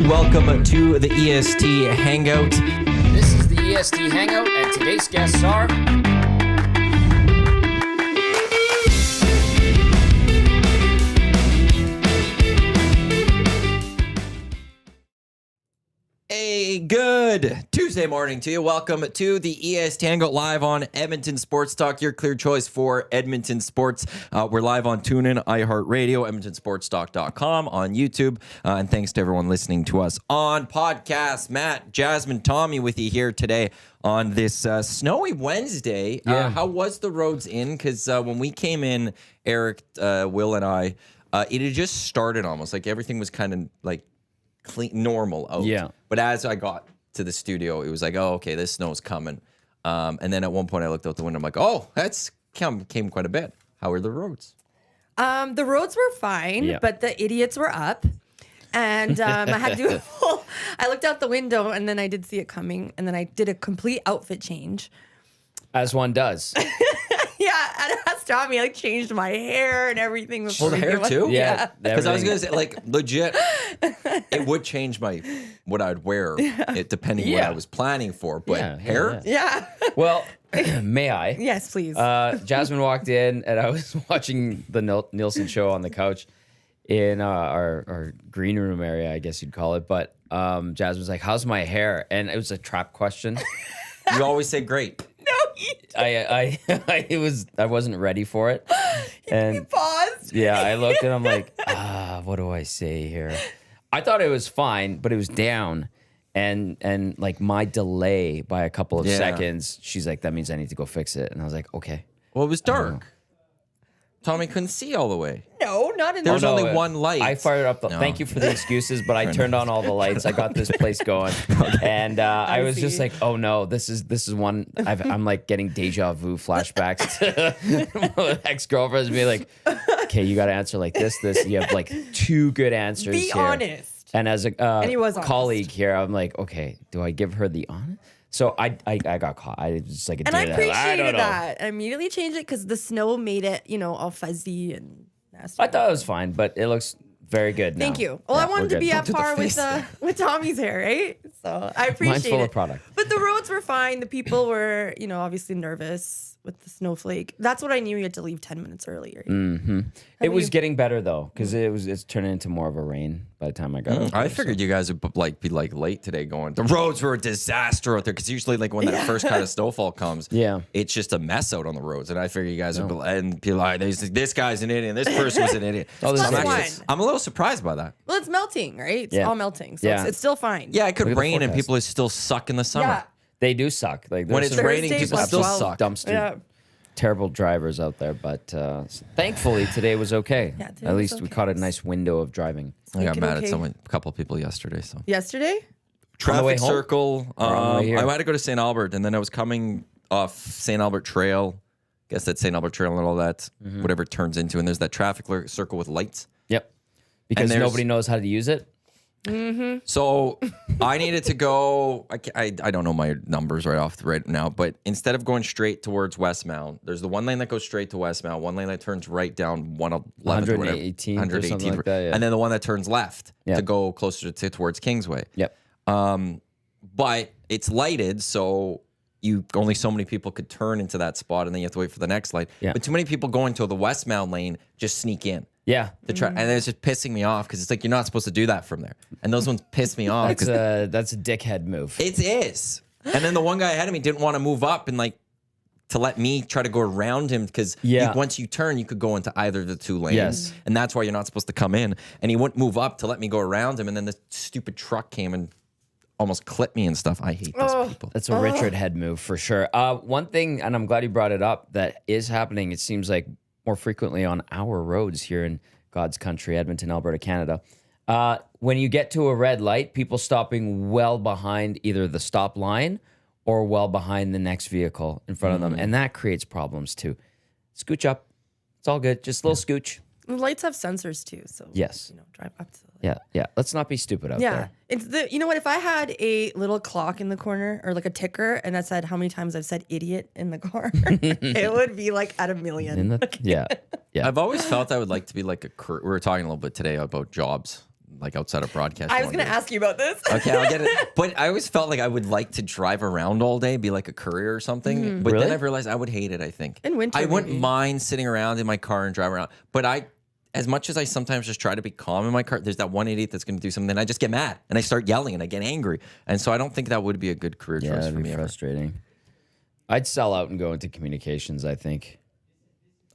Welcome to the EST Hangout. This is the EST Hangout, and today's guests are... Hey, good Tuesday morning to you. Welcome to the EST Hangout live on Edmonton Sports Talk, your clear choice for Edmonton sports. We're live on TuneIn, iHeartRadio, EdmontonSportsTalk.com, on YouTube, and thanks to everyone listening to us on podcast. Matt, Jasmine, Tommy with you here today on this snowy Wednesday. How was the roads in? Because when we came in, Eric, Will, and I, it had just started almost like everything was kind of like clean, normal out. Yeah. But as I got to the studio, it was like, oh, okay, this snow's coming. And then at one point I looked out the window, I'm like, oh, that's came quite a bit. How are the roads? The roads were fine, but the idiots were up. And I had to do I looked out the window and then I did see it coming. And then I did a complete outfit change. As one does. Yeah, and I asked Tommy, like, changed my hair and everything. Oh, the hair too? Yeah. Because I was going to say, like, legit, it would change what I'd wear, depending what I was planning for. But hair? Yeah. Well, may I? Yes, please. Jasmine walked in, and I was watching the Nielsen show on the couch in our green room area, I guess you'd call it. But Jasmine was like, how's my hair? And it was a trap question. You always say great. I wasn't ready for it. And paused. Yeah, I looked and I'm like, what do I say here? I thought it was fine, but it was down. And like my delay by a couple of seconds, she's like, that means I need to go fix it. And I was like, okay. Well, it was dark. Tommy couldn't see all the way. No, not in there was only one light. I fired up thank you for the excuses, but I turned on all the lights. I got this place going. And I was just like, oh no, this is one I'm like getting deja vu flashbacks to ex-girlfriends being like, okay, you gotta answer like this. You have like two good answers. Be here. honest. And as a he was colleague here, I'm like, okay, do I give her the honest? So I got caught. I just like, and I appreciated that. I immediately changed it because the snow made it, all fuzzy and nasty. I thought it was fine, but it looks very good now. Thank you. Well, I wanted to be at par with Tommy's hair, right? So I appreciate Mine's full of product. But the roads were fine. The people were, obviously nervous with the snowflake. That's what I knew. You had to leave 10 minutes earlier. Mm-hmm. It was getting better though, because it's turning into more of a rain by the time I got. I figured you guys would be late today. Going, the roads were a disaster out there because usually like when that first kind of snowfall comes, it's just a mess out on the roads. And I figured you guys would and be like, this guy's an idiot, and this person was an idiot. I'm a little surprised by that. Well, it's melting, right? It's all melting, so it's still fine. Yeah, it could rain and people still suck in the summer. Yeah. They do suck. Like when it's raining, people still suck. Dumpster. Yeah. Terrible drivers out there, but thankfully today was okay. Yeah, at least we caught a nice window of driving. I got mad at a couple of people yesterday. So yesterday, traffic circle. I had to go to St. Albert, and then I was coming off St. Albert Trail. Guess that's St. Albert Trail and all that, whatever it turns into. And there's that traffic circle with lights. Yep, because nobody knows how to use it. Mm-hmm. So I needed to go. I don't know my numbers right now, but instead of going straight towards Westmount, there's the one lane that goes straight to Westmount, one lane that turns right down 118th, or something like that, and then the one that turns left to go closer towards Kingsway. Yep. But it's lighted, so only so many people could turn into that spot, and then you have to wait for the next light. Yeah. But too many people going to the Westmount lane just sneak in. Yeah. And it's just pissing me off because it's like you're not supposed to do that from there. And those ones piss me off. That's a dickhead move. It is. And then the one guy ahead of me didn't want to move up and to let me try to go around him because once you turn, you could go into either of the two lanes. Yes. And that's why you're not supposed to come in. And he wouldn't move up to let me go around him. And then the stupid truck came and almost clipped me and stuff. I hate those people. That's a Richard head move for sure. One thing, and I'm glad you brought it up, that is happening, it seems like more frequently on our roads here in God's country, Edmonton, Alberta, Canada. When you get to a red light, people stopping well behind either the stop line or well behind the next vehicle in front of them. And that creates problems too. Scooch up. It's all good. Just a little scooch. Lights have sensors too, so yes, drive up to the light. Yeah. Let's not be stupid out there. It's you know what? If I had a little clock in the corner or like a ticker, and that said how many times I've said idiot in the car, it would be like at 1,000,000. Yeah. I've always felt I would like to be like we were talking a little bit today about jobs like outside of broadcast. I was going to ask you about this. Okay, I'll get it. But I always felt like I would like to drive around all day, be like a courier or something. But Really? then I realized I would hate it, I think. In winter, I wouldn't maybe. mind sitting around in my car and driving around. But as much as I sometimes just try to be calm in my car, there's that one idiot that's going to do something, and I just get mad and I start yelling and I get angry. And so I don't think that would be a good career Yeah, choice that'd for be me ever. frustrating. I'd sell out and go into communications, I think.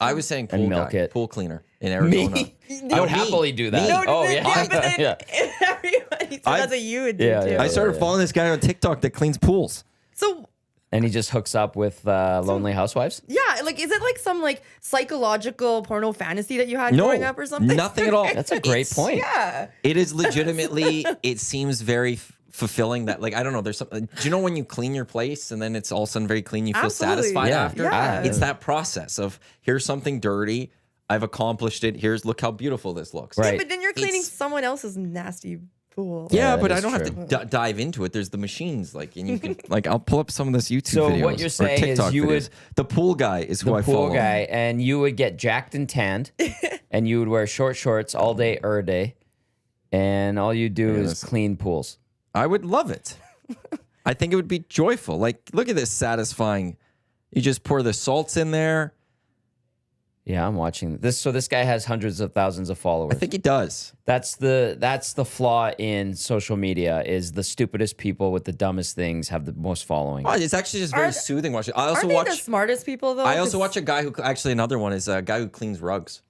I was saying And milk it. pool cleaner in Arizona. I would happily do that. Me. Oh, yeah. but then Yeah. everybody said that's what you would do Yeah, too. yeah. I started following this guy on TikTok that cleans pools. So And he just hooks up with lonely housewives? yeah, like is it like some like psychological porno fantasy that you had growing up or something? Nothing at all. That's a great point. Yeah. It is legitimately, it seems very fulfilling that, like, I don't know, there's something. Do you know when you clean your place and then it's all of a sudden very clean, you feel Absolutely. satisfied Yeah. after? Yeah. It's that process of here's something dirty, I've accomplished it, look how beautiful this looks. Right. Yeah, but then you're cleaning It's- someone else's nasty pool. Yeah, Yeah, but that I is don't have true. to dive into it. There's the machines, like, and you can, like, I'll pull up some of this YouTube So videos. what you're or saying is TikTok you videos. would- The pool guy is who The I pool follow. guy, and you would get jacked and tanned, and you would wear short shorts all day, day, and all you do is that's- clean pools. I would love it. I think it would be joyful. Like, look at this satisfying. You just pour the salts in there. Yeah, I'm watching this. So this guy has hundreds of thousands of followers. I think he does. That's the flaw in social media is the stupidest people with the dumbest things have the most following. Oh, it's actually just very Are- soothing watching. I Aren't also they the watch. smartest people though? I also 'Cause- watch a guy who actually another one is a guy who cleans rugs.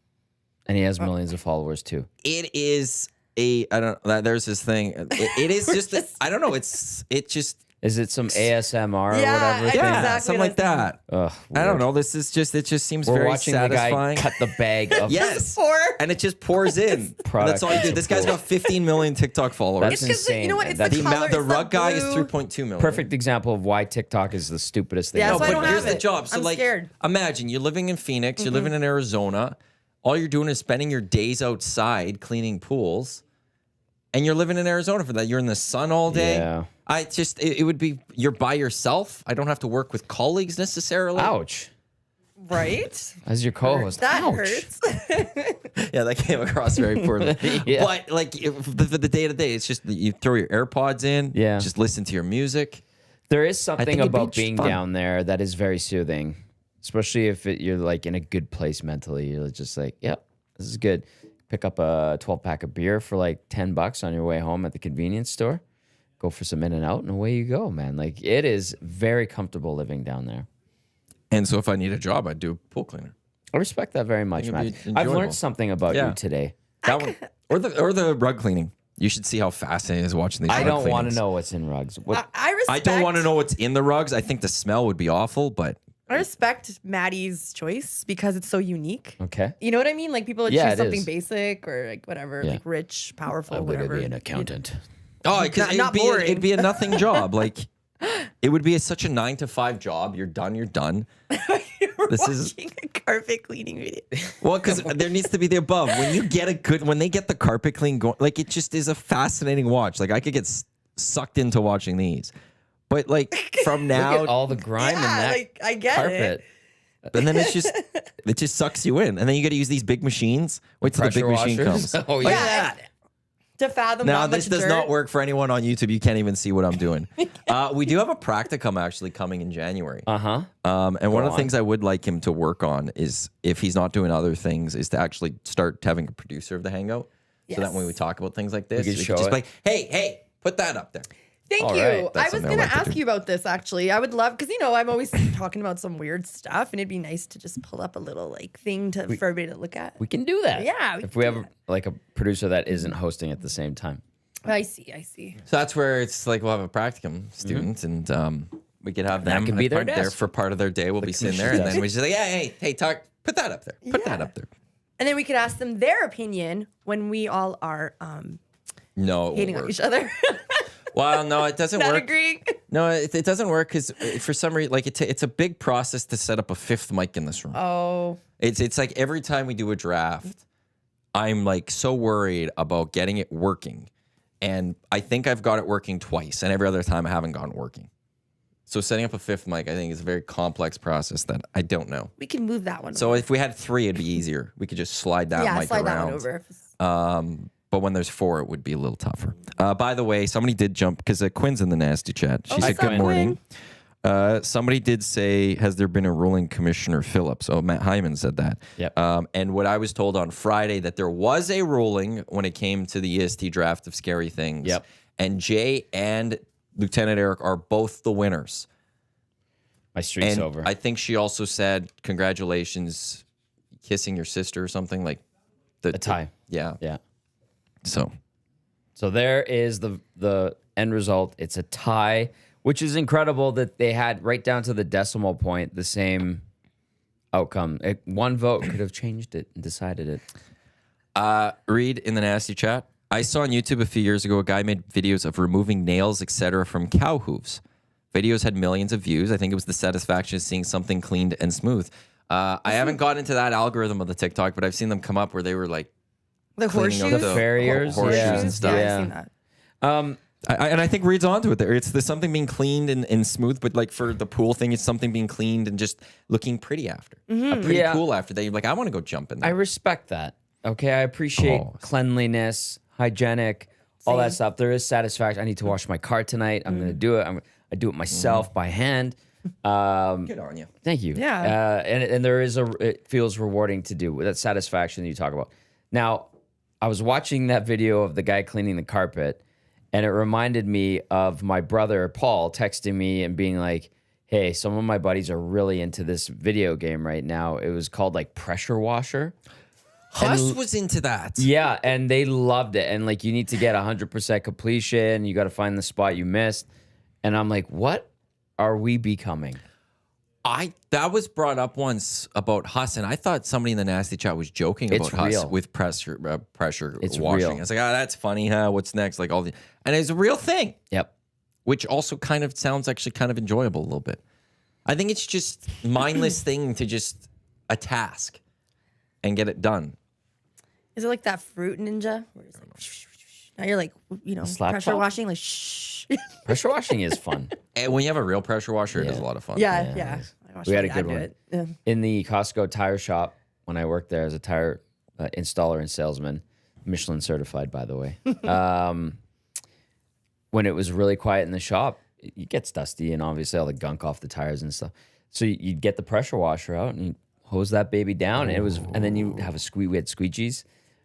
And he has millions of followers too. It is I don't know. There's this thing. It is just. I don't know. It just. Is it some ASMR or Yeah, whatever? I thing? know Yeah, exactly something what like I'm that. Ugh, I don't weird. know. This is just. It just seems We're very watching satisfying. the guy cut the bag of Yes. Pour. And it just pours in. And that's all you do. This guy's got 15 million TikTok followers. That's It's because you know what? It's That's the the color. the it's rug the guy is blue. 3.2 million. perfect example of why TikTok is the stupidest thing. Yeah, No, that's why I but don't here's have the it. job. So, I'm like, scared. imagine you're living in Phoenix, you're living in Arizona. All you're doing is spending your days outside cleaning pools, and you're living in Arizona for that. You're in the sun all day. Yeah. It would be, you're by yourself. I don't have to work with colleagues necessarily. Ouch. Right? As your co-host. That Ouch. hurts. Yeah, that came across very poorly. Yeah. But like for the day to day, it's just that you throw your AirPods in. Yeah. Just listen to your music. There is think something it'd be about being fun. down there that is very soothing, especially if you're like in a good place mentally. You're just like, yep, this is good. Pick up a 12-pack of beer for like $10 on your way home at the convenience store. Go for some In-N-Out and away you go, man. Like it is very comfortable living down there. And so if I need a job, I'd do a pool cleaner. I respect that very much, it'd man. be I've enjoyable. learned something about Yeah. you today. That one or the rug cleaning. You should see how fascinating it is watching these. I rug don't want cleanings. to know what's in rugs. What? I respect. I don't want to know what's in the rugs. I think the smell would be awful, but I respect Maddie's choice because it's so unique. Okay. You know what I mean? Like people would Yeah, choose it something is. basic or like whatever, Yeah. like rich, powerful, whatever. accountant. oh, because Not boring. it'd be a nothing job. Like it would be such a 9 to 5 job. You're done. You're done. We're This is- watching a carpet cleaning video. Well, because there needs to be the above. When you get when they get the carpet clean going, like it just is a fascinating watch. Like I could get sucked into watching these, but like from Look now, at all the grime in Yeah, that like I get carpet. it. and then it just sucks you in, and then you got to use these big machines. Wait till the big Pressure machine washers. comes. Oh Like yeah. that. To fathom Now that this much does dirt. not work for anyone on YouTube. You can't even see what I'm doing. We do have a practicum actually coming in January. Uh-huh. And one of the on. things I would like him to work on is, if he's not doing other things, is to actually start having a producer of the Hangout. So that Yes. when we talk about things like this, could we show could just it. be like, hey, put that up there. Thank All you. right, I that's was something I'd going to like to ask do. you about this actually. I would love, because you know, I'm always talking about some weird stuff and it'd be nice to just pull up a little like thing for everybody to look at. We can do that. Yeah, we If can we do have like a producer that isn't hosting at the same time. I see. So that's where it's like we'll have a practicum student, and we could have them. could be their there desk. for part of their day. We'll be sitting there, and then we just like, hey, talk. Put that up there. Put that Yeah. up there. And then we could ask them their opinion when we all are No, it won't hating on work. each other. Well, no, it doesn't Not work. agreeing. No, it doesn't work because for some reason, like it's a big process to set up a fifth mic in this room. Oh, It's like every time we do a draft, I'm like so worried about getting it working, and I think I've got it working twice, and every other time I haven't gotten it working. So setting up a fifth mic, I think, is a very complex process that I don't know. we can move that one. So if we had 3, it'd be easier. We could just slide that mic slide around. that one over. but when there's 4, it would be a little tougher. By the way, somebody did jump because Quinn's in the nasty chat. She said, "Good morning." Somebody did say, "Has there been a ruling, Commissioner Phillips?" Oh, Matt Hyman said that. Yep. And what I was told on Friday that there was a ruling when it came to the EST draft of Scary Things. Yep. And Jay and Lieutenant Eric are both the winners. My streak's And over. I think she also said, "Congratulations, kissing your sister," or something like A tie. Yeah. Yeah. So there is the end result. It's a tie, which is incredible that they had right down to the decimal point the same outcome. One vote could have changed it and decided it. Reed in the nasty chat. I saw on YouTube a few years ago a guy made videos of removing nails, etc., from cow hooves. Videos had millions of views. I think it was the satisfaction of seeing something cleaned and smooth. I haven't gotten into that algorithm of the TikTok, but I've seen them come up where they were like The cleaning out horseshoes? The farriers? horseshoes Yeah. and stuff. Yeah, I've seen that. And I think Reed's onto it there. It's there's something being cleaned and smooth, but like for the pool thing, it's something being cleaned and just looking pretty after. A pretty Yeah. pool after that. You're like, I want to go jump in I there. respect that. Okay, I appreciate Oh. cleanliness, hygienic, all that Same. stuff. There is satisfaction. I need to wash my car tonight. I'm going to do it. I do it myself by hand. Good on you. Thank you. Yeah. And there is it feels rewarding to do that satisfaction that you talk about. Now, I was watching that video of the guy cleaning the carpet, and it reminded me of my brother Paul texting me and being like, "Hey, some of my buddies are really into this video game right now." It was called like Pressure Washer. Huss was into that. Yeah, and they loved it. And like, you need to get 100% completion. You got to find the spot you missed. And I'm like, what are we becoming? That was brought up once about Huss, and I thought somebody in the nasty chat was joking It's about Huss real. with pressure It's washing. real. I was like, that's funny, huh? What's next? Like all the, and it's a real thing, Yep. which also kind of sounds actually kind of enjoyable a little bit. I think it's just mindless thing to just a task and get it done. Is it like that fruit ninja? Where it's like, now you're like, slap pressure chop? washing, like, shh. Pressure washing is fun. And when you have a real pressure washer, it is a lot of fun. Yeah. I watched We had my a good dad do one. it. Yeah. In the Costco tire shop, when I worked there as a tire installer and salesman, Michelin certified, by the way. When it was really quiet in the shop, it gets dusty and obviously all the gunk off the tires and stuff. So you'd get the pressure washer out and you hose that baby down, and then you have we had squeegees.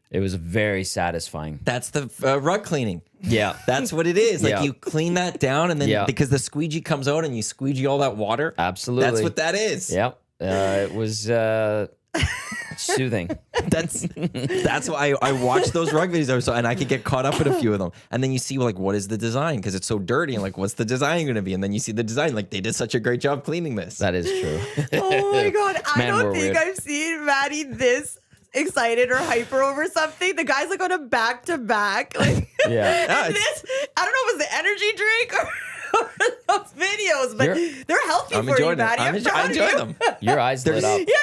It was very satisfying. That's the rug cleaning. Yeah. That's what it is. Like Yeah. you clean that down, and then Yeah. because the squeegee comes out and you squeegee all that water. Absolutely. That's what that is. Yep. It was soothing. That's why I watched those rug videos, and I could get caught up in a few of them. And then you see like, what is the design? Because it's so dirty, and like, what's the design going to be? And then you see the design, like they did such a great job cleaning this. That is true. Oh my God. I Man, don't we're think weird. I've seen Maddie this excited or hyper over something. The guy's like on a back to back. Like, Yeah. and this, I don't know if it was the energy drink or those videos, but they're healthy I'm for you, enjoying it. Maddie. I'm I proud of enjoy you. them. Your eyes lit up. Yeah,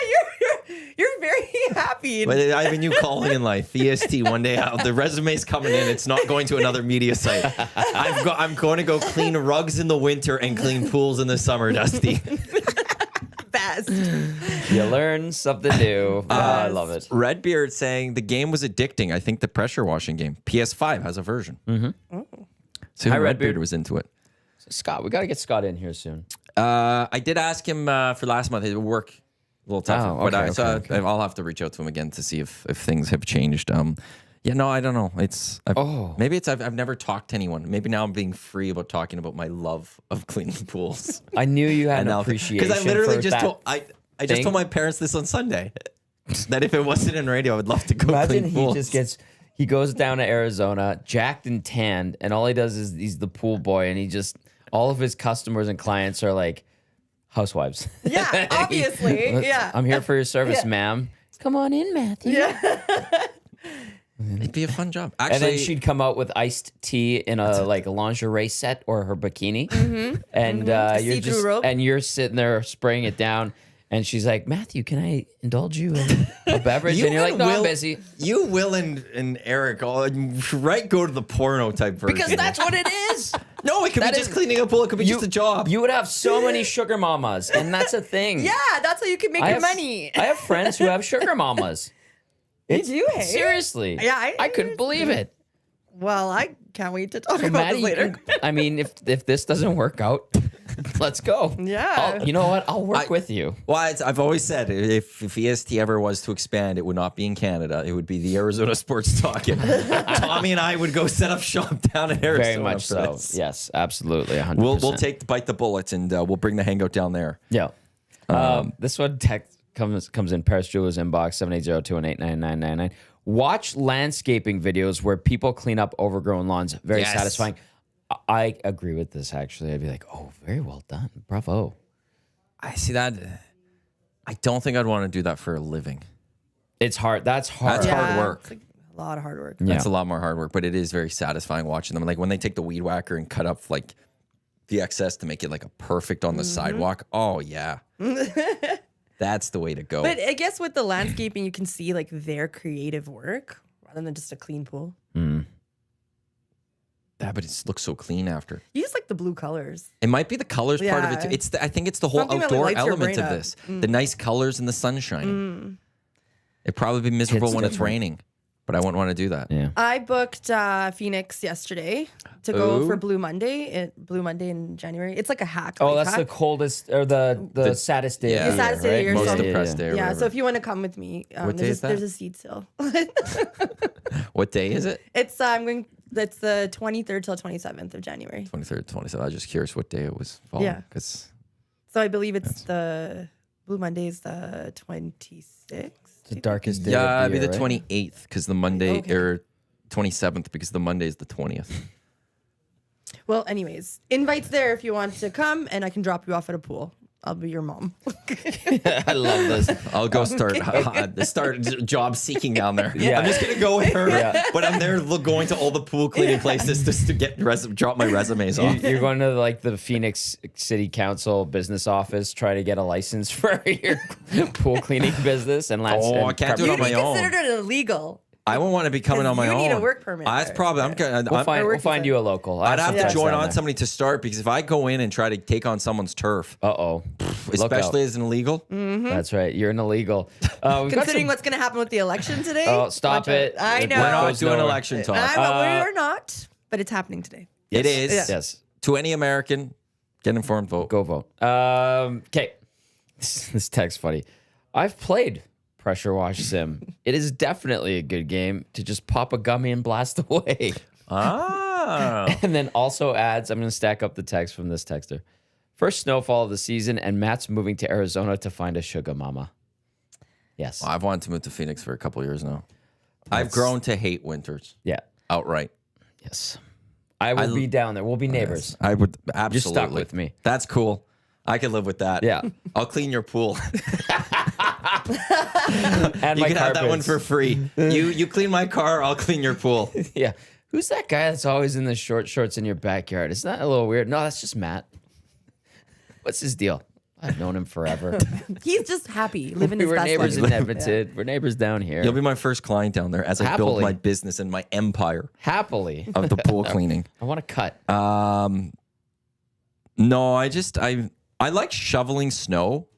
you're very happy. But I have a new calling in life. EST. One day the resume's coming in. It's not going to another media site. I'm going to go clean rugs in the winter and clean pools in the summer, Dusty. Best. You learn something new. I love it. Redbeard saying the game was addicting. I think the pressure washing game. PS5 has a version. Mm-hmm. So Hi, Redbeard Redbeard. was into it. Scott, we got to get Scott in here soon. I did ask him for last month. It would work a little tougher. Oh, okay, but okay. I'll have to reach out to him again to see if things have changed. Yeah, no, I don't know. Maybe I've never talked to anyone. Maybe now I'm being free about talking about my love of cleaning pools. I knew you had an appreciation because I literally for just that told I just thing. told my parents this on Sunday that if it wasn't in radio, I would love to go Imagine clean he pools. just gets, he goes down to Arizona, jacked and tanned, and all he does is he's the pool boy, and all of his customers and clients are like housewives. Yeah, obviously. Yeah. I'm here for your service, Yeah. ma'am. Come on in, Matthew. Yeah. It'd be a fun job. And Actually, then she'd come out with iced tea in a lingerie set or her bikini, and you're see-through just robe. and you're sitting there spraying it down, and she's like, "Matthew, can I indulge you in a beverage?" and you're like, "No, I'm busy." You, Will, and Eric all right go to the porno type version. Because that's what it is. no, it could be that just is- cleaning a pool. It could be just a job. You would have so many sugar mamas, and that's a thing. Yeah, that's how you can make I your have, money. I have friends who have sugar mamas. Did you? Hey? Seriously. Yeah, I couldn't believe it. Well, I can't wait to talk about Maddie, this later. I mean, if this doesn't work out, let's go. Yeah. You know what? I'll work with you. Well, I've always said if EST ever was to expand, it would not be in Canada. It would be the Arizona Sports Talk. And Tommy and I would go set up shop down in Arizona. Very much so. This. Yes, absolutely. 100%. We'll bite the bullets and we'll bring the hangout down there. Yeah. This one text comes in Paris Jewelers inbox 780-218-9999. Watch landscaping videos where people clean up overgrown lawns. Very Yes. satisfying. I agree with this, actually. I'd be like, oh, very well done. Bravo. I see that. I don't think I'd want to do that for a living. It's hard. That's hard. That's hard work. It's like a lot of hard work. Yeah. That's a lot more hard work, but it is very satisfying watching them. Like when they take the weed whacker and cut up like the excess to make it like a perfect on the sidewalk. Oh yeah. That's the way to go. But I guess with the landscaping, you can see like their creative work rather than just a clean pool. Yeah, but it looks so clean after. You just like the blue colors. It might be the colors part of it Yeah. too. I think it's the whole Something that, like, outdoor lights your element brain of up. this. The nice colors and the sun shining. It'd probably be miserable It's when it's different. raining, but I wouldn't want to do that. Yeah. I booked Phoenix yesterday to go Ooh. for Blue Monday. Blue Monday in January. It's like a hack. Oh, life that's the hack. coolest or the saddest day Yeah. of the The year, saddest day of the right? year, Most so- depressed day or Yeah, whatever. so if you want to come with me, What day is that? there's a seat still. What day is it? It's I'm going. That's the 23rd till 27th of January. 23rd, 27th. I was just curious what day it was falling. Yeah. Because So I believe it's the Blue Monday is the 26th. The darkest day yeah, of the it'd be year, the right? 28th because the Monday Okay. or 27th because the Monday is the 20th. Well, anyways, invites there if you want to come, and I can drop you off at a pool. I'll be your mom. I love this. I'll go start job seeking down there. Yeah. I'm just gonna go with her, Yeah. but I'm there going to all the pool cleaning places just to get drop my resumes off. You're going to like the Phoenix City Council business office, try to get a license for your pool cleaning business, and Oh, I can't do it on You'd my be own. considered it illegal. I won't want to be coming on my you own. need a work permit That's there. probably. I'm gonna. We'll I'm- find you a local. I'd have to friends join down on there. somebody to start because if I go in and try to take on someone's turf, Uh-oh. especially as an illegal, That's right. You're an illegal. We've got Considering some- what's going to happen with the election today. Oh, stop watch out. it. I It know. we're That not goes doing nowhere. election talk. We're not, but it's happening today. It is. Yes. To any American, get informed, vote. Go vote. Okay. This text funny. I've played Pressure Wash Sim. It is definitely a good game to just pop a gummy and blast away. Ah. And then also adds, I'm going to stack up the text from this texter. First snowfall of the season, and Matt's moving to Arizona to find a sugar mama. Yes. I've wanted to move to Phoenix for a couple of years now. I've grown to hate winters Yeah. outright. Yes. I will be down there. We'll be neighbors. I would absolutely. You're stuck with me. That's cool. I could live with that. Yeah. I'll clean your pool. And You my can have that one carpets. for free. You clean my car, I'll clean your pool. Yeah. Who's that guy that's always in the short shorts in your backyard? Isn't that a little weird? No, that's just Matt. What's his deal? I've known him forever. He's just happy living We his were best neighbors life. in Edmonton. We're neighbors down here. You'll be my first client down there as I build Happily. my business and my empire Happily. of the pool cleaning. I want to cut. No, I like shoveling snow.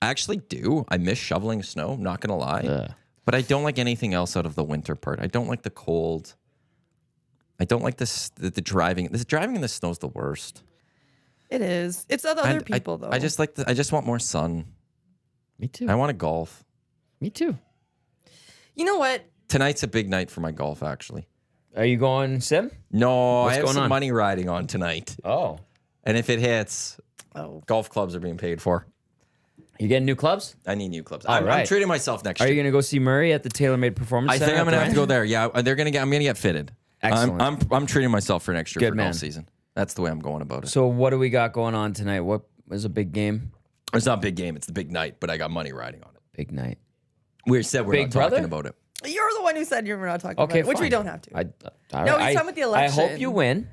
I actually do. I miss shoveling snow, not gonna lie. Ugh. But I don't like anything else out of the winter part. I don't like the cold. I don't like this the driving. This driving in the snow is the worst. It is. It's the other people though. I just I just want more sun. Me too. I want to golf. Me too. You know what? Tonight's a big night for my golf, actually. Are you going sim? No, What's I have going some on? money riding on tonight. Oh. And if it hits, Oh, golf clubs are being paid for. You getting new clubs? I need new clubs. All I'm right. treating myself next Are year. you going to go see Murray at the TaylorMade Performance I Center? think I'm at gonna the have to go ranch? there. Yeah, I'm gonna get fitted. Excellent. I'm treating myself for next year Good for man. golf season. That's the way I'm going about it. So what do we got going on tonight? What was a big game? It's not a big game. It's the big night, but I got money riding on it. Big night. We said we're Big not brother? talking about it. you're the one who said you're not talking Okay, about it, which we fine. don't have to. All No, right. he's talking with the I hope election. you win.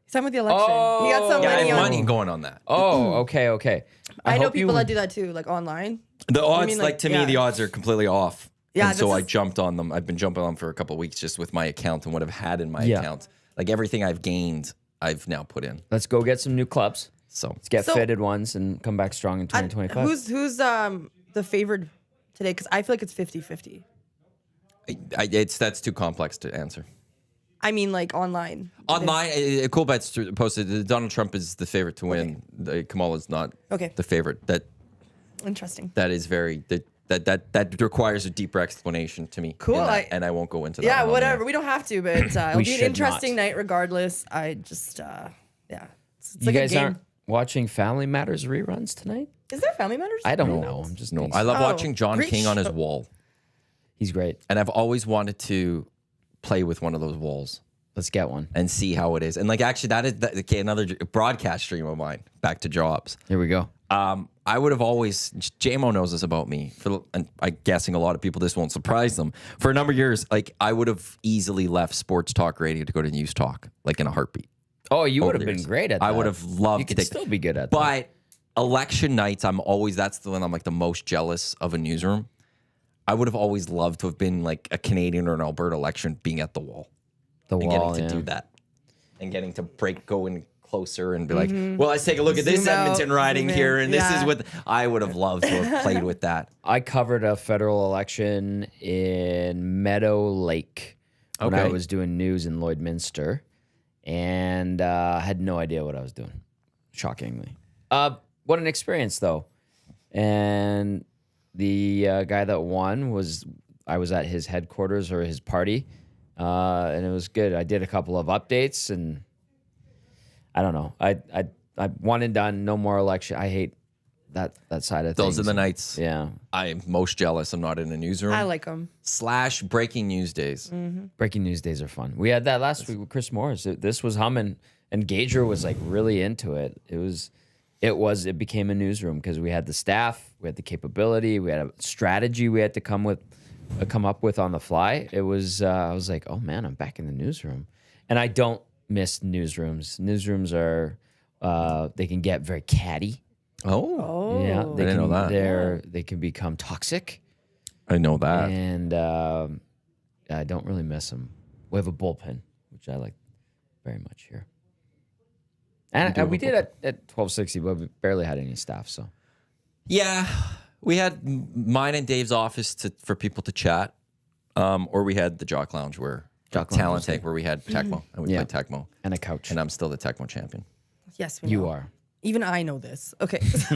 He's talking with the election. Oh. He got some Yeah, I money have on. money going on that. Oh, okay. I know hope you people win. that do that too, like online. The odds, mean, like like, to me, yeah. the odds are completely off. Yeah, and so this I is- jumped on them. I've been jumping on them for a couple of weeks just with my account and what I've had in my Yeah. account. Like everything I've gained, I've now put in. Let's go get some new clubs. So Let's get So- fitted ones and come back strong in 2025. Who's the favored today? Because I feel like it's 50-50. that's too complex to answer. I mean, like online. Online, Cool Bets posted that Donald Trump is the favorite to win. Kamala's not the favorite. Interesting. That is very that requires a deeper explanation to me. Cool. And I won't go into that. Yeah, whatever. We don't have to, but it'll be an should interesting night regardless. I just it's You like guys a game. aren't watching Family Matters reruns tonight? Is there Family Matters? I don't know. I'm just I love watching John great King on his show. wall, He's great. and I've always wanted to play with one of those walls Let's get one. and see how it is. And like, actually, that is another broadcast stream of mine. Back to jobs. Here we go. I would have always, JMO knows this about me, and I'm guessing a lot of people, this won't surprise them. For a number of years, like, I would have easily left sports talk radio to go to news talk, like in a heartbeat. Oh, you would have Years. been great at that. I would have loved You to could still be good at that. But election nights, that's the one I'm like the most jealous of a newsroom. I would have always loved to have been like a Canadian or an Alberta election, being at the wall. The And wall, getting to yeah. do that. And getting to go in closer and be like, well, let's take a look at this Zoom out, Edmonton riding zoom here. in. And this is Yeah. what I would have loved to have played with that. I covered a federal election in Meadow Lake when I Okay. was doing news in Lloydminster, and had no idea what I was doing. Shockingly, what an experience though! And the guy that won I was at his headquarters or his party, and it was good. I did a couple of updates, and I don't know. I one and done. No more election. I hate that side of things. Those are the nights Yeah. I'm most jealous I'm not in a newsroom. I like them. / breaking news days. Breaking news days are fun. We had that last week with Chris Morris. This was humming, and Gager was like really into it. It became a newsroom because we had the staff, we had the capability, we had a strategy we had to come up with on the fly. It was I was like, oh man, I'm back in the newsroom, and I don't miss newsrooms. Newsrooms are they can get very catty. Oh, Yeah, they didn't know that. They can become toxic. I know that. And I don't really miss them. We have a bullpen, which I like very much here. And we did at 1260, but we barely had any staff. So Yeah, we had mine and Dave's office for people to chat, or we had the Jock Lounge where Jock Lounge Talent was Tank where we had Tecmo and we Yeah. played Tecmo, and a couch. and I'm still the Tecmo champion. Yes, we know. You are. Even I know this. Okay. So,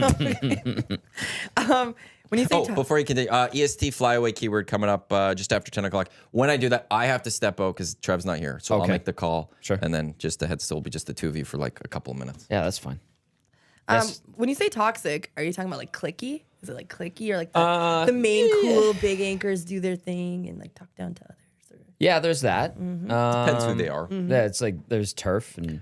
when you say Before you continue, EST flyaway keyword coming up just after 10 o'clock. When I do that, I have to step out because Trev's not here, so I'll Okay. make the call. Sure. And then just the head still will be just the two of you for like a couple of minutes. Yeah, that's fine. Yes. when you say toxic, are you talking about like clicky? Is it like clicky or like the main cool big anchors do their thing and like talk down to others? Or? Yeah, there's that. Depends who they are. Yeah, it's like there's turf and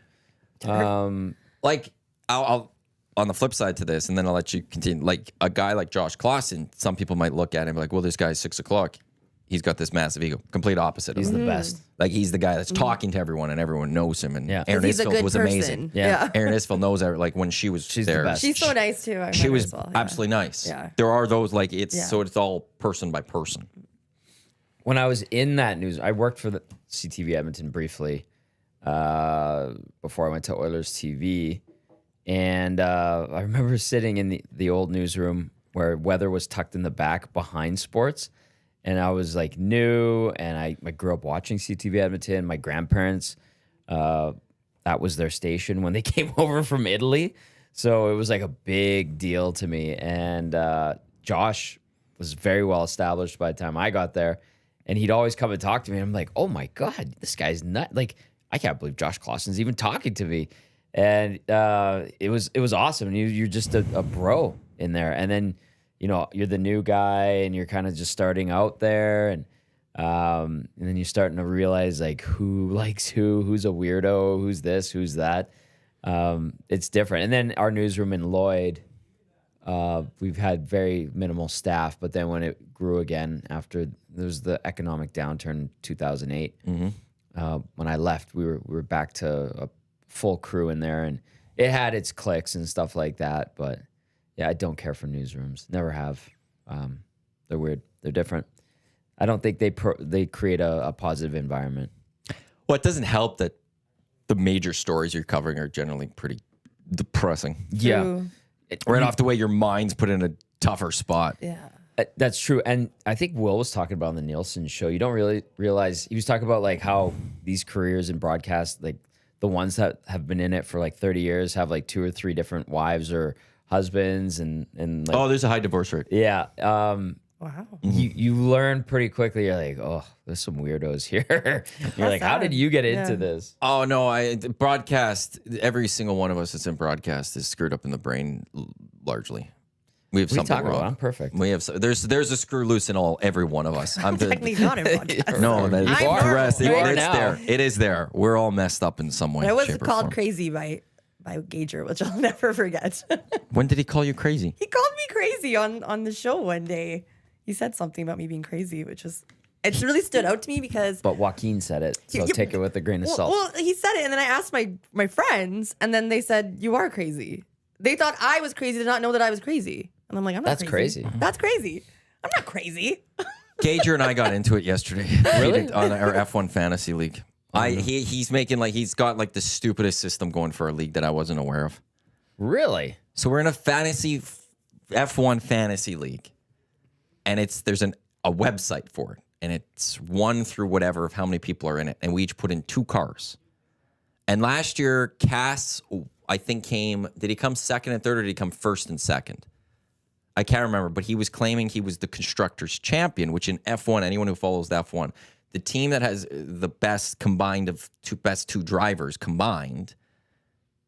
Like I'll on the flip side to this, and then I'll let you continue. Like a guy like Josh Clausen, some people might look at him and be like, well, this guy's 6 o'clock. He's got this massive ego. Complete opposite. he's of the that. best. Like he's the guy that's talking to everyone and everyone knows him. And Yeah. 'Cause Aaron He's a Isfeld good was person. amazing. Yeah. Aaron Isfeld knows her. Like when she was She's the there, best. She's so nice too. I met she her was as well. Yeah. absolutely nice. Yeah. There are those like it's Yeah. so it's all person by person. When I was in that news, I worked for the CTV Edmonton briefly before I went to Oilers TV. And I remember sitting in the old newsroom where weather was tucked in the back behind sports. And I was like new, and I grew up watching CTV Edmonton. My grandparents, that was their station when they came over from Italy. So it was like a big deal to me. And Josh was very well established by the time I got there. And he'd always come and talk to me. And I'm like, oh my God, this guy's nut. Like, I can't believe Josh Clausen's even talking to me. And it was awesome. And you're just a bro in there. And then, you know, you're the new guy and you're kind of just starting out there. And then you're starting to realize like who likes who's a weirdo, who's this, who's that. It's different. And then our newsroom in Lloyd, we've had very minimal staff. But then when it grew again after there was the economic downturn in 2008, when I left, we were back to a full crew in there, and it had its cliques and stuff like that. But yeah, I don't care for newsrooms. Never have. They're weird. They're different. I don't think they create a positive environment. Well, it doesn't help that the major stories you're covering are generally pretty depressing. Yeah. True. Right off the way, your mind's put in a tougher spot. Yeah. That's true. And I think Will was talking about on the Nielsen show. You don't really realize he was talking about like how these careers in broadcast, like the ones that have been in it for like 30 years have like 2 or 3 different wives or husbands and like, Oh, there's a high divorce rate. yeah. Wow. You learn pretty quickly. You're like, oh, there's some weirdos here. You're like, how sad. did you get into Yeah. this? Oh no, broadcast. Every single one of us that's in broadcast is screwed up in the brain largely. We have What are you something talking wrong. about? I'm perfect. We have there's a screw loose in every one of us. I'm Technically not in podcast. no, that is I'm the normal, rest. right? It's now. there. It is there. We're all messed up in some way. I was shape, or called form. crazy by Gager, which I'll never forget. When did he call you crazy? He called me crazy on the show one day. He said something about me being crazy, which was it really stood out to me because But Joaquin said it, so You- take it with a grain of well, salt. well, he said it, and then I asked my friends, and then they said you are crazy. They thought I was crazy, did not know that I was crazy, and I'm like, I'm not That's crazy. That's crazy. I'm not crazy. Gager and I got into it yesterday. Really? On our F1 fantasy league. He's making he's got like the stupidest system going for a league that I wasn't aware of. Really? So we're in a F1 fantasy league, and there's a website for it, and it's 1 through whatever of how many people are in it, and we each put in 2 cars. And last year, Cass, I think did he come second and third, or did he come first and second? I can't remember, but he was claiming he was the constructors champion, which in F1, anyone who follows the F1, the team that has the best combined of best 2 drivers combined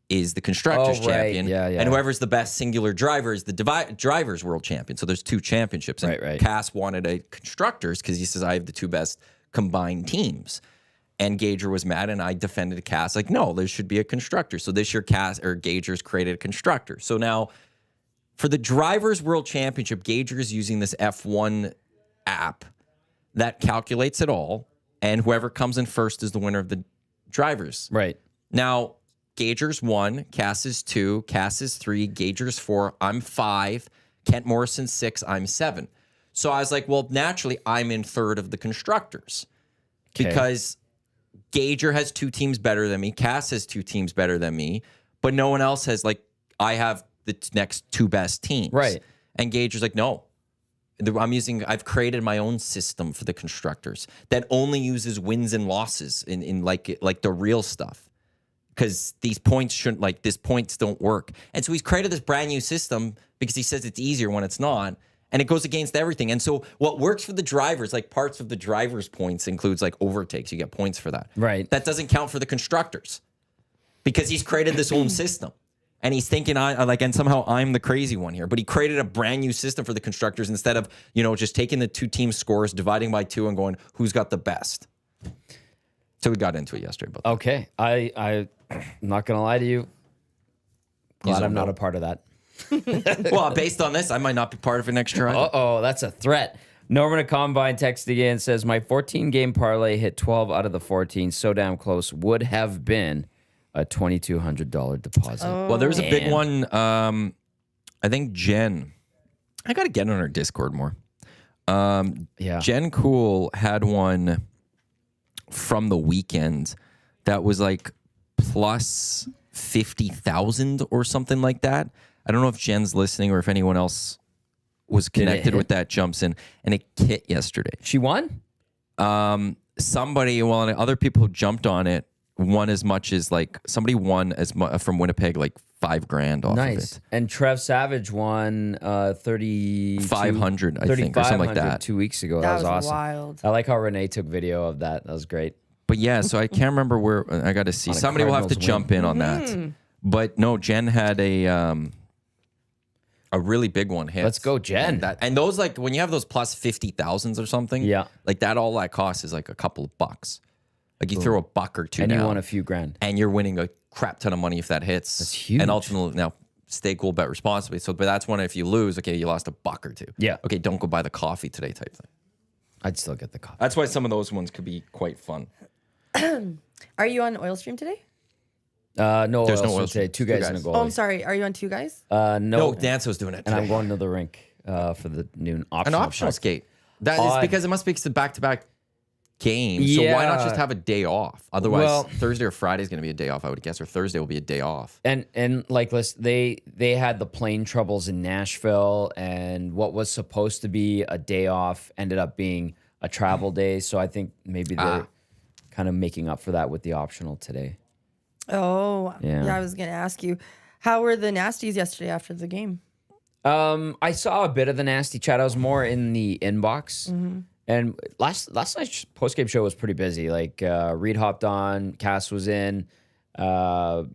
is the constructors Oh, right. champion. Yeah, yeah. And whoever's the best singular driver is the drivers world champion. So there's 2 championships. And Right. Cass wanted a constructors because he says, I have the 2 best combined teams. And Gager was mad, and I defended Cass like, no, there should be a constructor. So this year, Gager's created a constructor. So now, for the Drivers' World Championship, Gager is using this F1 app that calculates it all, and whoever comes in first is the winner of the drivers. Right. Now, Gager's 1, Cass is 2, Cass is 3, Gager's 4, I'm 5, Kent Morrison's 6, I'm 7. So I was like, well, naturally, I'm in third of the constructors because Gager has 2 teams better than me, Cass has 2 teams better than me, but no one else has, like, I have the next 2 best teams. Right. And Gager's like, no. I've created my own system for the constructors that only uses wins and losses in like the real stuff. Because these points points don't work. And so he's created this brand new system because he says it's easier when it's not. And it goes against everything. And so what works for the drivers, like parts of the drivers' points includes like overtakes. You get points for that. Right. That doesn't count for the constructors because he's created this own system. And he's thinking and somehow I'm the crazy one here. But he created a brand new system for the constructors instead of, just taking the 2 team scores, dividing by 2 and going, who's got the best? So we got into it yesterday. About that. Okay. I'm not going to lie to you. Glad I'm not a part of that. Well, based on this, I might not be part of it next year. Uh-oh, that's a threat. Norman at Combine texted again, says, my 14-game parlay hit 12 out of the 14. So damn close. Would have been a $2,200 deposit. Well, there was a big one. I think Jen. I got to get on her Discord more. Yeah. Jen Cool had one from the weekend that was like plus 50,000 or something like that. I don't know if Jen's listening or if anyone else was connected with that jumps in, and it hit yesterday. She won? Somebody, and other people who jumped on it won as much as somebody won from Winnipeg like $5,000 off of Nice. it. And Trev Savage won 500, I think, or something like that. 2 weeks ago. That That was was awesome. wild. I like how Renee took video of that. That was great. But yeah, so I can't remember where I got to see. On a Somebody will have to Cardinals jump in on that. But no, Jen had a really big one hit. Let's go, Jen. And those when you have those plus 50,000s or something. Yeah. Like all that costs is like a couple of bucks. Like you throw a buck or 2 And down, you won a few grand. and you're winning a crap ton of money if that hits. That's huge. And ultimately, now stay cool, bet responsibly. So, but that's one if you lose, okay, you lost a buck or 2. Yeah. Okay, don't go buy the coffee today type thing. I'd still get the coffee. That's why some of those ones could be quite fun. Are you on Oil Stream today? No, There's no oil oil today. stream. Two Two guys in a guys. goal. Oh, I'm sorry. Are you on 2 guys? No, No, Danso's doing it and I'm today. going to the rink for the noon An optional. optional part. skate. That is because it must be back-to-back game. So why not Yeah. just have a day off? Otherwise, Well- Thursday or Friday is going to be a day off, I would guess, or Thursday will be a day off. And like listen, they had the plane troubles in Nashville, and what was supposed to be a day off ended up being a travel day. So I think maybe they're kind of making up for that with the optional today. Oh, Yeah. yeah. I was gonna ask you, how were the nasties yesterday after the game? I saw a bit of the nasty chat. I was more in the inbox. And last night's post-game show was pretty busy. Like Reed hopped on, Cass was in. I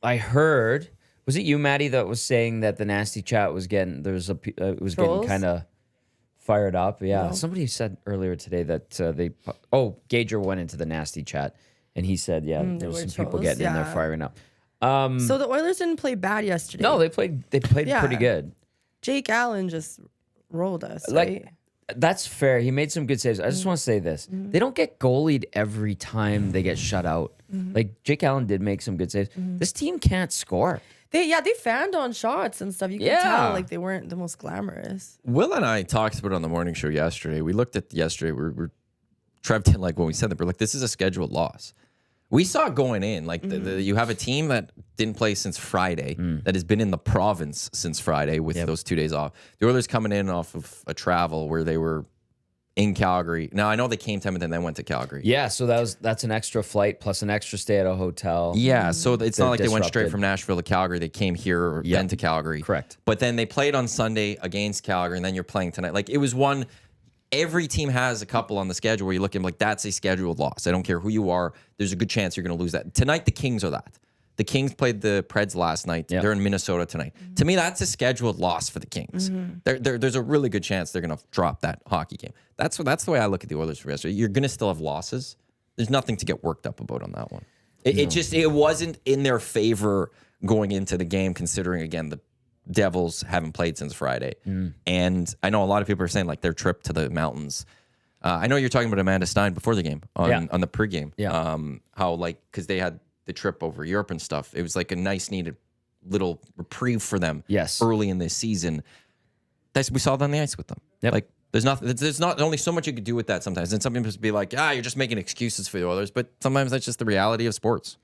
heard, was it you, Maddie, that was saying that the nasty chat was getting getting Trolls? kind of fired up? Yeah, No. somebody said earlier today that Gager went into the nasty chat and he said, there there was were some people trolls, getting in there yeah. firing up. So the Oilers didn't play bad yesterday. No, they played Yeah. pretty good. Jake Allen just rolled us. Like, right? that's fair. He made some good saves. I just want to say this. They don't get goalied every time they get shut out. Like, Jake Allen did make some good saves. This team can't score. They fanned on shots and stuff. You can Yeah. tell like they weren't the most glamorous. Will and I talked about it on the morning show yesterday. We looked at yesterday. We're Trev didn't like when we said that. We're like, this is a scheduled loss. We saw it going in. Like you have a team that didn't play since Friday, that has been in the province since Friday with those 2 days off. The Oilers coming in off of a travel where they were in Calgary. Now I know they came to Edmonton, then went to Calgary. Yeah, so that's an extra flight plus an extra stay at a hotel. Yeah, so it's not like they went straight disrupted. from Nashville to Calgary. They came here or then to Calgary. Correct. But then they played on Sunday against Calgary, and then you're playing tonight. Like, it was one. Every team has a couple on the schedule where you look at them like, that's a scheduled loss. I don't care who you are. There's a good chance you're going to lose that. Tonight, the Kings are that. The Kings played the Preds last night. Yeah. They're in Minnesota tonight. To me, that's a scheduled loss for the Kings. There's a really good chance they're going to drop that hockey game. That's the way I look at the Oilers for yesterday. You're going to still have losses. There's nothing to get worked up about on that one. It wasn't in their favor going into the game, considering, again, the Devils haven't played since Friday. And I know a lot of people are saying, like, their trip to the mountains. I know you're talking about Amanda Stein before the game on the pregame. Yeah. How, like, because they had the trip over Europe and stuff. It was like a nice, needed little reprieve for them. Yes. Early in this season. We saw it on the ice with them. Yep. Like, there's not only so much you could do with that sometimes. And some people just be like, you're just making excuses for the Oilers. But sometimes that's just the reality of sports.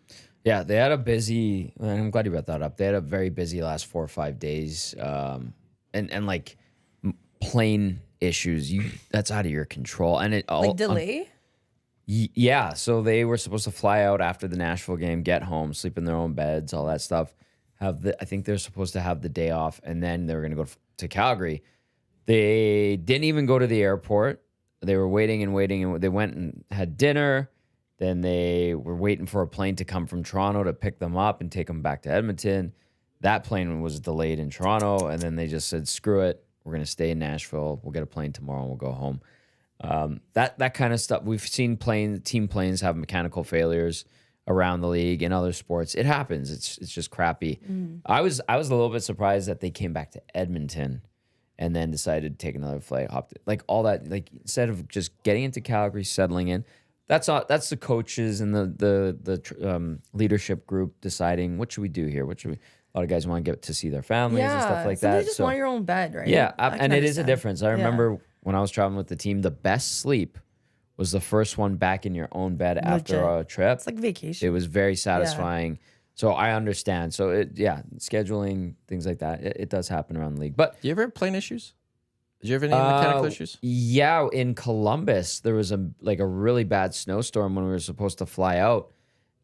Yeah, they had a busy, and I'm glad you brought that up. They had a very busy last 4 or 5 days. And like plane issues, that's out of your control. And it all Like delay? yeah, so they were supposed to fly out after the Nashville game, get home, sleep in their own beds, all that stuff. I think they're supposed to have the day off, and then they were going to go to Calgary. They didn't even go to the airport. They were waiting and waiting, and they went and had dinner. Then they were waiting for a plane to come from Toronto to pick them up and take them back to Edmonton. That plane was delayed in Toronto, and then they just said, screw it. We're going to stay in Nashville. We'll get a plane tomorrow, and we'll go home. That kind of stuff. We've seen team planes have mechanical failures around the league in other sports. It happens. It's just crappy. I was a little bit surprised that they came back to Edmonton and then decided to take another flight. Like all that. Like instead of just getting into Calgary, settling in. That's the coaches and the leadership group deciding what should we do here. A lot of guys want to get to see their families and stuff like that. You just want your own bed, right? Yeah, I can and it is a understand. difference. I remember when I was traveling with the team, the best sleep was the first one back in your own bed after Legit. a trip. It's like vacation. It was very satisfying. So I understand. So scheduling, things like that, it does happen around the league. But Do you ever have plane issues? Did you have any mechanical issues? yeah, in Columbus, there was a really bad snowstorm when we were supposed to fly out.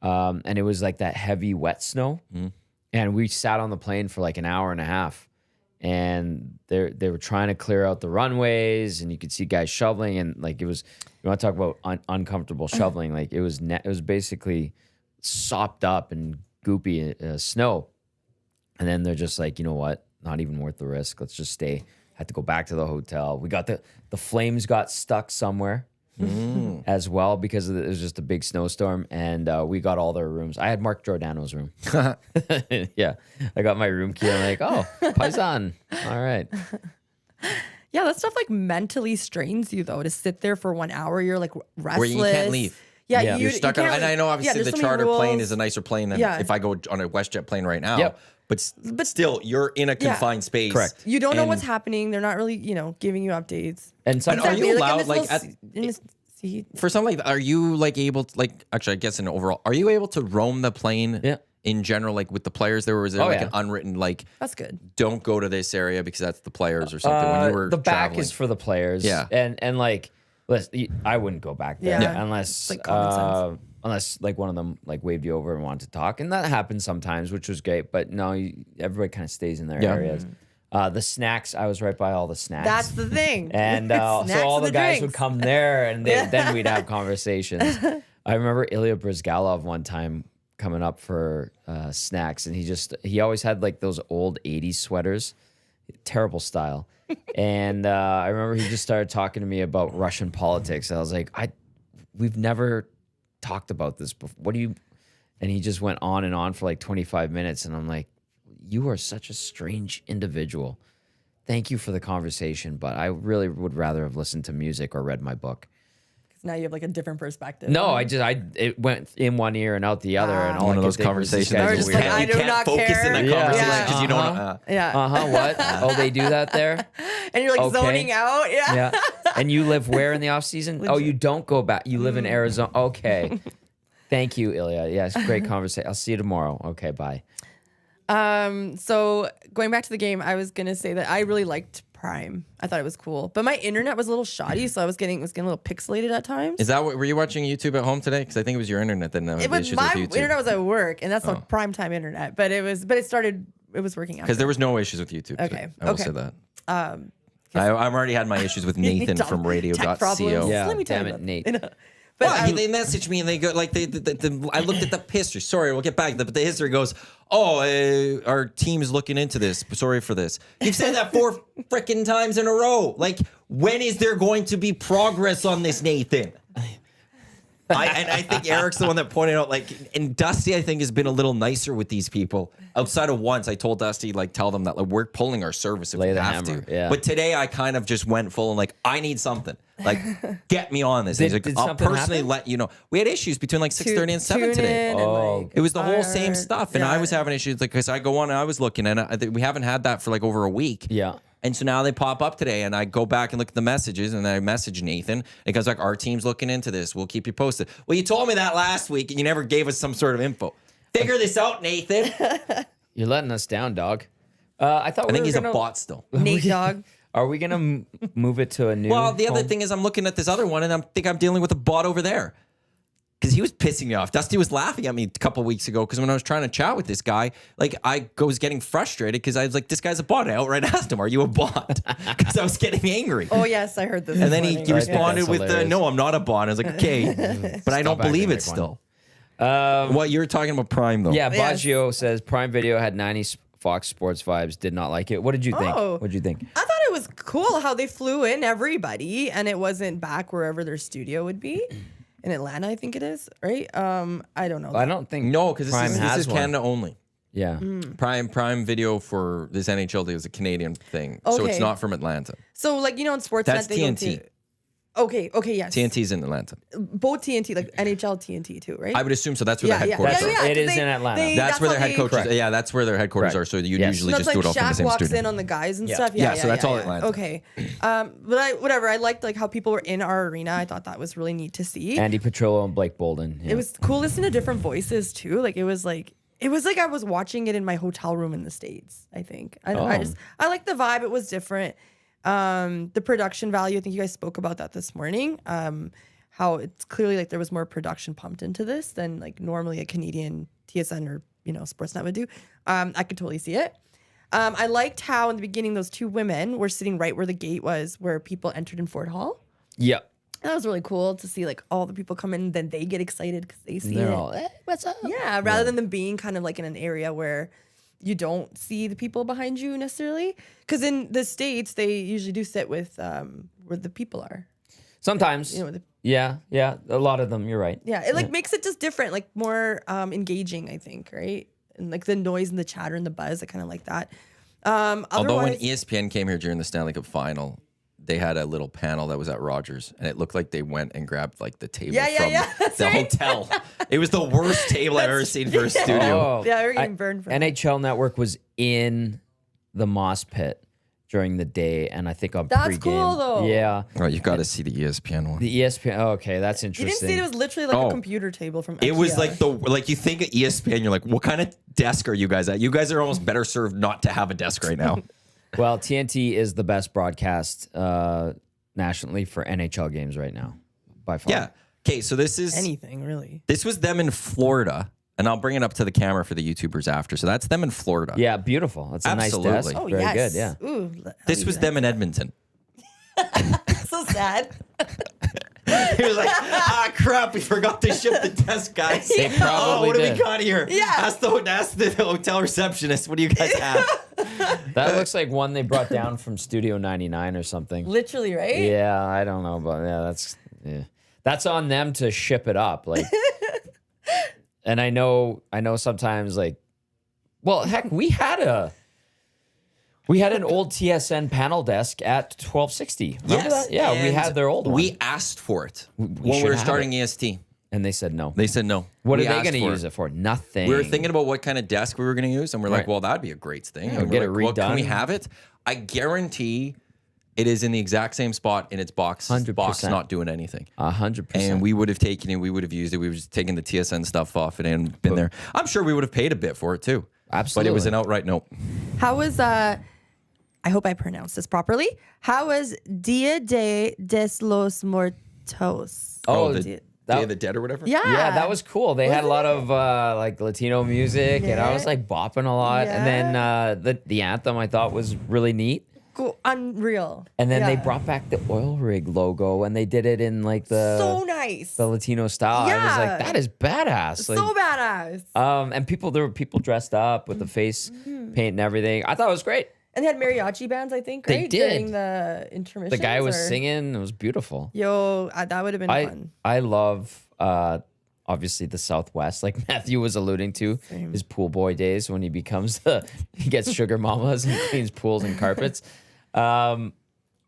And it was like that heavy wet snow. And we sat on the plane for like an hour and a half. And they were trying to clear out the runways, and you could see guys shoveling, and like it was, you want to talk about uncomfortable shoveling, like it was basically sopped up and goopy snow. And then they're just like, you know what, not even worth the risk. Let's just stay. Had to go back to the hotel. We got the flames got stuck somewhere as well because it was just a big snowstorm, and we got all their rooms. I had Mark Giordano's room. Yeah, I got my room key. I'm like, oh, Paisan. All right. Yeah, that stuff like mentally strains you though to sit there for 1 hour. You're like restless. Where you can't leave. Yeah, You're stuck on, and I know obviously the charter plane is a nicer plane than if I go on a WestJet plane right now. Yep. But still, you're in a confined space. Correct. You don't know what's happening. They're not really, giving you updates. And sometimes are you allowed seat. for something like, are you like able to actually I guess in overall, are you able to roam the plane in general, like with the players there, or was there an unwritten that's good, don't go to this area because that's the players or something when you were the traveling? back is for the players. Yeah. And like, I wouldn't go back there unless like common sense. Unless like one of them like waved you over and wanted to talk, and that happens sometimes, which was great. But no, everybody kind of stays in their areas. The snacks, I was right by all the snacks. That's the thing. And so all the guys drinks would come there, and then we'd have conversations. I remember Ilya Brizgalov one time coming up for snacks, and he always had like those old 80s sweaters, terrible style. And I remember he just started talking to me about Russian politics. I was like, we've never talked about this before. What do you? And he just went on and on for like 25 minutes, and I'm like, you are such a strange individual. Thank you for the conversation, but I really would rather have listened to music or read my book. Because now you have like a different perspective. No, it went in one ear and out the other, and all one of I those could think was, conversations. Or That just is like, weird. I You do can't not focus care. in that Yeah. conversation because you don't. Yeah. What? Oh, they do that there? And you're like Okay. zoning out. Yeah. Yeah. And you live where in the off season? Oh, you don't go back. You live in Arizona. Okay. Thank you, Ilya. Yes, great conversation. I'll see you tomorrow. Okay, bye. So going back to the game, I was gonna say that I really liked Prime. I thought it was cool, but my internet was a little shoddy, so I was getting a little pixelated at times. Is that what were you watching YouTube at home today? Because I think it was your internet that It was issues my with YouTube. internet was at work, and that's not prime time internet. But it was working out. Because there was no issues with YouTube. Okay, I will okay. say that. I've already had my issues with Nathan from Tech radio.co. problems. Yeah, Let me tell damn you it, about- Nate. You know. But Well, they messaged me and they go like I looked at the history. Sorry, we'll get back. But the history goes, our team is looking into this. Sorry for this. You've said that 4 freaking times in a row. Like, when is there going to be progress on this, Nathan? I think Eric's the one that pointed out, like, and Dusty, I think, has been a little nicer with these people. Outside of once, I told Dusty, like, tell them that like, we're pulling our service if Lay we the have hammer, to. yeah. But today, I kind of just went full and like, I need something. Like, get me on this. Did He's like, I'll something personally happen? let you know. We had issues between like 6:30 and 7 tune today. in and, like, It was the whole fire. same stuff, and I was having issues because I go on and I was looking, and I think we haven't had that for like over a week. Yeah. And so now they pop up today, and I go back and look at the messages, and I message Nathan. And it goes like, our team's looking into this. We'll keep you posted. Well, you told me that last week, and you never gave us some sort of info. Figure this out, Nathan. You're letting us down, dog. I think he's a bot still. Nate Dog. Are we gonna move it to a new? Well, the other home? thing is I'm looking at this other one, and I think I'm dealing with a bot over there. Because he was pissing me off. Dusty was laughing at me a couple weeks ago because when I was trying to chat with this guy, like I was getting frustrated because I was like, this guy's a bot. I outright asked him, are you a bot? Because I was getting angry. Oh yes, I heard this. And then he morning. responded that's with, hilarious. no, I'm not a bot. I was like, okay. But I don't acting believe it like one. still. What you're talking about Prime, though. Yeah, Yes. Baggio says Prime Video had 90s Fox Sports vibes. Did not like it. What did you think? Oh. What did you think? I thought it was cool how they flew in everybody, and it wasn't back wherever their studio would be. In Atlanta, I think it is, right? I don't know. I don't think No, because Prime this has is one. Canada only. Yeah. Prime Video for this NHL deal is a Canadian thing. So it's Okay. not from Atlanta. So like in Sportsnet, That's they go TNT. to. Okay, yes. TNT's in Atlanta. Both TNT, like NHL TNT too, right? I would assume so. That's where their headquarters are. It 'cause is in Atlanta. That's where their how headquarters. they- Yeah, that's where their headquarters Right. are. So you Yes. usually No, just it's do like it all from the Shaq same walks studio. in on the guys and Yeah. stuff. Yeah, so that's all Atlanta. Okay, but I liked like how people were in our arena. I thought that was really neat to see. Andy Petrillo and Blake Bolden. Yeah. It was cool listening to different voices too. Like it was like I was watching it in my hotel room in the States. I think I like the vibe. It was different. The production value. I think you guys spoke about that this morning. How it's clearly like there was more production pumped into this than like normally a Canadian TSN or Sportsnet would do. I could totally see it. I liked how in the beginning those two women were sitting right where the gate was, where people entered in Fort Hall. Yeah. That was really cool to see like all the people come in, then they get excited because they see They're it. all, what's up? Yeah, rather than them being kind of like in an area where you don't see the people behind you necessarily. Because in the States, they usually do sit with where the people are. Sometimes. Yeah. A lot of them. You're right. Yeah, it like makes it just different, like more engaging, I think, right? And like the noise and the chatter and the buzz, I kind of like that. Although when Otherwise, ESPN came here during the Stanley Cup final, they had a little panel that was at Rogers, and it looked like they went and grabbed like the table Yeah, from that's the right. hotel. It was the worst table I've ever seen for a studio. Yeah, we were getting burned from NHL Network was in the moss pit during the day, and I think on That's pregame. cool, though. Yeah. Oh, you got to see the ESPN one. The ESPN. Oh, okay, that's You didn't interesting. see it was literally like Oh. a computer table from It was IKEA. like you think at ESPN, you're like, what kind of desk are you guys at? You guys are almost better served not to have a desk right now. Well, TNT is the best broadcast nationally for NHL games right now, by far. Yeah. Okay, so this really. was them in Florida, and I'll bring it up to the camera for the YouTubers after. So that's them in Florida. Yeah, beautiful. That's a nice Absolutely. desk. Oh, Very yes. good, yeah. Ooh, This was them in Edmonton. so sad. He was like, crap, we forgot to ship the desk, guys. They probably what do did. we got here? Yeah. Ask the hotel receptionist, what do you guys have? That looks like one they brought down from Studio 99 or something. Literally, right? Yeah, I don't know, but that's on them to ship it up. Like, and I know sometimes like, well, heck, we had an old TSN panel desk at 1260. Remember Yes. that? Yeah, we And had their old one. We asked for it when we should were have starting it. EST. And they said no. They said no. What We are they asked going to for use it for? Nothing. We were thinking about what kind of desk we were going to use, and we're like, Right. well, that'd be a great thing. Yeah, And get we're it like, well, can we redone. have it? I guarantee it is in the exact same spot in its box, 100%. not doing anything. 100%. And we would have taken it, we would have used it, we would have just taken the TSN stuff off it and been there. I'm sure we would have paid a bit for it too. Absolutely. But it was an outright no. How was I hope I pronounced this properly. How was Dia de los Muertos? Oh, the Dia- Day of the Dead or whatever? Yeah. yeah, that was cool. They had a lot Wasn't of like Latino music, and I was Yeah. like bopping a lot. And then the anthem I thought was really neat. cool. Unreal. And then they Yeah. brought back the oil rig logo, and they did it in like so nice. the Latino style. I was Yeah. like, that is badass. So badass. And there were people dressed up with the face paint and everything. I thought it was great. And they had mariachi bands, I think, They right? did. During the intermission. The guy was singing. It was beautiful. Yo, that would have been fun. I love obviously the Southwest, like Matthew was alluding to his pool boy days when he becomes he gets sugar mamas and cleans pools and carpets.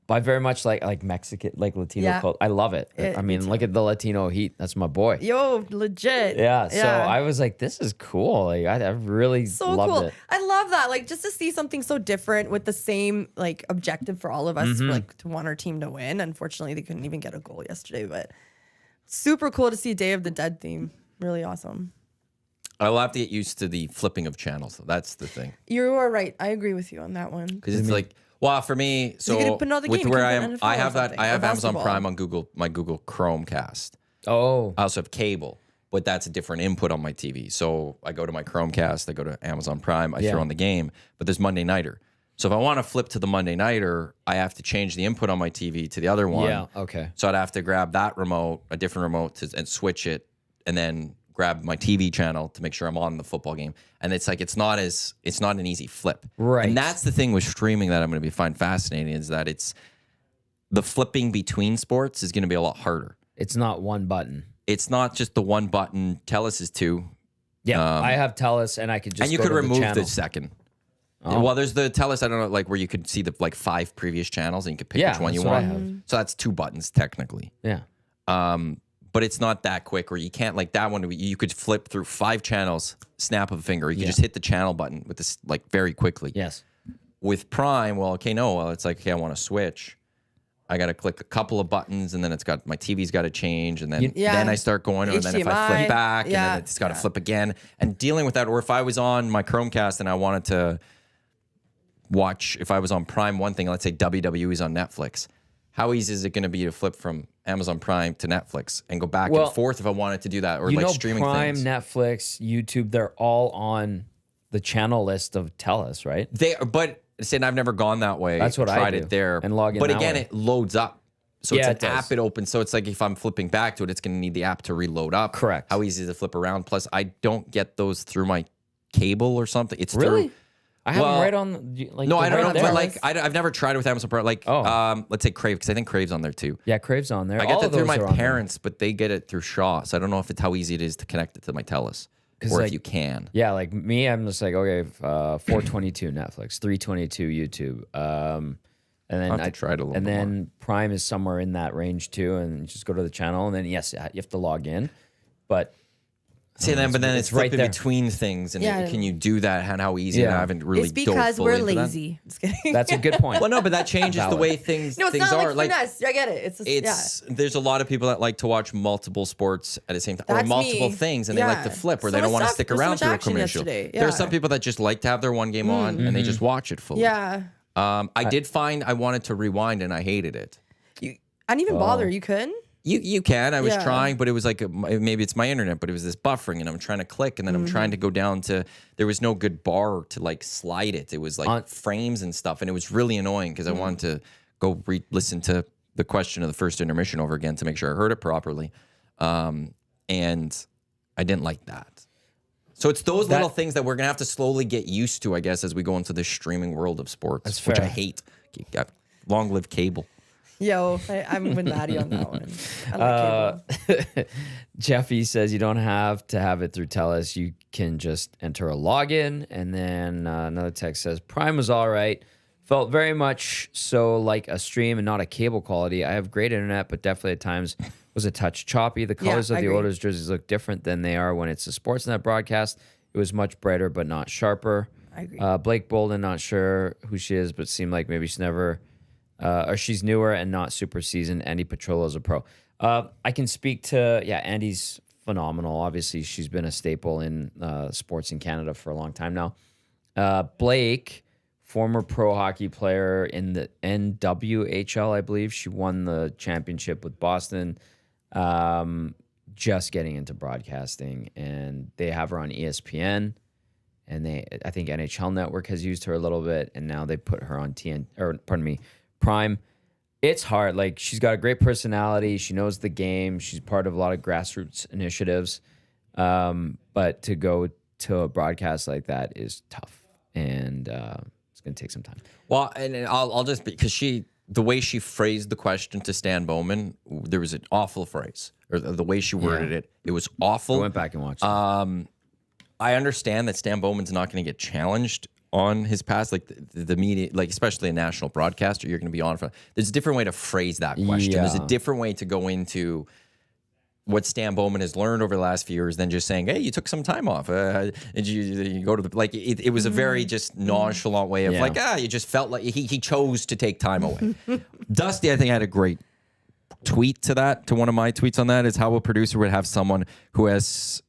But I very much like Mexican, like Latino Yeah. culture. I love it. Me I mean, look at the Latino heat. That's my boy. Yo, legit. Yeah. So I was like, this is cool. Like I really so loved cool. it. I love that. Like just to see something so different with the same like objective for all of us, Mm-hmm. like to want our team to win. Unfortunately, they couldn't even get a goal yesterday, but super cool to see Day of the Dead theme. Really awesome. I'll have to get used to the flipping of channels. That's the thing. You are right. I agree with you on that one. Because it's like, well, for me, so could put another with game, you where could I put am, NFL I or have that. something, I or have Amazon basketball. Prime on my Google Chromecast. Oh, I also have cable, but that's a different input on my TV. So I go to my Chromecast, I go to Amazon Prime, I Yeah. throw on the game, but there's Monday Nighter. So if I want to flip to the Monday Nighter, I have to change the input on my TV to the other one. yeah. Okay. So I'd have to grab that remote, a different remote, and switch it, and then grab my TV channel to make sure I'm on the football game. And it's like it's not an easy flip. Right. And that's the thing with streaming that I'm going to find fascinating is that it's the flipping between sports is going to be a lot harder. It's not one button. It's not just the one button. Telus is two, Yeah. I have Telus, and I could just and you go could to remove the, channel. the second. Oh. Well, there's the Telus. I don't know, like where you could see the like 5 previous channels, and you could pick Yeah, which one you that's what I want. have. So that's 2 buttons technically. Yeah. But it's not that quick, or you can't like that one. You could flip through 5 channels, snap of a finger. You could Yeah. just hit the channel button with this like very quickly. Yes. With Prime, it's like, okay, I want to switch. I got to click a couple of buttons, and then it's got my TV's got to change, and then Yeah. then I start going, and then if I HDMI, flip back, and yeah, then it's got to flip again, and dealing with that. Or if I was on my Chromecast and I wanted to watch, if I was on Prime, one thing, let's say WWE's on Netflix. How easy is it going to be to flip from Amazon Prime to Netflix and go back Well, and forth if I wanted to do that, or You like know, streaming Prime, things? Netflix, YouTube, they're all on the channel list of Telus, right? But saying I've never gone that way. That's what I tried do, it there and log in But that again, way. it loads up. So Yeah, it's it an does. app. It opens. So it's like if I'm flipping back to it, it's going to need the app to reload up. Correct. How easy is it to flip around? Plus, I don't get those through my cable or something. It's Really? through. I have Well, them right on. Like, No, I they're don't right know. there. But like, I've never tried it with Amazon Prime. Like, Oh. let's say Crave, because I think Crave's on there too. Yeah, Crave's on there. I get All that of through those my are on there. parents, but they get it through Shaw. So I don't know if it's how easy it is to connect it to my Telus, or like- if you can. Yeah, like me, I'm just like, okay, 422 Netflix, 322 YouTube, And then I'll have to try it a little and bit then Prime is somewhere in that range too. And you just go to the channel, and then yes, you have to log in. But See, but then it's right flipping there. between things, and Yeah. can you do that? And how easy? And I Yeah. haven't really. It's dove because fully we're into that. lazy. Just kidding. that's a good point. Well, no, but that changes the Valid. way things No, it's things not are. like finesse. I get it. It's just, It's there's a lot of people that like to watch multiple sports at the same time, or That's multiple me. things, and they like to Yeah. flip, or So they don't much want to stuff- stick there's so around much through a action commercial. yesterday. There are Yeah. some people that just like to have their one game on and they just watch it fully. Yeah. I did find I wanted to rewind and I hated it. I didn't even bother. You couldn't? You can. I was Yeah. trying, but it was like maybe it's my internet, but it was this buffering, and I'm trying to click, and then I'm trying to go down to. There was no good bar to like slide it. It was like frames and stuff, and it was really annoying because I wanted to go listen to the question of the first intermission over again to make sure I heard it properly, and I didn't like that. So it's those little things that we're gonna have to slowly get used to, I guess, as we go into the streaming world of sports, That's which I fair. hate. Long live cable. Yo, I'm with Maddie on that one. I like cable. Jeffy says you don't have to have it through TELUS. You can just enter a login. And then another text says Prime was all right. Felt very much so like a stream and not a cable quality. I have great internet, but definitely at times was a touch choppy. The colors I of the agree. Oilers jerseys look different than they are when it's a Sportsnet broadcast. It was much brighter, but not sharper. I agree. Blake Bolden, not sure who she is, but seemed like maybe she's never... or she's newer and not super seasoned. Andy Petrollo's a pro. I can speak to, Andy's phenomenal. Obviously, she's been a staple in sports in Canada for a long time now. Blake, former pro hockey player in the NWHL, I believe. She won the championship with Boston. Just getting into broadcasting, and they have her on ESPN. And I think NHL Network has used her a little bit, and now they put her on Prime. It's hard. Like, she's got a great personality. She knows the game. She's part of a lot of grassroots initiatives. But to go to a broadcast like that is tough, and it's going to take some time. Well, and I'll just because the way she phrased the question to Stan Bowman, there was an awful phrase, or the way she worded it was awful. I went back and watched it. I understand that Stan Bowman's not going to get challenged on his past, like the media, like especially a national broadcaster, you're going to be on for. There's a different way to phrase that question. There's a different way to go into what Stan Bowman has learned over the last few years than just saying, "Hey, you took some time off. Did you go to the like?" It was a very just nonchalant way of like, you just felt like he chose to take time away. Dusty, I think, had a great tweet to that. To one of my tweets on that is how a producer would have someone who has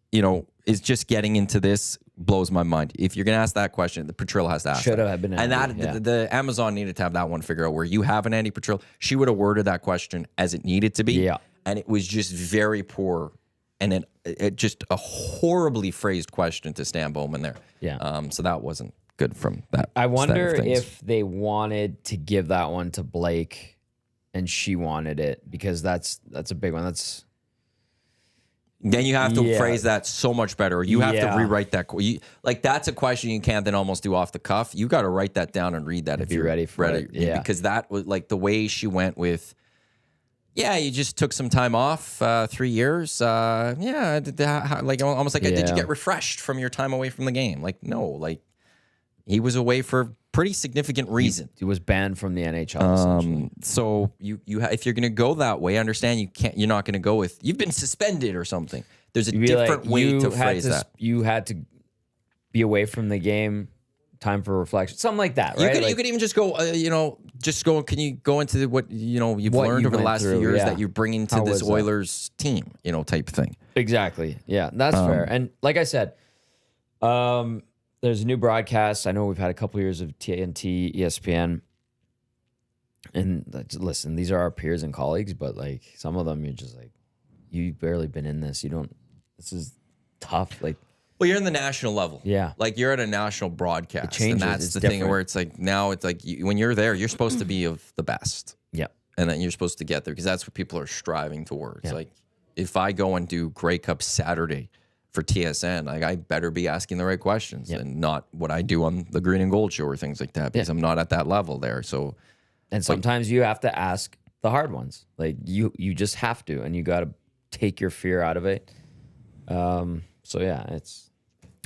is just getting into this. Blows my mind. If you're gonna ask that question, the Petrill has to ask. Should have been and Andy, that the Amazon needed to have that one figure out where you have an Andy Petrill. She would have worded that question as it needed to be. Yeah. And it was just very poor, and it just a horribly phrased question to Stan Bowman there. Yeah. So that wasn't good from that. I wonder side of things. if they wanted to give that one to Blake, and she wanted it because that's a big one. Then you have to phrase that so much better. Or you have to rewrite that. Like that's a question you can't then almost do off the cuff. You got to write that down and read that if you're ready for it. Yeah. Because that was like the way she went with. Yeah, you just took some time off, 3 years. Like almost like did you get refreshed from your time away from the game? Like no, like he was away for pretty significant reason. He was banned from the NHL. Essentially. So if you're going to go that way, I understand you're not going to go with you've been suspended or something. There's a different way to phrase that. You had to be away from the game, time for reflection, something like that, right? You could even just go, can you go into what you've What learned you over the went last through, few years yeah. that you bring into How this was that? Oilers team, type thing. Exactly. Yeah, that's fair. And like I said, there's a new broadcast. I know we've had a couple years of TNT, ESPN. And listen, these are our peers and colleagues, but like some of them, you're just like, you've barely been in this. This is tough. Like, Well, you're in the national level. Yeah. Like you're at a national broadcast. It changes. And that's It's the thing different. where it's like now it's like when you're there, you're supposed to be of the best. yeah. And then you're supposed to get there because that's what people are striving towards. Like if I go and do Grey Cup Saturday for TSN, like I better be asking the right questions and not what I do on the Green and Gold show or things like that because I'm not at that level there. So, And sometimes you have to ask the hard ones. Like you just have to, and you got to take your fear out of it. So yeah, it's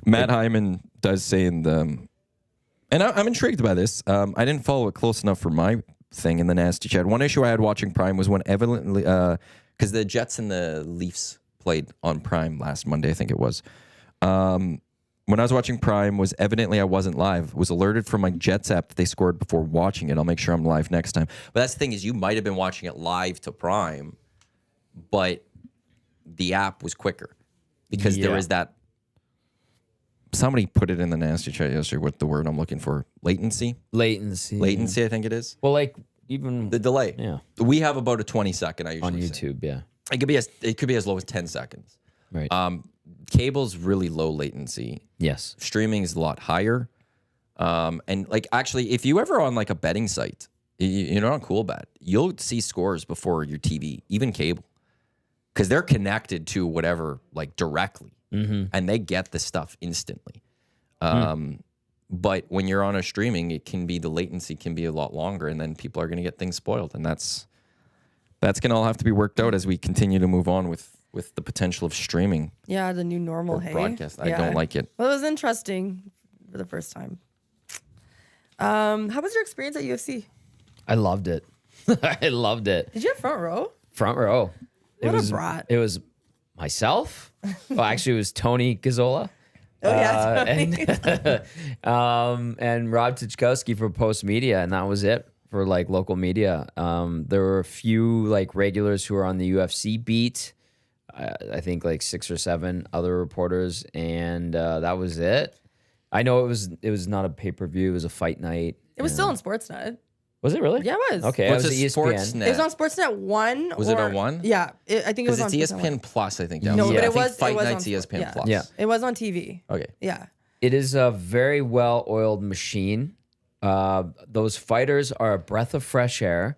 Matt Hyman does say in the, and I'm intrigued by this. I didn't follow it close enough for my thing in the nasty chat. One issue I had watching Prime was when evidently, because the Jets and the Leafs played on Prime last Monday, I think it was. When I was watching Prime, was evidently I wasn't live. Was alerted from my Jets app that they scored before watching it. I'll make sure I'm live next time. But that's the thing is, you might have been watching it live to Prime, but the app was quicker because there was that. Somebody put it in the nasty chat yesterday. What the word I'm looking for? Latency, I think it is. Well, like even the delay. Yeah, we have about a 20-second. I usually on say. YouTube. Yeah, it could be as low as 10 seconds. right. Cable's really low latency. Yes. Streaming is a lot higher. And like actually, if you ever on like a betting site, you're on CoolBet, you'll see scores before your TV, even cable, because they're connected to whatever like directly, and they get the stuff instantly. But when you're on a streaming, the latency can be a lot longer, and then people are going to get things spoiled, and that's going to all have to be worked out as we continue to move on with the potential of streaming. Yeah, the new normal. Hey, broadcast. Yeah. I don't like it. Well, it was interesting for the first time. How was your experience at UFC? I loved it. I loved it. Did you have front row? Front row. What a brat. It was myself. Well, actually, it was Tony Gazzola. Oh yeah, Tony. And Rob Tichkowski for Post Media, and that was it for like local media. There were a few like regulars who were on the UFC beat. I think like 6 or 7 other reporters, and that was it. I know it was not a pay-per-view; it was a fight night. It was still on Sportsnet. Was it really? Yeah, it was. Okay, What's it was a ESPN. Sportsnet? It was on Sportsnet 1. Was it on 1? Yeah, I think it was Because on it's Sportsnet ESPN 1. Plus, I think. No, Yeah, but I it think was. Fight it was Night's on, ESPN yeah. Plus. Yeah. It was on TV. Okay. Yeah. It is a very well-oiled machine. Those fighters are a breath of fresh air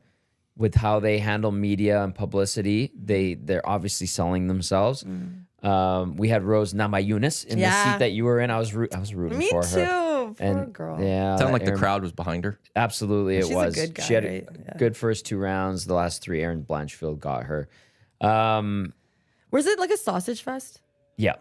with how they handle media and publicity. They're obviously selling themselves. We had Rose Namajunas in the seat that you were in. I was rooting Me for too. her. Poor girl. Yeah, Sounded like the Aaron- crowd was behind her. Absolutely, it She's a was. good guy, She had right? a Yeah. good first 2 rounds. The last 3, Aaron Blanchfield got her. Was it like a sausage fest? Yeah.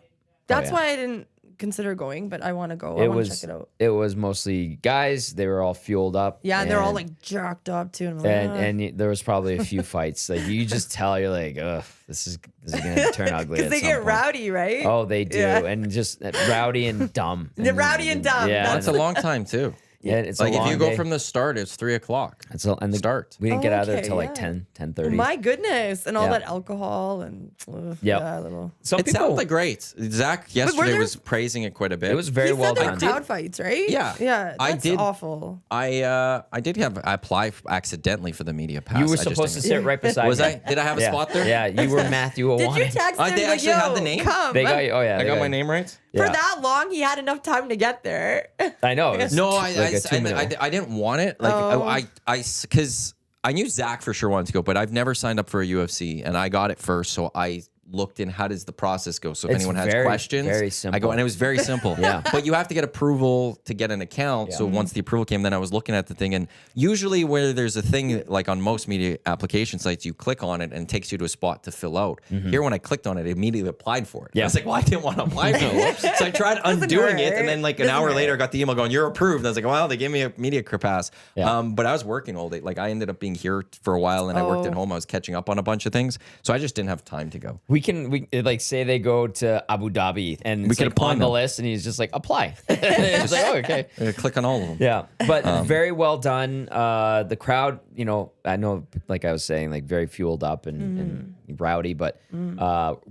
That's yeah. why I didn't consider going, but I want to go. I want to check it out. It was mostly guys. They were all fueled up. Yeah, and they're all like jacked up too. And, I'm like, And there was probably a few fights. Like you just tell, you're like, ugh, this is gonna turn ugly. because they at some get point. rowdy, right? Oh, they do, Yeah. and just rowdy and dumb. They're rowdy and dumb. Yeah, That's a long time too. yeah. It's Like a if long you go day. from the start, it's 3 o'clock. and the start. We didn't get out of there Okay, till like yeah. 10:30. My goodness, and all Yeah. that alcohol and Yep. yeah, little. Some It people, sounded great. Zach yesterday there- was praising it quite a bit. it was very He well said there done. were crowd fights, right? Yeah. yeah. I That's did- awful. I did apply accidentally for the media pass. You were I just supposed to didn't- sit right beside Was me. I? Did I have a Yeah. spot there? Yeah, you were Matthew Did you Iwanyk. text him? They like, actually Yo, had the name? Come. They got you. Oh yeah, I they got my name right. For Yeah. that long, he had enough time to get there. I know. It was No, like a 2-minute. I didn't want it. Like Oh. because I knew Zach for sure wanted to go, but I've never signed up for a UFC, and I got it first, so I looked in how does the process go. So if It's anyone has very, questions, very I go, simple. and it was very simple. Yeah. But you have to get approval to get an account. So once the approval came, then I was looking at the thing, and usually where there's a thing like on most media application sites, you click on it and it takes you to a spot to fill out. Here, when I clicked on it, it immediately applied for it. Yeah. I was like, well, I didn't want to apply for it. So I tried undoing it, hurt. and then like an Doesn't hour hurt. later, I got the email going, "You're approved." I was like, "Well, they gave me a media pass." Yeah. But I was working all day. Like I ended up being here for a while, and I worked at Oh. home. I was catching up on a bunch of things, so I just didn't have time to go. We like say they go to Abu Dhabi and it's can like apply on the now. list, and he's just like apply. It's like, oh, okay. Click on all of them. Yeah, but very well done. The crowd, I know, like I was saying, like very fueled up and rowdy, but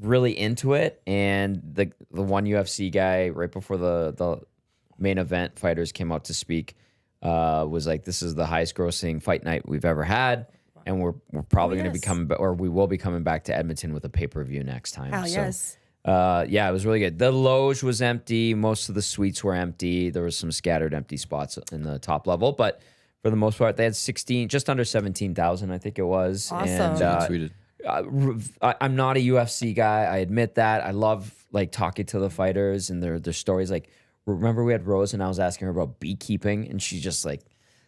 really into it. And the one UFC guy right before the main event fighters came out to speak was like, "This is the highest grossing fight night we've ever had." And we're probably going to be yes. coming, or we will be coming back to Edmonton with a pay-per-view next time. Hell So, yes. yeah, it was really good. The loge was empty. Most of the suites were empty. There was some scattered empty spots in the top level, but for the most part, they had just under 17,000, I think it was. Awesome. And, Tweeted. I'm not a UFC guy. I admit that. I love like talking to the fighters and their stories. Like, remember we had Rose and I was asking her about beekeeping, and she just like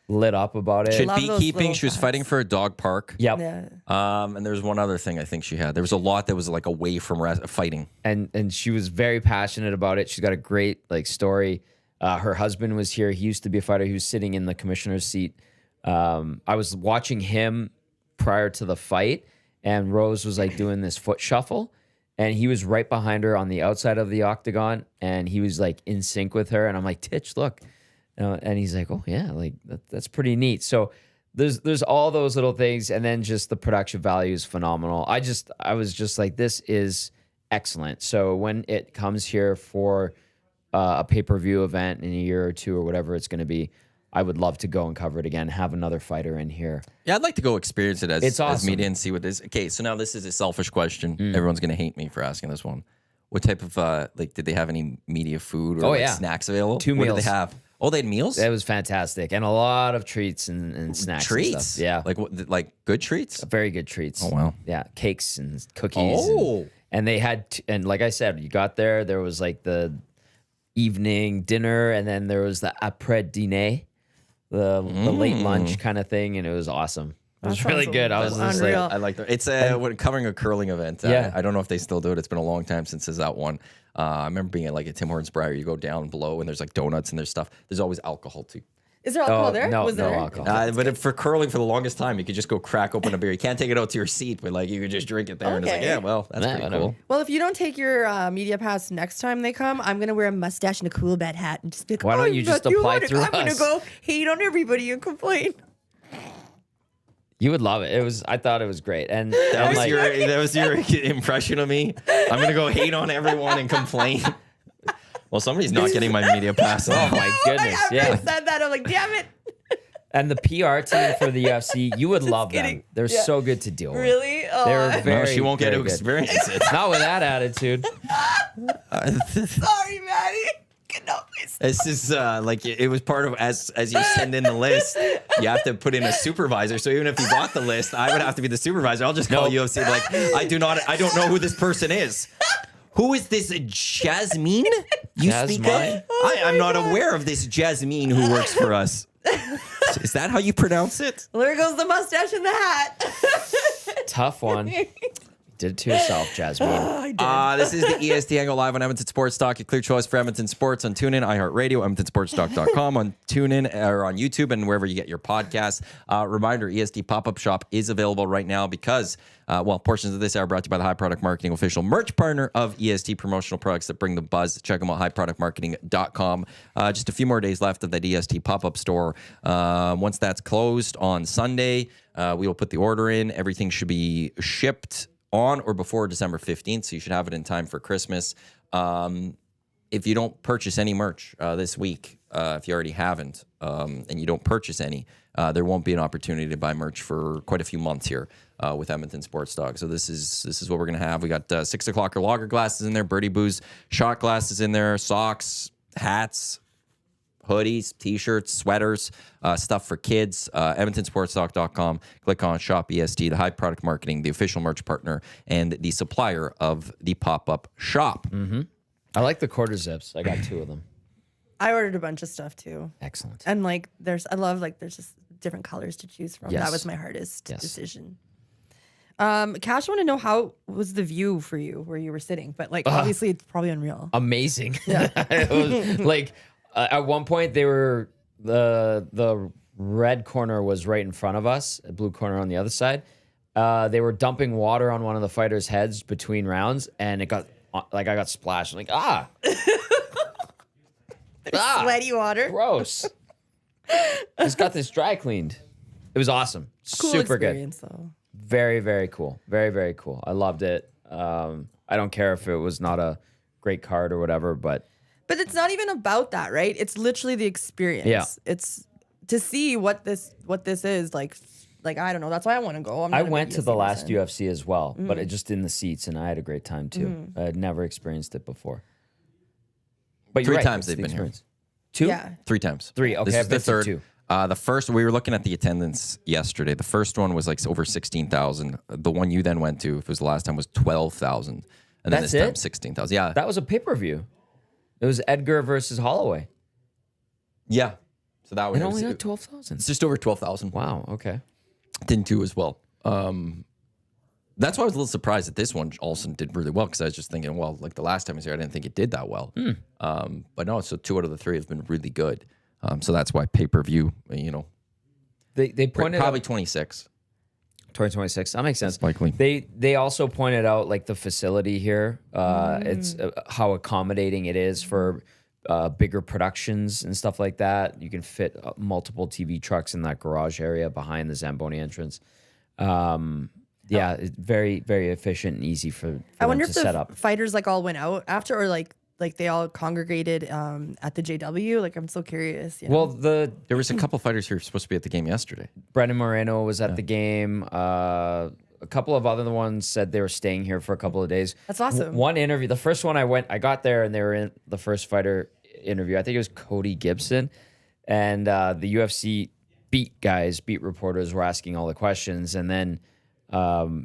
lit up about it. She had Love those beekeeping. little She was facts. fighting for a dog park. Yep. Yeah. And there was one other thing I think she had. There was a lot that was like away from fighting. And she was very passionate about it. She's got a great like story. Her husband was here. He used to be a fighter. He was sitting in the commissioner's seat I was watching him prior to the fight, and Rose was like doing this foot shuffle, and he was right behind her on the outside of the octagon, and he was like in sync with her. And I'm like, Titch, look. And he's like, oh yeah, like that's pretty neat. So there's all those little things, and then just the production value is phenomenal. I was just like, this is excellent. So when it comes here for a pay-per-view event in a year or two or whatever it's going to be, I would love to go and cover it again, have another fighter in here. Yeah, I'd like to go experience it It's awesome. as media and see what this. Okay, so now this is a selfish question. Everyone's gonna hate me for asking this one. What type of like did they have any media food or snacks available? 2 What meals. did they have? Oh, they had meals? It was fantastic, and a lot of treats and snacks. Treats? and stuff. Yeah, Like what, like good treats? very good treats. Oh, wow. Yeah, cakes and cookies. Oh. And they had, and like I said, you got there was like the evening dinner, and then there was the après dîner, the late lunch kind of thing, and it was awesome. It was really sounds good. I was just unreal. like, I like that. It's covering a curling event. Yeah. I don't know if they still do it. It's been a long time since there's that one. I remember being at like a Tim Hortons Briar. You go down below and there's like donuts and there's stuff. There's always alcohol too. Is there alcohol there? no, Was no there? alcohol. But for curling for the longest time, you could just go crack open a beer. You can't take it out to your seat, but like you could just drink it there. And it's like, Okay. yeah, well, that's Yeah, pretty whatever. cool. Well, if you don't take your media pass next time they come, I'm gonna wear a mustache and a cool bad hat and just be like, Why don't "Oh, you just got apply $200." through I'm gonna us? go hate on everybody and complain. You would love it. I thought it was great, and That I'm was your impression of me. I'm gonna go hate on everyone and complain. Well, somebody's not getting my media pass. oh my goodness, After I yeah. said that, I'm like, damn it. And the PR team for the UFC, you would love them. kidding. They're Yeah. so good to deal with. Really? Oh, They're very. No, she won't get very to good. experience it. Not with that attitude. sorry, Maddie. No, please. This is like it was part of as you send in the list, you have to put in a supervisor. So even if you bought the list, I would have to be the supervisor. I'll just call UFC and be like, I don't know who this person is. Who is this Jasmine? You speak Jasmine? of? I'm not aware of this Jasmine who works for us. Is that how you pronounce it? Well, there goes the mustache and the hat. Tough one. Did it to yourself, Jasmine. I did. This is the EST Hangout live on Edmonton Sports Talk. Your clear choice for Edmonton Sports on TuneIn, iHeartRadio, EdmontonSportsTalk.com, on TuneIn or on YouTube and wherever you get your podcasts. Reminder, EST Pop-Up Shop is available right now because, portions of this are brought to you by the High Product Marketing official merch partner of EST, promotional products that bring the buzz. Check them out, highproductmarketing.com. Just a few more days left of that EST Pop-Up store. Once that's closed on Sunday, we will put the order in. Everything should be shipped on or before December 15th, so you should have it in time for Christmas. If you don't purchase any merch this week, if you already haven't, and you don't purchase any, there won't be an opportunity to buy merch for quite a few months here with Edmonton Sports Talk. So this is what we're gonna have. We got 6 o'clock lager glasses in there, Birdie Booze shot glasses in there, socks, hats, hoodies, t-shirts, sweaters, stuff for kids. EdmontonSportsTalk.com. Click on Shop EST, the High Product Marketing, the official merch partner, and the supplier of the pop-up shop. I like the quarter zips. I got 2 of them. I ordered a bunch of stuff too. Excellent. And like there's just different colors to choose from. Yes. That was my hardest Yes. decision. Cash, I want to know how was the view for you where you were sitting? But like obviously it's probably unreal. Amazing. It was like at one point they were the red corner was right in front of us, a blue corner on the other side. They were dumping water on one of the fighters' heads between rounds, and it got like I got splashed. I'm like Sweaty water. gross. Just got this dry cleaned. It was awesome. Cool Super good. experience though. Very, very cool. Very, very cool. I loved it. I don't care if it was not a great card or whatever, but But it's not even about that, right? It's literally the experience. Yeah. It's to see what this is like I don't know. That's why I want to go. I went to the last UFC. UFC as well, but it just in the seats, and I had a great time too. I had never experienced it before. But you're 3 right, times it's they've the been here. experience. 2? Yeah. 3 times. 3. Okay, This I've is the been to third. 2. The first, we were looking at the attendance yesterday. The first one was like over 16,000. The one you then went to, if it was the last time, was 12,000. And then That's this time, it? 16,000. Yeah. That was a pay-per-view. It was Edgar versus Holloway. Yeah. So that was It only got 12,000. it's just over 12,000. Wow, okay. Didn't do as well. That's why I was a little surprised that this one also did really well, because I was just thinking, well, like the last time I was here, I didn't think it did that well. But no, so 2 out of the 3 have been really good. So that's why pay-per-view, They pointed Probably out 26. 2026. That makes sense. Likely. They also pointed out like the facility here. It's how accommodating it is for bigger productions and stuff like that. You can fit multiple TV trucks in that garage area behind the Zamboni entrance. Yeah, it's very, very efficient and easy for I them wonder to if set the up. fighters like all went out after, or like they all congregated at the JW. Like I'm so curious. You know? Well, There was a couple fighters here supposed to be at the game yesterday. Brendan Moreno was at the game. A couple of other ones said they were staying here for a couple of days. That's awesome. One interview, the first one I got there and they were in the first fighter interview. I think it was Cody Gibson, and the UFC beat reporters were asking all the questions, and then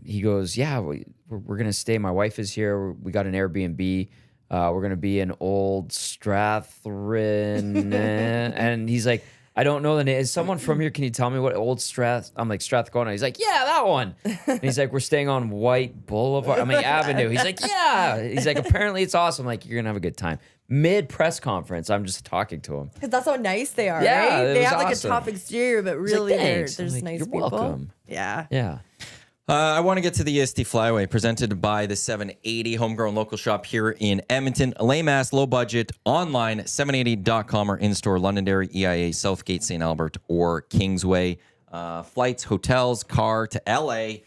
he goes, "Yeah, we're gonna stay. My wife is here. We got an Airbnb. We're gonna be in Old Strathron," and he's like, "I don't know the name. Is someone from here? Can you tell me what Old Strath?" I'm like, Strathcona. He's like, "Yeah, that one." And he's like, "We're staying on White Boulevard. Avenue." He's like, "Yeah." He's like, "Apparently it's awesome. Like you're gonna have a good time." Mid press conference, I'm just talking to him. Because that's how nice they are, Yeah, right? it They was have like awesome. a tough exterior, but really like, "Thanks." there's I'm like, nice "You're people. welcome." Yeah. Yeah. I want to get to the EST Flyway, presented by the 780 homegrown local shop here in Edmonton. Lame ass, low budget, online, 780.com or in-store, Londonderry, EIA, Southgate, St. Albert, or Kingsway. Flights, hotels, car to LA.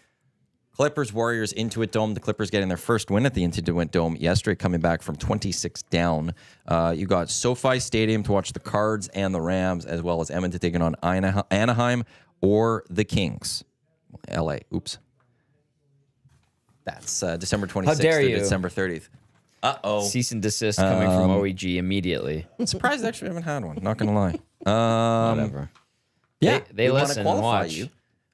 Clippers, Warriors, Intuit Dome. The Clippers getting their first win at the Intuit Dome yesterday, coming back from 26 down. You got SoFi Stadium to watch the Cards and the Rams, as well as Edmonton taking on Anaheim or the Kings. LA. Oops. That's December 26th dare to you. December 30th. Uh-oh. Cease and desist coming from OEG immediately. I'm surprised I actually haven't had one. Not going to lie. Whatever. Yeah. They we wanna listen and qualify watch. you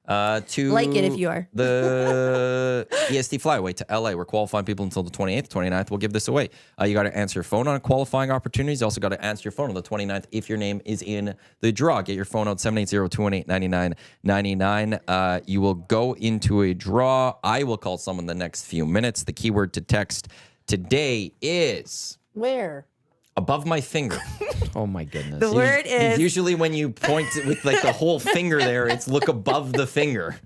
to Like it if you are. the EST Flyway to LA. We're qualifying people until the 28th, 29th. We'll give this away. You got to answer your phone on qualifying opportunities. You also got to answer your phone on the 29th if your name is in the draw. Get your phone out, 780-218-9999. You will go into a draw. I will call someone the next few minutes. The keyword to text today is Where? above my finger. Oh my goodness. The word is Usually when you point with like the whole finger there, it's look above the finger.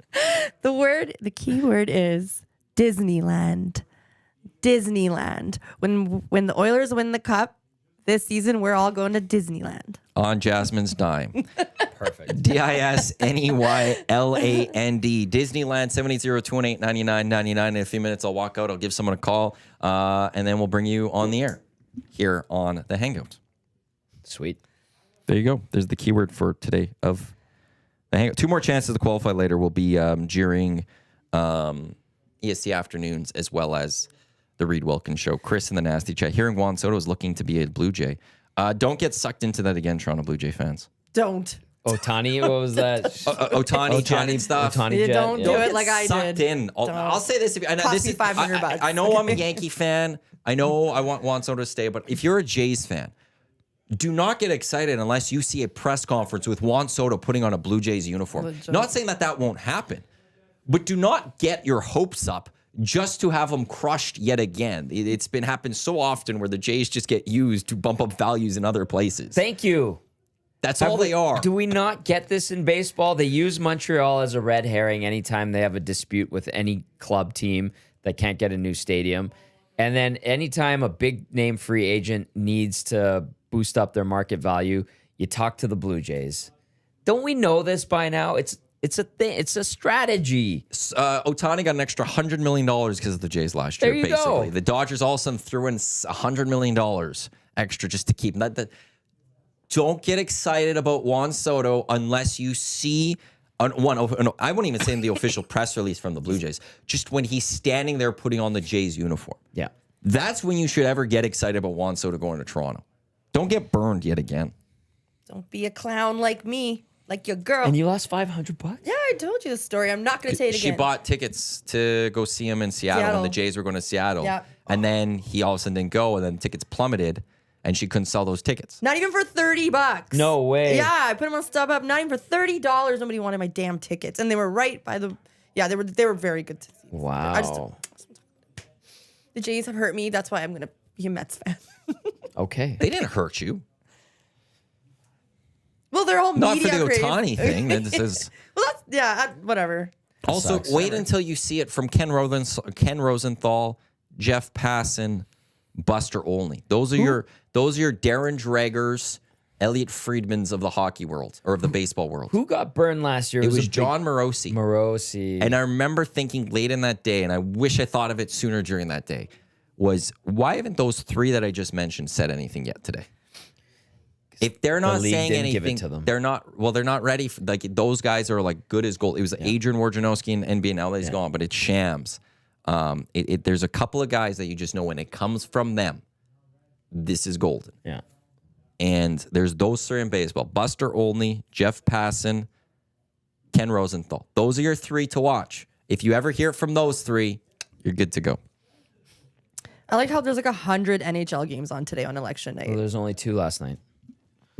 the keyword is Disneyland. Disneyland. When the Oilers win the cup this season, we're all going to Disneyland. On Jasmine's dime. Perfect. Disneyland. Disneyland, 780-218-9999. In a few minutes, I'll walk out. I'll give someone a call, and then we'll bring you on the air here on the Hangout. Sweet. There you go. There's the keyword for today of the Hangout. 2 more chances to qualify later will be during EST afternoons, as well as the Reed Wilkins Show. Chris in the Nasty Chat. Hearing Juan Soto is looking to be a Blue Jay. Don't get sucked into that again, Toronto Blue Jay fans. Don't. Otani, what was that? Otani jet and stuff. Otani You jet, don't yeah. do Don't it get like I sucked did. in. I'll say this. I know Cost this me is $500. I know I'm a Yankee fan. I know I want Juan Soto to stay, but if you're a Jays fan, do not get excited unless you see a press conference with Juan Soto putting on a Blue Jays uniform. Legit. Not saying that won't happen, but do not get your hopes up just to have them crushed yet again. It's been happened so often where the Jays just get used to bump up values in other places. Thank you. That's all they are. Do we not get this in baseball? They use Montreal as a red herring anytime they have a dispute with any club team that can't get a new stadium. And then anytime a big name free agent needs to boost up their market value, you talk to the Blue Jays. Don't we know this by now? It's a thing. It's a strategy. Otani got an extra $100 million because of the Jays last year, There you basically. go. The Dodgers all of a sudden threw in $100 million extra just to keep him. Don't get excited about Juan Soto unless you see I wouldn't even say in the official press release from the Blue Jays, just when he's standing there putting on the Jays uniform. Yeah. That's when you should ever get excited about Juan Soto going to Toronto. Don't get burned yet again. Don't be a clown like me, like your girl. And you lost $500? Yeah, I told you the story. I'm not going to say it again. She bought tickets to go see him in Seattle when the Seattle. Jays were going to Seattle. Yeah. And then he all of a sudden didn't go, and then tickets plummeted, and she couldn't sell those tickets. Not even for $30. No way. Yeah, I put them on StubHub. Not even for $30. Nobody wanted my damn tickets, and they were right by the. Yeah, they were very good to see. Wow. The Jays have hurt me. That's why I'm gonna be a Mets fan. Okay. They didn't hurt you. Well, their whole Not media for the craze. Ohtani thing. This is Well, whatever. also sucks. wait until you see it from Ken Rosenthal, Jeff Passan, Buster Olney. Those are your Darren Dragers, Elliot Friedmans of the hockey world or of the baseball world. Who got burned last year? It was a big- John Morosi. Morosi. And I remember thinking late in that day, and I wish I thought of it sooner during that day, was why haven't those three that I just mentioned said anything yet today? If they're not league saying didn't give it anything, to them. they're not ready. Like those guys are like good as gold. It was Adrian Wojnarowski and NBA. Now that he's gone, but it's shams. There's a couple of guys that you just know when it comes from them, this is golden. Yeah. And there's those three in baseball: Buster Olney, Jeff Passan, Ken Rosenthal. Those are your three to watch. If you ever hear from those three, you're good to go. I like how there's like 100 NHL games on today on election night. Well, there's only 2 last night.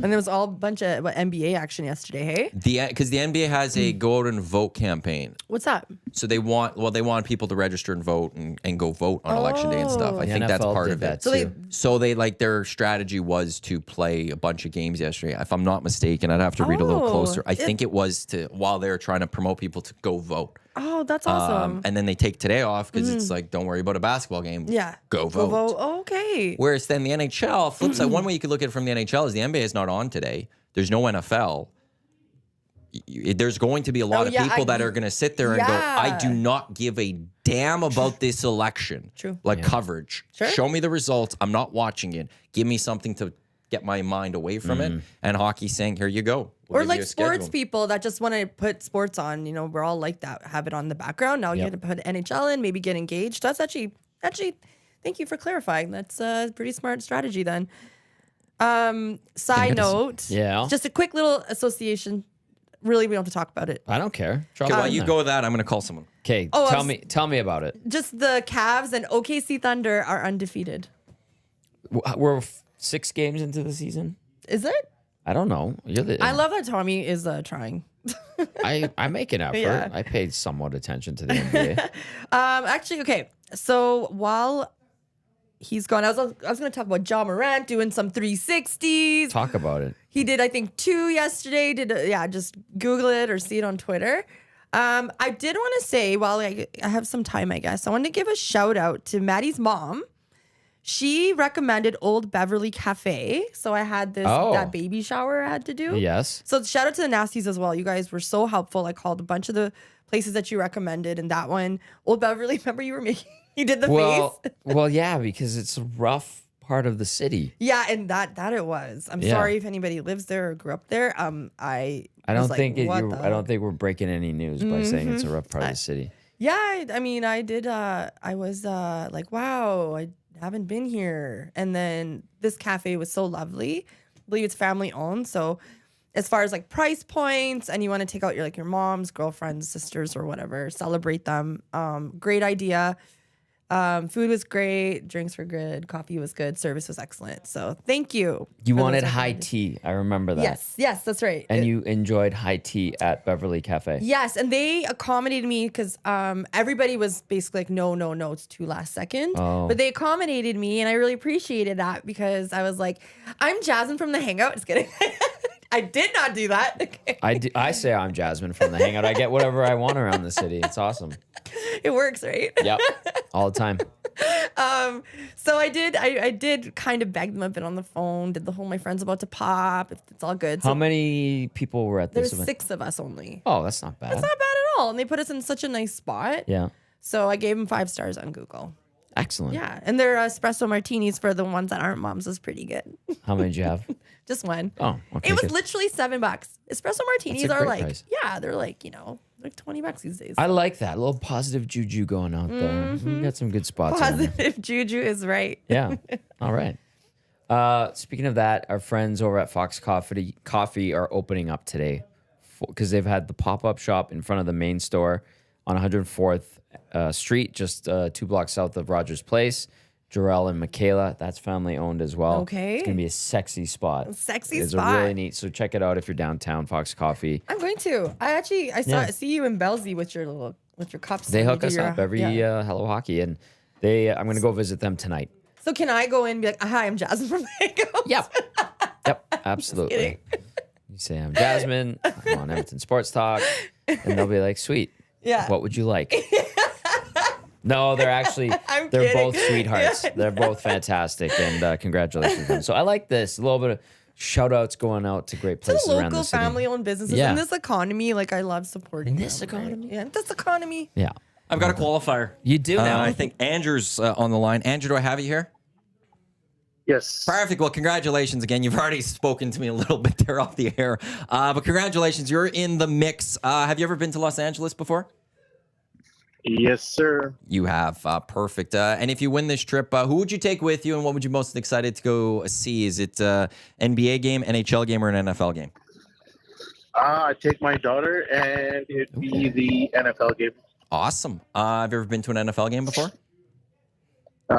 And there was all a bunch of NBA action yesterday, hey? Because the NBA has a go out and vote campaign. What's that? So they want people to register and vote and go vote on election day and stuff. I The think that's NFL part did of that it. So they- too. So they their strategy was to play a bunch of games yesterday. If I'm not mistaken, I'd have to read a little closer. I think it was while they were trying to promote people to go vote. Oh, that's awesome. And then they take today off because it's like, don't worry about a basketball game. Yeah. Go vote. Oh, okay. Whereas then the NHL, flip side, one way you could look at it from the NHL is the NBA is not on today. There's no NFL. There's going to be a lot of people that are going to sit there and go, I do not give a damn about this election. True. Like coverage. Sure. Show me the results. I'm not watching it. Give me something to get my mind away from it. And hockey's saying, here you go. We'll Or give like you a sports schedule. people that just want to put sports on. You know, we're all like that. Have it on the background. Now you have to put NHL in, maybe get engaged. That's actually, thank you for clarifying. That's a pretty smart strategy then. Side note. Yeah. Just a quick little association. Really, we don't have to talk about it. I don't care. Drop Okay, it while in you there. go with that, I'm going to call someone. Okay, Oh, tell me about it. Just the Cavs and OKC Thunder are undefeated. We're 6 games into the season. Is it? I don't know. I love that Tommy is trying. I make an effort. Yeah. I paid somewhat attention to the NBA. Actually, okay. So while he's gone, I was going to talk about John Morant doing some 360s. Talk about it. He did, I think, 2 yesterday. Just Google it or see it on Twitter. I did want to say, while I have some time, I guess, I wanted to give a shout out to Maddie's mom. She recommended Old Beverly Cafe. So I had that baby shower I had to do. Yes. So shout out to the Nasties as well. You guys were so helpful. I called a bunch of the places that you recommended, and that one, Old Beverly, remember you did the face? Well, yeah, because it's a rough part of the city. Yeah, and that it was. I'm sorry if anybody lives there or grew up there. I don't think we're breaking any news by saying it's a rough part of the city. Yeah, I mean, I did. I was like, wow, I haven't been here. And then this cafe was so lovely. I believe it's family owned. So as far as like price points, and you want to take out your moms, girlfriends, sisters, or whatever, celebrate them. Great idea. Food was great, drinks were good, coffee was good, service was excellent. So thank you. You for wanted those high recommendations. tea. I remember that. Yes, that's right. And you enjoyed high tea at Beverly Cafe. Yes, and they accommodated me because everybody was basically like, no, it's too last second. Oh. But they accommodated me, and I really appreciated that because I was like, I'm Jasmine from the Hangout. Just kidding. I did not do that. I say I'm Jasmine from the Hangout. I get whatever I want around the city. It's awesome. It works, right? Yep. All the time. So I did kind of beg them a bit on the phone. Did the whole my friend's about to pop. It's all good. So How many people were at this there's event? 6 of us only. Oh, that's not bad. It's not bad at all. And they put us in such a nice spot. Yeah. So I gave them 5 stars on Google. Excellent. Yeah. And their espresso martinis for the ones that aren't moms was pretty good. How many did you have? Just one. Oh, okay. It was good. literally $7. Espresso martinis That's a are great like, price. yeah, they're like, like $20 these days. I like that. A little positive juju going out there. We got some good spots. around there. Positive juju is right. Yeah. All right. Speaking of that, our friends over at Fox Coffee are opening up today because they've had the pop-up shop in front of the main store on 104th Street, just 2 blocks south of Rogers Place. Jarrell and Michaela, that's family owned as well. Okay. It's going to be a sexy spot. Sexy it's spot. really neat. So check it out if you're downtown, Fox Coffee. I'm going to. I see you in Belsey with your cups. They when you hook do us your- up every yeah. Hello Hockey, and I'm going to go visit them tonight. So can I go in and be like, hi, I'm Jasmine from the Hangout? Yep. Yep, absolutely. say, I'm Jasmine. I'm on Edmonton Sports Talk. And they'll be like, sweet. Yeah. What would you like? No, they're actually, I'm they're kidding. both sweethearts. Yeah. They're both fantastic. And congratulations to them. So I like this. A little bit of shout outs going out to great places To around local the city. family-owned businesses Yeah. in this economy, like I love supporting In this them, right? economy? Yeah, in this economy. Yeah. I've got a qualifier. You do now. I think Andrew's on the line. Andrew, do I have you here? Yes. Perfect. Well, congratulations again. You've already spoken to me a little bit there off the air. But congratulations. You're in the mix. Have you ever been to Los Angeles before? Yes, sir. You have. Perfect. And if you win this trip, who would you take with you and what would you most excited to go see? Is it NBA game, NHL game, or an NFL game? I take my daughter, and it'd be the NFL game. Awesome. Have you ever been to an NFL game before?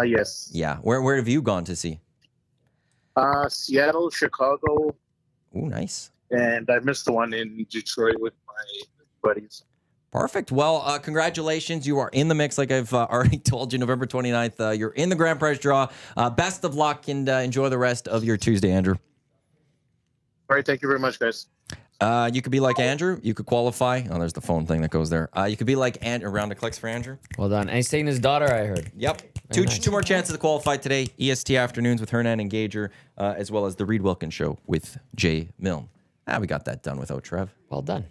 Yes. Yeah. Where have you gone to see? Seattle, Chicago, Ooh, nice. and I missed the one in Detroit with my buddies. Perfect. Well, congratulations. You are in the mix, like I've already told you, November 29th. You're in the grand prize draw. Best of luck and enjoy the rest of your Tuesday, Andrew. All right. Thank you very much, guys. You could be like Andrew. You could qualify. Oh, there's the phone thing that goes there. You could be like Andrew. Round of clicks for Andrew. Well done. And he's taking his daughter, I heard. Yep. Very nice. Two more chances to qualify today. EST Afternoons with Hernan and Gager, as well as the Reed Wilkins Show with Jay Milne. We got that done without Trev. Well done.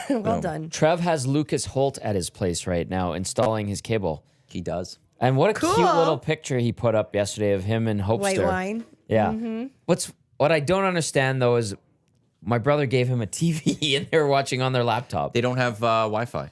Well done. Trev has Lucas Holt at his place right now installing his cable. He does. And what a Cool. cute little picture he put up yesterday of him and Hopester. White wine. Yeah. What I don't understand though is my brother gave him a TV and they were watching on their laptop. They don't have Wi-Fi.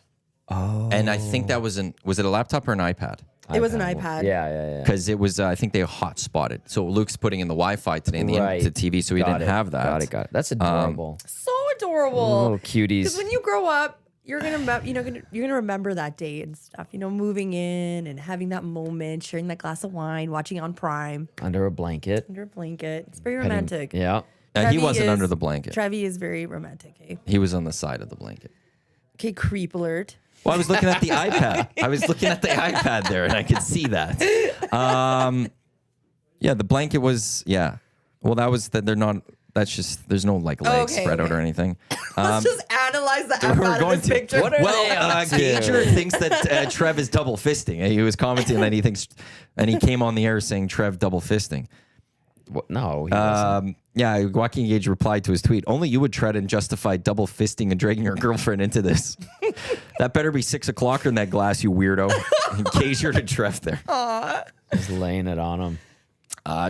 Oh. And I think that was it a laptop or an iPad? It was an iPad. Yeah. Because it was, I think they hotspotted. So Luke's putting in the Wi-Fi today in the Right. TV, so he Got didn't it. have that. Got it. That's adorable. So adorable. Little cuties. Because when you grow up, you're gonna remember that day and stuff. You know, moving in and having that moment, sharing that glass of wine, watching on Prime Under a blanket. under a blanket. It's very romantic. Yeah. He Trevi wasn't is- under the blanket. Trevi is very romantic. Eh? He was on the side of the blanket. Okay, creep alert. Well, I was looking at the iPad. I was looking at the iPad there, and I could see that. Yeah, the blanket was, yeah. Well, that was that. They're not. That's just. There's no like legs Okay, spread out okay. or anything. Let's just analyze the we're F out going of this to. picture. What are Well, they up to? Gager thinks that Trev is double fisting. He was commenting that he thinks, and he came on the air saying Trev double fisting. What? No. He wasn't. Yeah, Joaquin Gage replied to his tweet, only you would tread and justify double fisting and dragging your girlfriend into this. That better be 6 o'clock in that glass, you weirdo. Gage, you're to Trev there. Just laying it on him.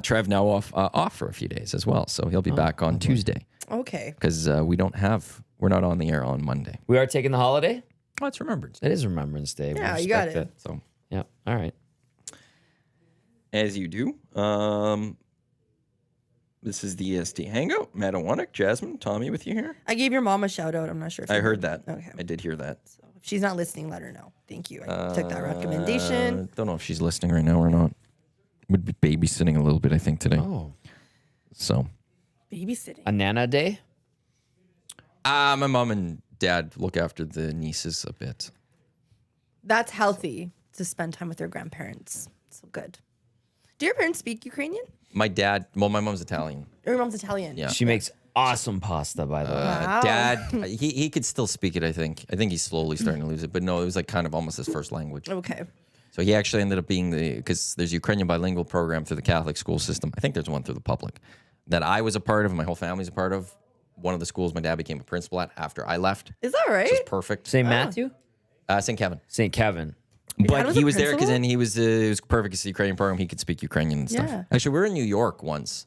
Trev now off for a few days as well, so he'll be back on Tuesday Okay. because we're not on the air on Monday. We are taking the holiday. Oh, it's Remembrance Day. It is Remembrance Day. We Yeah, you got respect it. So, Yeah. All right. as you do, this is the EST Hangout. Matt Iwanyk, Jasmine, Tommy with you here. I gave your mom a shout out. I'm not sure if I you heard that. Okay. I did hear that. So if she's not listening, let her know. Thank you. I took that recommendation. Don't know if she's listening right now or not. Would be babysitting a little bit, I think, today. Oh. So, Babysitting. A Nana Day? my mom and dad look after the nieces a bit. That's healthy to spend time with your grandparents. So good. Do your parents speak Ukrainian? My dad, well, my mom's Italian. Or your mom's Italian? Yeah. She makes awesome pasta, by the way. Wow. Dad, he could still speak it, I think. I think he's slowly starting to lose it. But no, it was like kind of almost his first language. Okay. So he actually ended up being because there's a Ukrainian bilingual program through the Catholic school system. I think there's one through the public that I was a part of and my whole family's a part of. One of the schools my dad became a principal at after I left. Is that right? Which is perfect. St. Matthew? St. Kevin. St. Kevin. dad But was he a was there because principal? then he was it was perfect. It's the Ukrainian program. He could speak Ukrainian and stuff. Yeah. Actually, we were in New York once,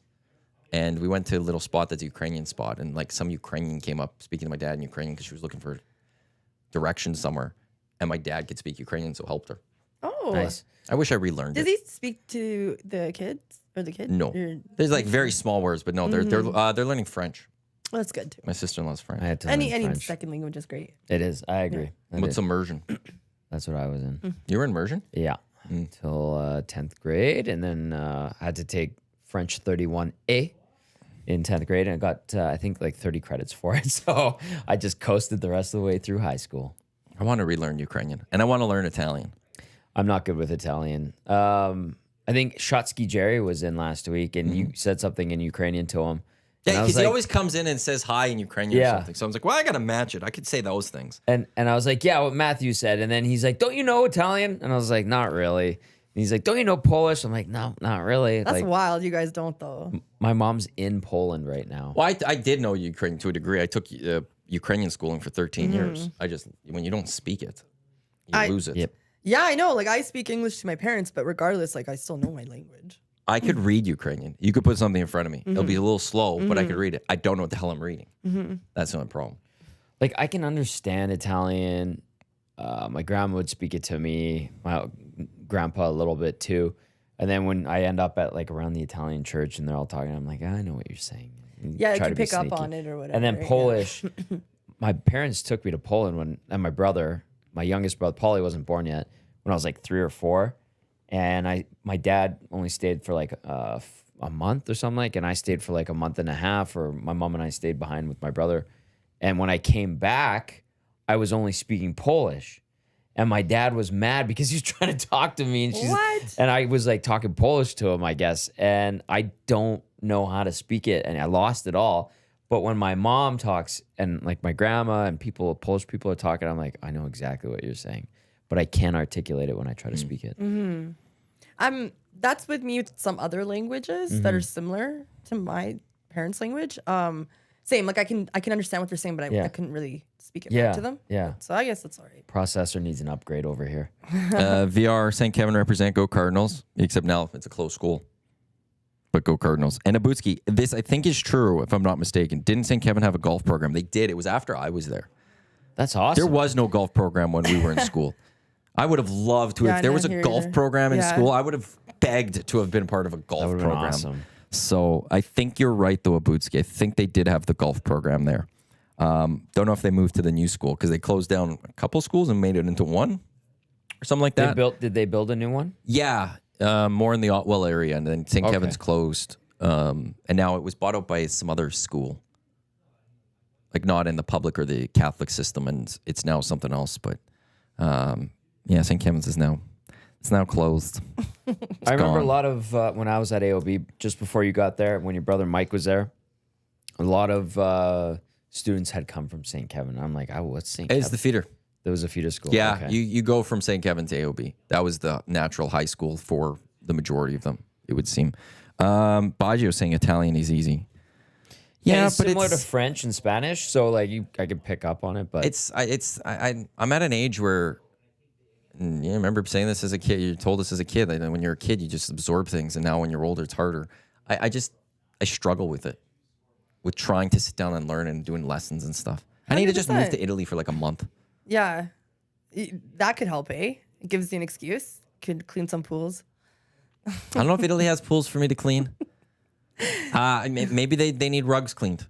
and we went to a little spot that's a Ukrainian spot, and like some Ukrainian came up speaking to my dad in Ukrainian because she was looking for directions somewhere, and my dad could speak Ukrainian, so helped her. Oh. Nice. I wish I relearned Does it. he speak to the kids or the kid? No, Or- there's like very small words, but no, they're learning French. Well, that's good too. My sister-in-law's French. I had to Any learn French. second language is great. It is. I agree. That What's is- immersion? That's what I was in. You were in immersion? Yeah. Until 10th grade. And then I had to take French 31A in 10th grade. And I got, I think, like 30 credits for it. So I just coasted the rest of the way through high school. I want to relearn Ukrainian, and I want to learn Italian. I'm not good with Italian. I think Shotsky Jerry was in last week, and you said something in Ukrainian to him. Yeah, And I was because he like- always comes in and says hi in Ukrainian Yeah. or something. So I was like, well, I got to match it. I could say those things. And I was like, yeah, what Matthew said. And then he's like, don't you know Italian? And I was like, not really. And he's like, don't you know Polish? I'm like, no, not really. That's like, wild. You guys don't though. my mom's in Poland right now. Well, I did know Ukrainian to a degree. I took Ukrainian schooling for 13 Mm-hmm. years. When you don't speak it, you I- lose it. Yep. Yeah, I know. Like I speak English to my parents, but regardless, like I still know my language. I could read Ukrainian. You could put something in front of me. It'll be a little slow, but I Mm-hmm. could read it. I don't know what the hell I'm reading. That's the only problem. Like I can understand Italian. My grandma would speak it to me. My grandpa a little bit too. And then when I end up at like around the Italian church and they're all talking, I'm like, I know what you're saying. And Yeah, I try can to be pick up sneaky. on it or whatever. And then yeah. Polish. My parents took me to Poland and my brother, my youngest brother, Paulie wasn't born yet, when I was like 3 or 4. And my dad only stayed for like a month or something like, and I stayed for like a month and a half, or my mom and I stayed behind with my brother. And when I came back, I was only speaking Polish. And my dad was mad because he was trying to talk to me. And I was like talking Polish to him, I guess. And I don't know how to speak it. And I lost it all. But when my mom talks and like my grandma and Polish people are talking, I'm like, I know exactly what you're saying. But I can't articulate it when I try to speak it. That's with me with some other languages that are similar to my parents' language. Same, like I can understand what they're saying, but I couldn't really speak it back to them. Yeah. So I guess that's all right. Processor needs an upgrade over here. VR, St. Kevin represent, go Cardinals. Except now it's a close school. But go Cardinals. And Abutski, this I think is true, if I'm not mistaken. Didn't St. Kevin have a golf program? They did. It was after I was there. That's awesome. There was no golf program when we were in school. I would have loved to. Yeah, If there I was a didn't hear golf either. program in Yeah. school, I would have begged to have been part of a That golf would have been program. awesome. So I think you're right, though, Abutski. I think they did have the golf program there. Don't know if they moved to the new school because they closed down a couple schools and made it into one or something like that. Did they build a new one? Yeah, more in the Otwell area, and then St. Okay. Kevin's closed. And now it was bought out by some other school, like not in the public or the Catholic system, and it's now something else. But yeah, St. Kevin's is now closed. I remember gone. a lot of when I was at AOB, just before you got there, when your brother Mike was there, a lot of students had come from St. Kevin. I'm like, what's St. Kevin? It's the feeder. There was a feeder school. Yeah, Okay. you go from St. Kevin to AOB. That was the natural high school for the majority of them, it would seem. Baggio saying Italian is easy. Yeah, it's but similar to it's French and Spanish, so like I could pick up on it, but I'm at an age where I remember saying this as a kid. You told us as a kid that when you're a kid, you just absorb things, and now when you're older, it's harder. I struggle with it, with trying to sit down and learn and doing lessons and stuff. I need to just move 100%. to Italy for like a month. Yeah. That could help, eh? It gives you an excuse. Could clean some pools. I don't know if Italy has pools for me to clean. Maybe they need rugs cleaned.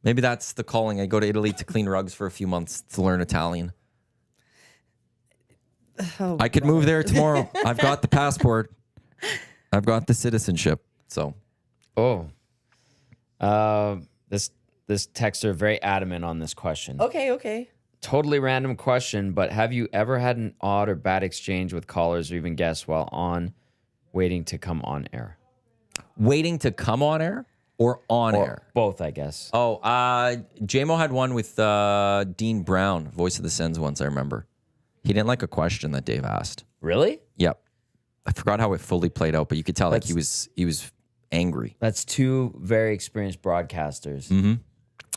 Maybe that's the calling. I go to Italy to clean rugs for a few months to learn Italian. Oh, I could move there tomorrow. I've got the passport. I've got the citizenship. So this texter very adamant on this question. Okay. Totally random question, but have you ever had an odd or bad exchange with callers or even guests while waiting to come on air? waiting to come on air or on air? Both, I guess. Oh, JMO had one with Dean Brown, voice of the Sens once, I remember. He didn't like a question that Dave asked. Really? Yep. I forgot how it fully played out, but you could tell like he was angry. That's two very experienced broadcasters.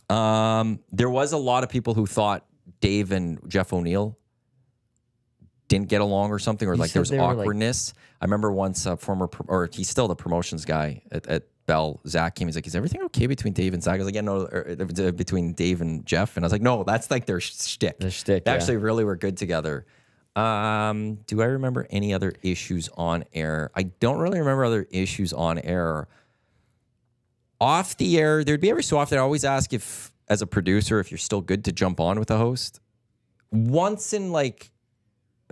There was a lot of people who thought Dave and Jeff O'Neill didn't get along or something, or like there was said they were, like- awkwardness. I remember once he's still the promotions guy at Bell, Zach came. He's like, "Is everything okay between Dave and Zach?" I was like, "Yeah, no, between Dave and Jeff." And I was like, "No, that's like their shtick. Their shtick, They yeah. actually really were good together." Do I remember any other issues on air? I don't really remember other issues on air. Off the air, there'd be every so often. I always ask if, as a producer, if you're still good to jump on with a host. Once in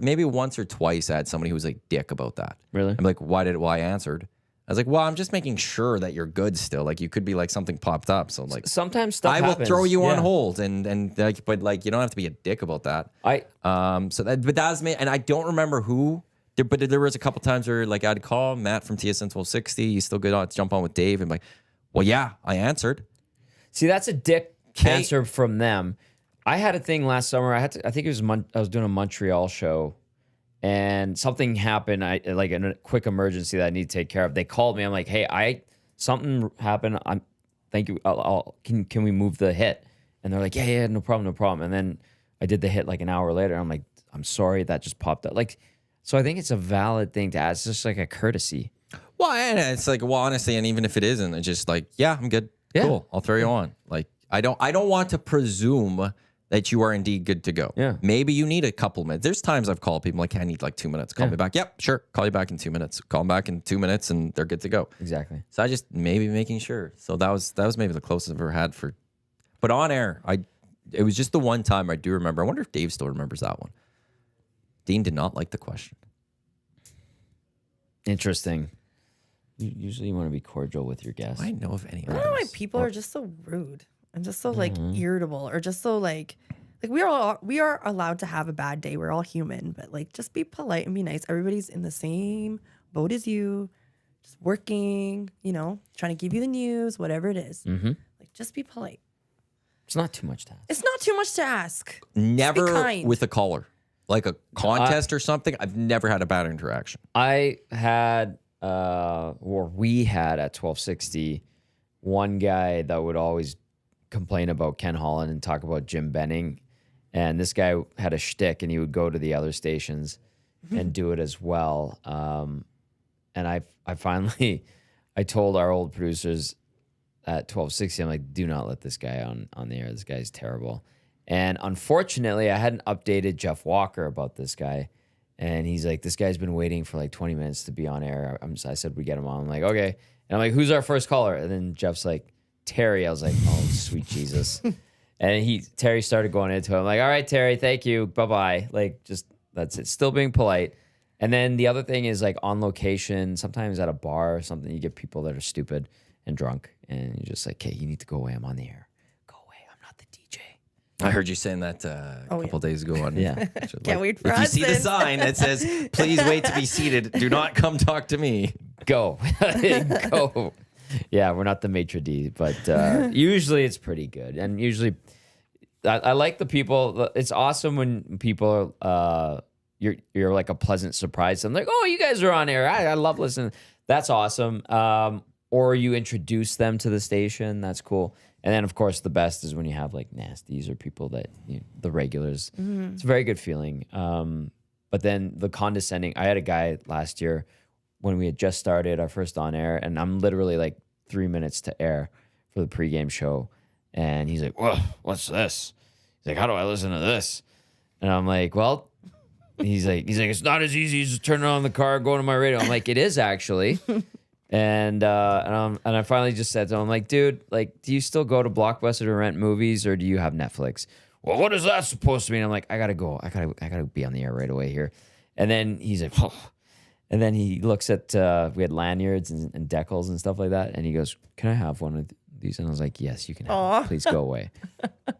maybe once or twice, I had somebody who was like dick about that. Really? I'm like, well, I answered. I was like, well, I'm just making sure that you're good still. Like, you could be like something popped up. So like, Sometimes stuff I will happens. throw you on Yeah. hold, and like, but like, you don't have to be a dick about that. But that was me, and I don't remember who. But there was a couple times where like I'd call Matt from TSN 1260. He's still good on to jump on with Dave, and like, well, yeah, I answered. See, that's a dick answer from them. I had a thing last summer. I think it was I was doing a Montreal show, and something happened. Like in a quick emergency that I need to take care of. They called me. I'm like, hey, something happened. Thank you. Can we move the hit? And they're like, yeah, no problem. And then I did the hit like an hour later. I'm like, I'm sorry, that just popped up. Like, so I think it's a valid thing to ask. It's just like a courtesy. Well, and it's like, well, honestly, and even if it isn't, it's just like, yeah, I'm good. Yeah. Cool. I'll throw you on. Like, I don't want to presume that you are indeed good to go. Yeah. Maybe you need a couple minutes. There's times I've called people like, I need like 2 minutes. Call me back. Yep, sure. Call you back in 2 minutes. Call them back in 2 minutes and they're good to go. Exactly. So I just maybe making sure. So that was maybe the closest I've ever had for, but on air, it was just the one time I do remember. I wonder if Dave still remembers that one. Dean did not like the question. Interesting. Usually you want to be cordial with your guests. I know of any. I don't know why people are just so rude and just so like irritable or just so like we are allowed to have a bad day. We're all human, but like just be polite and be nice. Everybody's in the same boat as you, just working, trying to give you the news, whatever it is. Like just be polite. It's not too much to ask. It's not too much to ask. Never kind. with a caller, like a contest or something. I've never had a bad interaction. I had, or we had at 1260, one guy that would always complain about Ken Holland and talk about Jim Benning. And this guy had a shtick and he would go to the other stations and do it as well. And I finally, I told our old producers at 1260, I'm like, do not let this guy on the air. This guy's terrible. And unfortunately, I hadn't updated Jeff Walker about this guy. And he's like, this guy's been waiting for like 20 minutes to be on air. I said, we get him on. I'm like, okay. And I'm like, who's our first caller? And then Jeff's like, Terry. I was like, oh, sweet Jesus. And Terry started going into it. I'm like, all right, Terry, thank you. Bye-bye. Like, just, that's it. Still being polite. And then the other thing is like on location, sometimes at a bar or something, you get people that are stupid and drunk. And you're just like, hey, you need to go away. I'm on the air. Go away. I'm not the DJ. I heard you saying that a couple dadays ago. Yeah. Can't wait for if us. you see the sign that says, please wait to be seated. Do not come talk to me. Go. Go. Yeah, we're not the maitre d', but usually it's pretty good. And usually I like the people. It's awesome when people you're like a pleasant surprise. I'm like, oh, you guys are on air. I love listening. That's awesome. Or you introduce them to the station. That's cool. And then, of course, the best is when you have like nasties or people that, the regulars. It's a very good feeling. But then the condescending, I had a guy last year when we had just started our first on air, and I'm literally like 3 minutes to air for the pregame show. And he's like, whoa, what's this? He's like, how do I listen to this? And I'm like, well, he's like, it's not as easy as just turning on the car, going to my radio. I'm like, it is actually. And I finally just said to him, I'm like, dude, like, do you still go to Blockbuster to rent movies or do you have Netflix? Well, what is that supposed to mean? I'm like, I gotta go. I gotta be on the air right away here. And then he's like, oh. And then he looks at, we had lanyards and decals and stuff like that. And he goes, can I have one of these? And I was like, yes, you can have it. Please go away.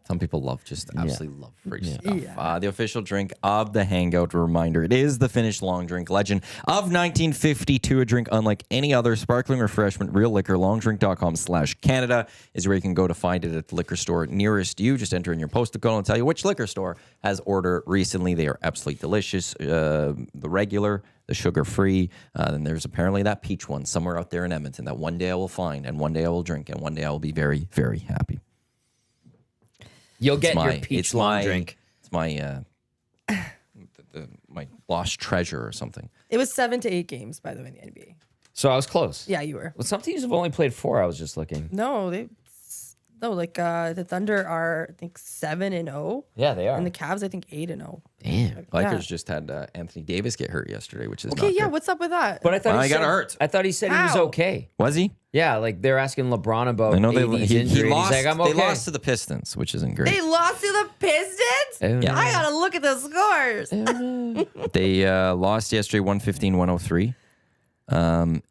Some people absolutely love free stuff. Yeah. The official drink of the Hangout, reminder, it is the Finnish long drink legend of 1952, a drink unlike any other sparkling refreshment, real liquor. Longdrink.com/Canada is where you can go to find it at the liquor store nearest you. Just enter in your postal code and tell you which liquor store has ordered recently. They are absolutely delicious. The regular, the sugar-free, and there's apparently that peach one somewhere out there in Edmonton that one day I will find, and one day I will drink, and one day I will be very, very happy. You'll get your peach long drink. It's my my lost treasure or something. It was 7 to 8 games, by the way, in the NBA. So I was close. Yeah, you were. Well, some teams have only played 4. I was just looking. No, the Thunder are, I think, 7-0. Yeah, they are. And the Cavs, I think, 8-0. Damn. Lakers just had Anthony Davis get hurt yesterday, which is Okay, not yeah, good. what's up with that? But I thought He got hurt. I thought he said he was How? okay. Was he? Yeah, like they're asking LeBron about I know AD's he injury. lost. He's like, I'm okay. They lost to the Pistons, which isn't great. They lost to the Pistons? Yeah. I gotta look at the scores. They lost yesterday 115-103.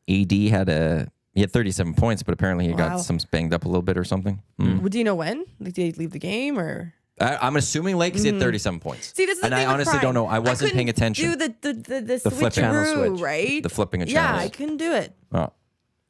AD had 37 points, but apparently he Wow. got some banged up a little bit or something. Well, do you know when? Like, did he leave the game or? I'm assuming late because he had 37 points. See, this is the and thing I with honestly Prime. don't know. I wasn't paying attention. Do the flipping. switcheroo, Channel switch. right? The flipping of Yeah, channels. I couldn't do it. Oh.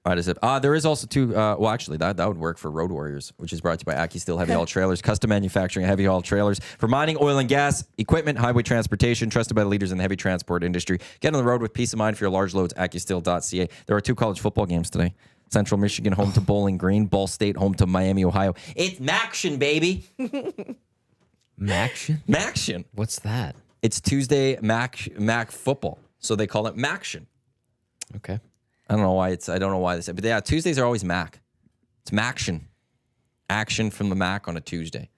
Right, is it? There is also two. Well, actually, that would work for Road Warriors, which is brought to you by Aki Steel Heavy Haul Trailers, custom manufacturing heavy haul trailers for mining, oil and gas equipment, highway transportation, trusted by the leaders in the heavy transport industry. Get on the road with peace of mind for your large loads. AkiSteel.ca. There are 2 college football games today. Central Michigan home to Bowling Green, Ball State home to Miami, Ohio. It's Maction, baby. Maction? Maction. What's that? It's Tuesday Mac football, so they call it Maction. Okay. I don't know why they say, but yeah, Tuesdays are always Mac. It's Maction. Action from the Mac on a Tuesday.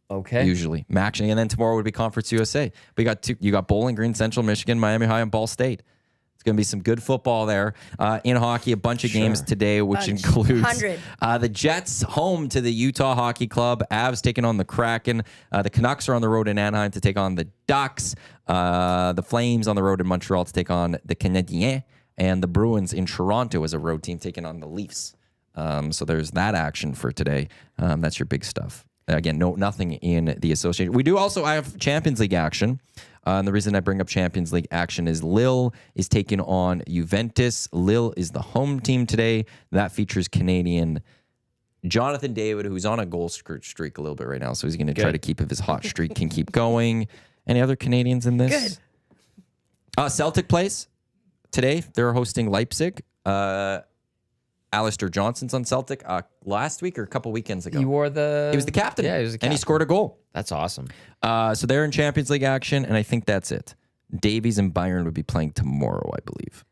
Okay. Usually Maction, and then tomorrow would be Conference USA. But you got Bowling Green, Central Michigan, Miami High, and Ball State. It's going to be some good football there. In hockey, a bunch of games today, which includes 100. The Jets home to the Utah Hockey Club. Avs taking on the Kraken. The Canucks are on the road in Anaheim to take on the Ducks. The Flames on the road in Montreal to take on the Canadiens. And the Bruins in Toronto as a road team taking on the Leafs. So there's that action for today. That's your big stuff. Again, nothing in the association. We do also have Champions League action. And the reason I bring up Champions League action is Lille is taking on Juventus. Lille is the home team today. That features Canadian Jonathan David, who's on a goal streak a little bit right now. So he's going to try to keep, if his hot streak can keep going. Any other Canadians in this? Good. Celtic plays today. They're hosting Leipzig. Alistair Johnson's on Celtic last week or a couple weekends ago. He was the captain. Yeah, he was the captain. And he scored a goal. That's awesome. So they're in Champions League action, and I think that's it. Davies and Bayern would be playing tomorrow, I believe.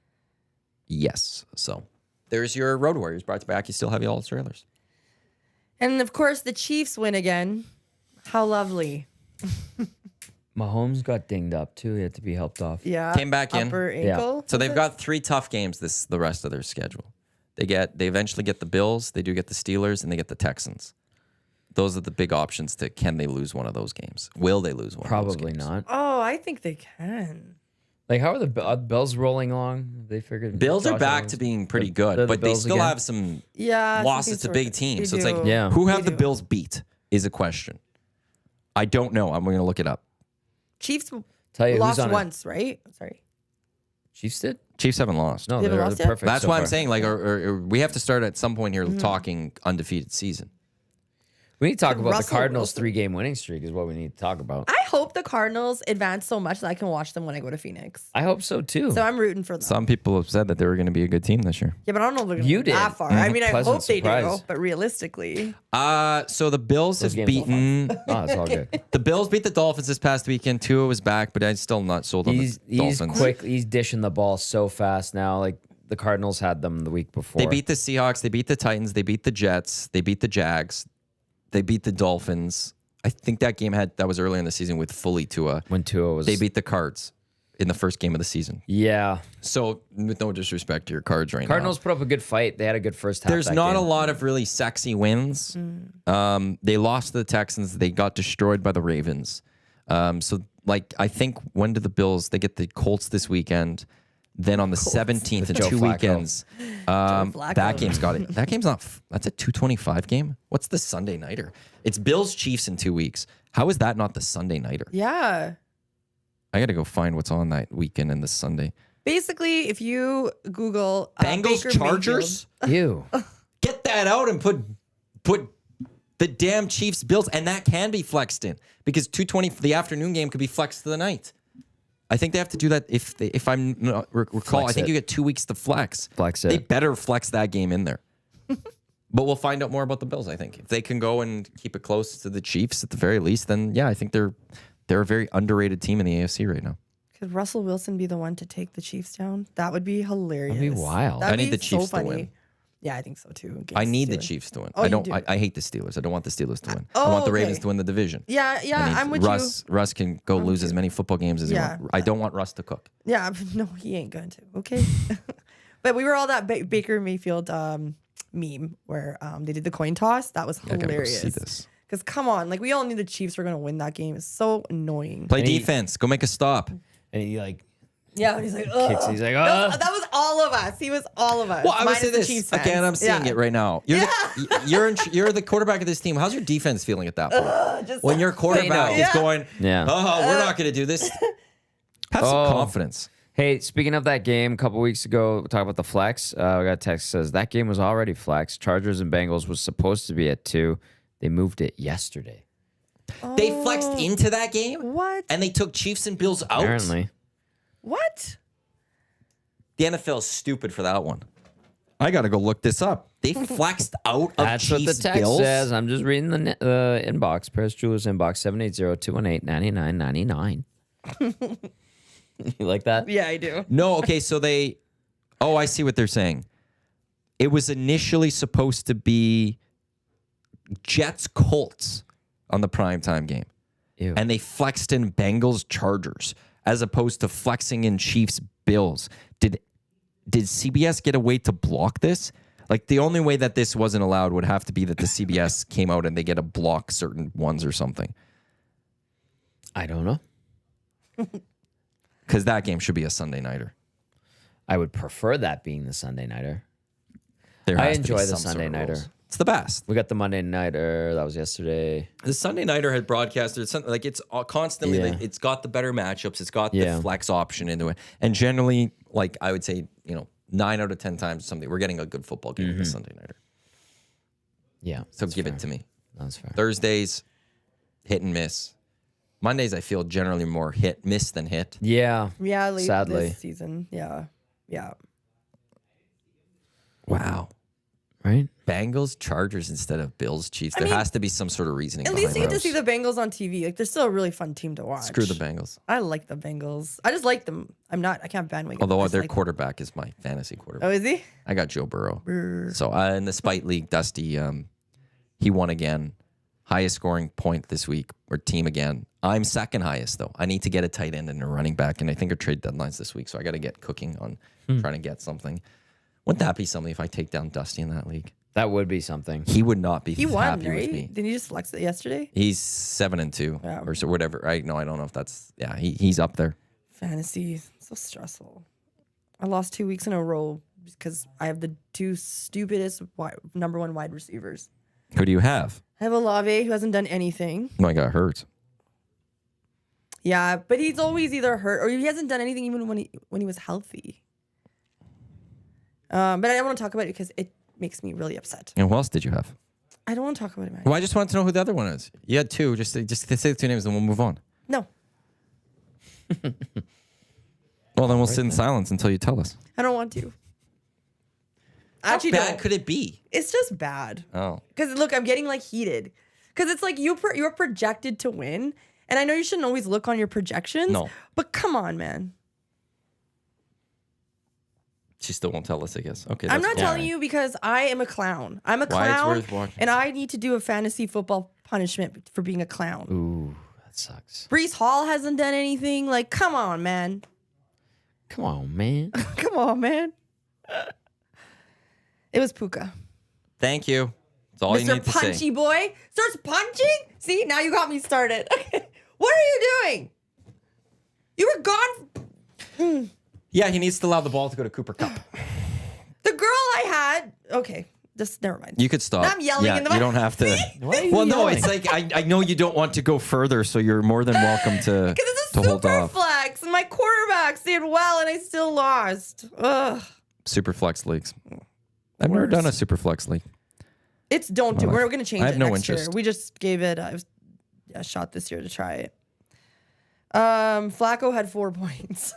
Yes. So there's your Road Warriors brought to you by Aki Steel Heavy Haul Trailers. And of course, the Chiefs win again. How lovely. Mahomes got dinged up too. He had to be helped off. Yeah. Came back in. Upper ankle. So they've got 3 tough games the rest of their schedule. They eventually get the Bills, they do get the Steelers, and they get the Texans. Those are the big options to can they lose one of those games? Will they lose one of those Probably games? not. Oh, I think they can. Like, how are the Bills rolling along? They figured Bills are Josh back Allen's- to being pretty good, the but they Bills still again? have some Yeah. losses to something's big teams. So They it's like, do. Yeah. who have They the do. Bills beat is a question. I don't know. I'm going to look it up. Chiefs Tell you who's lost on it. once, right? Sorry. Chiefs did? Chiefs haven't lost. No, They haven't they're lost yet? perfect. That's so why I'm far. saying, like, or we have to start at some point here talking undefeated season. We need to talk Could about the Russell Cardinals' Wilson- 3-game winning streak is what we need to talk about. I hope the Cardinals advance so much that I can watch them when I go to Phoenix. I hope so too. So I'm rooting for them. Some people have said that they were going to be a good team this year. Yeah, but I don't know if they're going You to go did. that far. I mean, I Pleasant hope they surprise. do, but realistically. So the Bills Those have games are beaten. Oh, it's all good. The Bills beat the Dolphins this past weekend. Tua was back, but I'm still not sold on He's the Dolphins. quick. He's dishing the ball so fast now. Like the Cardinals had them the week before. They beat the Seahawks. They beat the Titans. They beat the Jets. They beat the Jags. They beat the Dolphins. I think that game that was earlier in the season with fully Tua. when Tua was. They beat the Cards in the first game of the season. Yeah. So with no disrespect to your Cards right Cardinals now. put up a good fight. They had a good first half. There's that not game. a lot of really sexy wins. They lost to the Texans. They got destroyed by the Ravens. So like I think when do the Bills they get the Colts this weekend? Then on the 17th in Joe 2 Flacco. weekends, Flacco. that game's got it. That game's not. That's a 2:25 game. What's the Sunday nighter? It's Bills Chiefs in 2 weeks. How is that not the Sunday nighter? Yeah. I got to go find what's on that weekend and this Sunday. Basically, if you Google Bengals Baker Chargers. Ew. Get that out and put the damn Chiefs Bills, and that can be flexed in because 2:20 the afternoon game could be flexed to the night. I think they have to do that if I'm not recall. Flex I think it. you get 2 weeks to flex. Flex They it. better flex that game in there. But we'll find out more about the Bills. I think if they can go and keep it close to the Chiefs at the very least, then yeah, I think they're a very underrated team in the AFC right now. Could Russell Wilson be the one to take the Chiefs down? That would be hilarious. That'd be wild. That'd I need be the Chiefs so to funny. win. Yeah, I think so too. against I need the Steelers. Chiefs to win. Oh, I you don't. do. I hate the Steelers. I don't want the Steelers to win. Oh, I want the okay. Ravens to win the division. Yeah, I need I'm with Russ can go lose as many football games as he Yeah. wants. I don't want Russ to cook. you. Yeah, no, he ain't going to. Okay. But we were all that Baker Mayfield meme where they did the coin toss. That was I gotta go hilarious. see this. Because come on, like we all knew the Chiefs were going to win that game. It's so annoying. Play And he- defense. Go make a stop. And he like Yeah, and he's like, ugh. kicks. He's like, That was all of us. He was all of us. Well, I would minus say the this Chiefs again. fans. I'm seeing Yeah. it right now. You're the quarterback of this team. How's your defense feeling at that point? Just- When your quarterback know. is Yeah. going, Yeah. oh, we're not going to do this. Have some Oh. confidence. Hey, speaking of that game, a couple weeks ago, we talked about the flex. We got a text that says that game was already flex. Chargers and Bengals was supposed to be at 2. They moved it yesterday. They flexed into that game? What? And they took Chiefs and Bills out? Apparently. What? The NFL is stupid for that one. I got to go look this up. They flexed out of That's Chiefs what the text Bills? says. I'm just reading the inbox. Paris Jewelers inbox 780-218-9999. You like that? Yeah, I do. No, okay, so they... Oh, I see what they're saying. It was initially supposed to be Jets-Colts on the primetime game. Ew. And they flexed in Bengals-Chargers as opposed to flexing in Chiefs-Bills. Did CBS get a way to block this? Like, the only way that this wasn't allowed would have to be that the CBS came out and they get to block certain ones or something. I don't know. Because that game should be a Sunday nighter. I would prefer that being the Sunday nighter. There I has to be enjoy the some sort Sunday of nighter. rules. It's the best. We got the Monday nighter. That was yesterday. The Sunday nighter had broadcasted something like it's constantly. Yeah. Like, it's got the better matchups. It's got Yeah. the flex option into it, and generally, like I would say, 9 out of 10 times something we're getting a good football game with the Sunday nighter. Yeah. So give it to me. That's fair. Thursdays, hit and miss. Mondays, I feel generally more miss than hit. Yeah. Yeah, late Sadly. this season. Yeah. Yeah. Wow. Right? Bengals, Chargers instead of Bills, Chiefs. I There mean, has to be some sort of reasoning. At least you behind get to see those. the Bengals on TV. Like, they're still a really fun team to watch. Screw the Bengals. I like the Bengals. I just like them. I can't bandwagon. Although I just their like them. quarterback is my fantasy quarterback. Oh, is he? I got Joe Burrow. So in the Spite League, Dusty, he won again. Highest scoring point this week, or team again. I'm second highest, though. I need to get a tight end and a running back, and I think our trade deadline's this week, so I got to get cooking on trying to get something. Wouldn't that be something if I take down Dusty in that league? That would be something. He would not be He won, happy right? with me. Didn't he just flex it yesterday? He's 7-2 Yeah. or so whatever. I don't know if that's he's up there. Fantasy, so stressful. I lost 2 weeks in a row because I have the two stupidest number one wide receivers. Who do you have? I have Olave, who hasn't done anything. No, I got hurt. Yeah, but he's always either hurt or he hasn't done anything even when he was healthy. But I don't want to talk about it because it makes me really upset. And who else did you have? I don't want to talk about it, man. Well, I just wanted to know who the other one is. You had two. Just say the two names, and we'll move on. No, Well, then we'll sit in silence until you tell us. I don't want to. I How actually bad don't. could it be? It's just bad. Oh. Because look, I'm getting like heated. Because it's like you're projected to win, and I know you shouldn't always look on your projections. No. But come on, man. She still won't tell us, I guess. Okay. I'm that's not fine. telling you because I am a clown. I'm a Why it's clown, worth watching. and I need to do a fantasy football punishment for being a clown. Ooh, that sucks. Brees Hall hasn't done anything. Like, come on, man. Come on, man. Come on, man. It was Puka. Thank you. That's all you Mr. need to Punchy say. Boy starts punching. See, now you got me started. What are you doing? You were gone. Yeah, he needs to allow the ball to go to Cooper Cup. The girl I had. Okay, just never mind. You could stop. Now I'm yelling in the You don't have to. Well, no, it's like I know you don't want to go further, so you're more than welcome to Because it's to a hold super off. flex, and my quarterbacks did well, and I still lost. Ugh. Super flex leagues. I've never done a super flex league. It's don't do. life. We're gonna change I have it no next interest. year. We just gave it a shot this year to try it. Flacco had 4 points.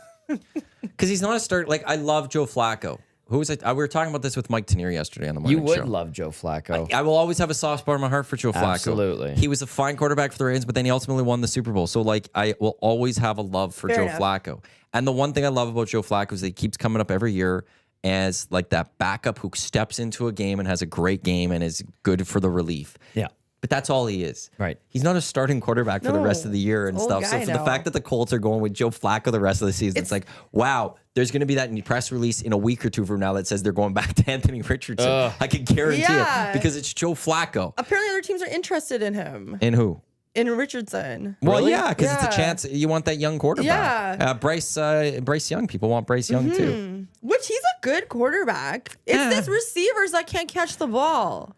Because he's not a start. Like, I love Joe Flacco. Who was it? We were talking about this with Mike Tenier yesterday on the morning You would show. love Joe Flacco. I will always have a soft spot in my heart for Joe Flacco. Absolutely. He was a fine quarterback for the Ravens, but then he ultimately won the Super Bowl. So, like, I will always have a love for Fair Joe enough. Flacco. And the one thing I love about Joe Flacco is that he keeps coming up every year as, like, that backup who steps into a game and has a great game and is good for the relief. Yeah. But that's all he is. Right. He's not a starting quarterback for the rest of the year and old stuff. So guy for the now. fact that the Colts are going with Joe Flacco the rest of the season, it's like, wow, there's going to be that press release in a week or two from now that says they're going back to Anthony Richardson. I can guarantee Yeah. it because it's Joe Flacco. Apparently, other teams are interested in him. And who? In Richardson. Well, yeah, because it's Yeah. a chance. You want that young quarterback. Yeah. Bryce Young. People want Bryce Young too. Which he's a good quarterback. It's Yeah. these receivers that can't catch the ball.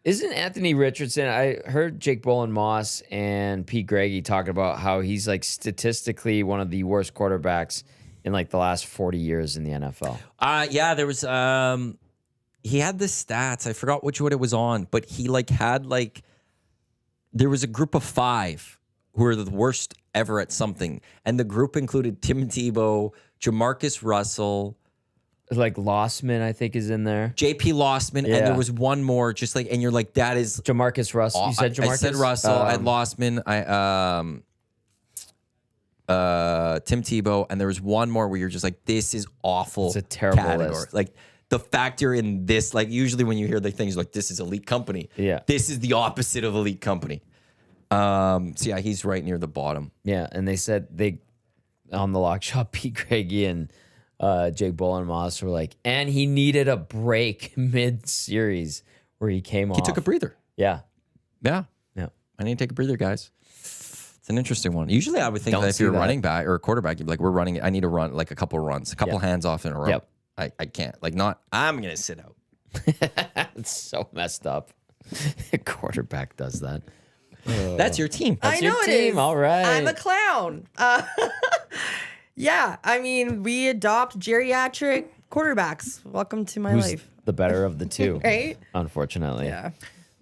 Isn't Anthony Richardson? I heard Jake Bowen-Moss and Pete Greggy talking about how he's like statistically one of the worst quarterbacks in like the last 40 years in the NFL. Yeah, there was he had the stats. I forgot which one it was on, but he like had like there was a group of 5 who were the worst ever at something. And the group included Tim Tebow, Jamarcus Russell, Like Lossman, I think, is in there. JP Lossman, and there was one more, just like, and you're like, that is Jamarcus Russell. You said Jamarcus? I said Russell. I had Lossman. Tim Tebow, and there was one more where you're just like, this is awful. It's a terrible category. list. Like the factor in this, like usually when you hear the things like this is elite company, this is the opposite of elite company. So yeah, he's right near the bottom. Yeah, and they said they on the lock shop, Pete Craigie and Jake Bolenmoss were like, and he needed a break mid-series where he came off. He took a breather. Yeah. Yeah. Yeah. I need to take a breather, guys. It's an interesting one. Usually I would think Don't that if see you're a that. running back or a quarterback, you'd be like, we're running, I need to run like a couple runs, a couple hands off in a row. Yep. I can't. Like not, I'm going to sit out. It's so messed up. A quarterback does that. That's your team. I know your it team, is. all right. I'm a clown. Yeah, I mean, we adopt geriatric quarterbacks. Welcome to my Who's life. the better of the two? Right? Unfortunately. Yeah.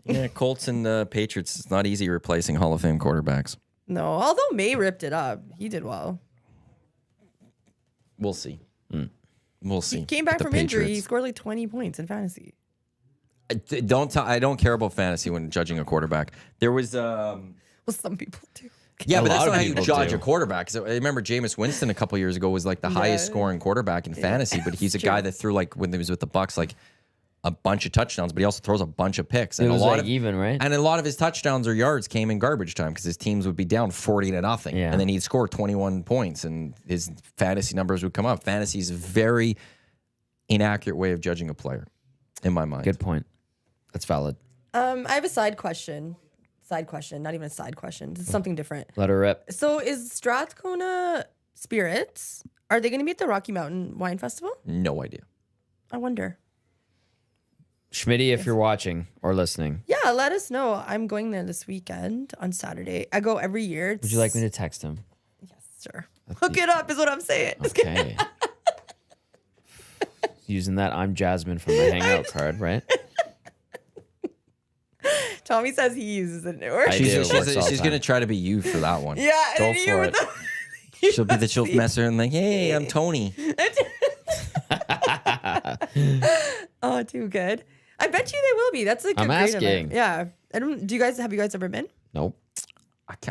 Yeah, Colts and Patriots, it's not easy replacing Hall of Fame quarterbacks. No, although May ripped it up. He did well. We'll see. We'll see. He came back The from injury. He Patriots. scored like 20 points in fantasy. I don't care about fantasy when judging a quarterback. There was Well, some people do. yeah, but A that's lot not of how you people judge do. a quarterback. So I remember Jameis Winston a couple years ago was like the highest scoring quarterback in fantasy, but he's a guy that threw like when he was with the Bucks like a bunch of touchdowns, but he also throws a bunch of picks. It And was a lot like of even, right? and a lot of his touchdowns or yards came in garbage time because his teams would be down 40-0, Yeah. and then he'd score 21 points, and his fantasy numbers would come up. Fantasy is a very inaccurate way of judging a player, in my mind. Good point. That's valid. I have a side question. Side question, not even a side question. It's something different. Let her rip. So is Strathcona Spirits, are they going to be at the Rocky Mountain Wine Festival? No idea. I wonder. Schmitty, if you're watching or listening, Yeah, let us know. I'm going there this weekend on Saturday. I go every year. would you like me to text him? Yes, sure. Hook it up is what I'm saying. Okay. Using that I'm Jasmine from the Hangout card, right? Tommy says he uses it. It works. I do. She's Works all the going time. to try to be you for that one. Yeah. Go and you for with it. She'll mess around like, hey, I'm Tony. Oh, too good. I bet you they will be. That's like a I'm great asking. event. Yeah. Have you guys ever been? Nope.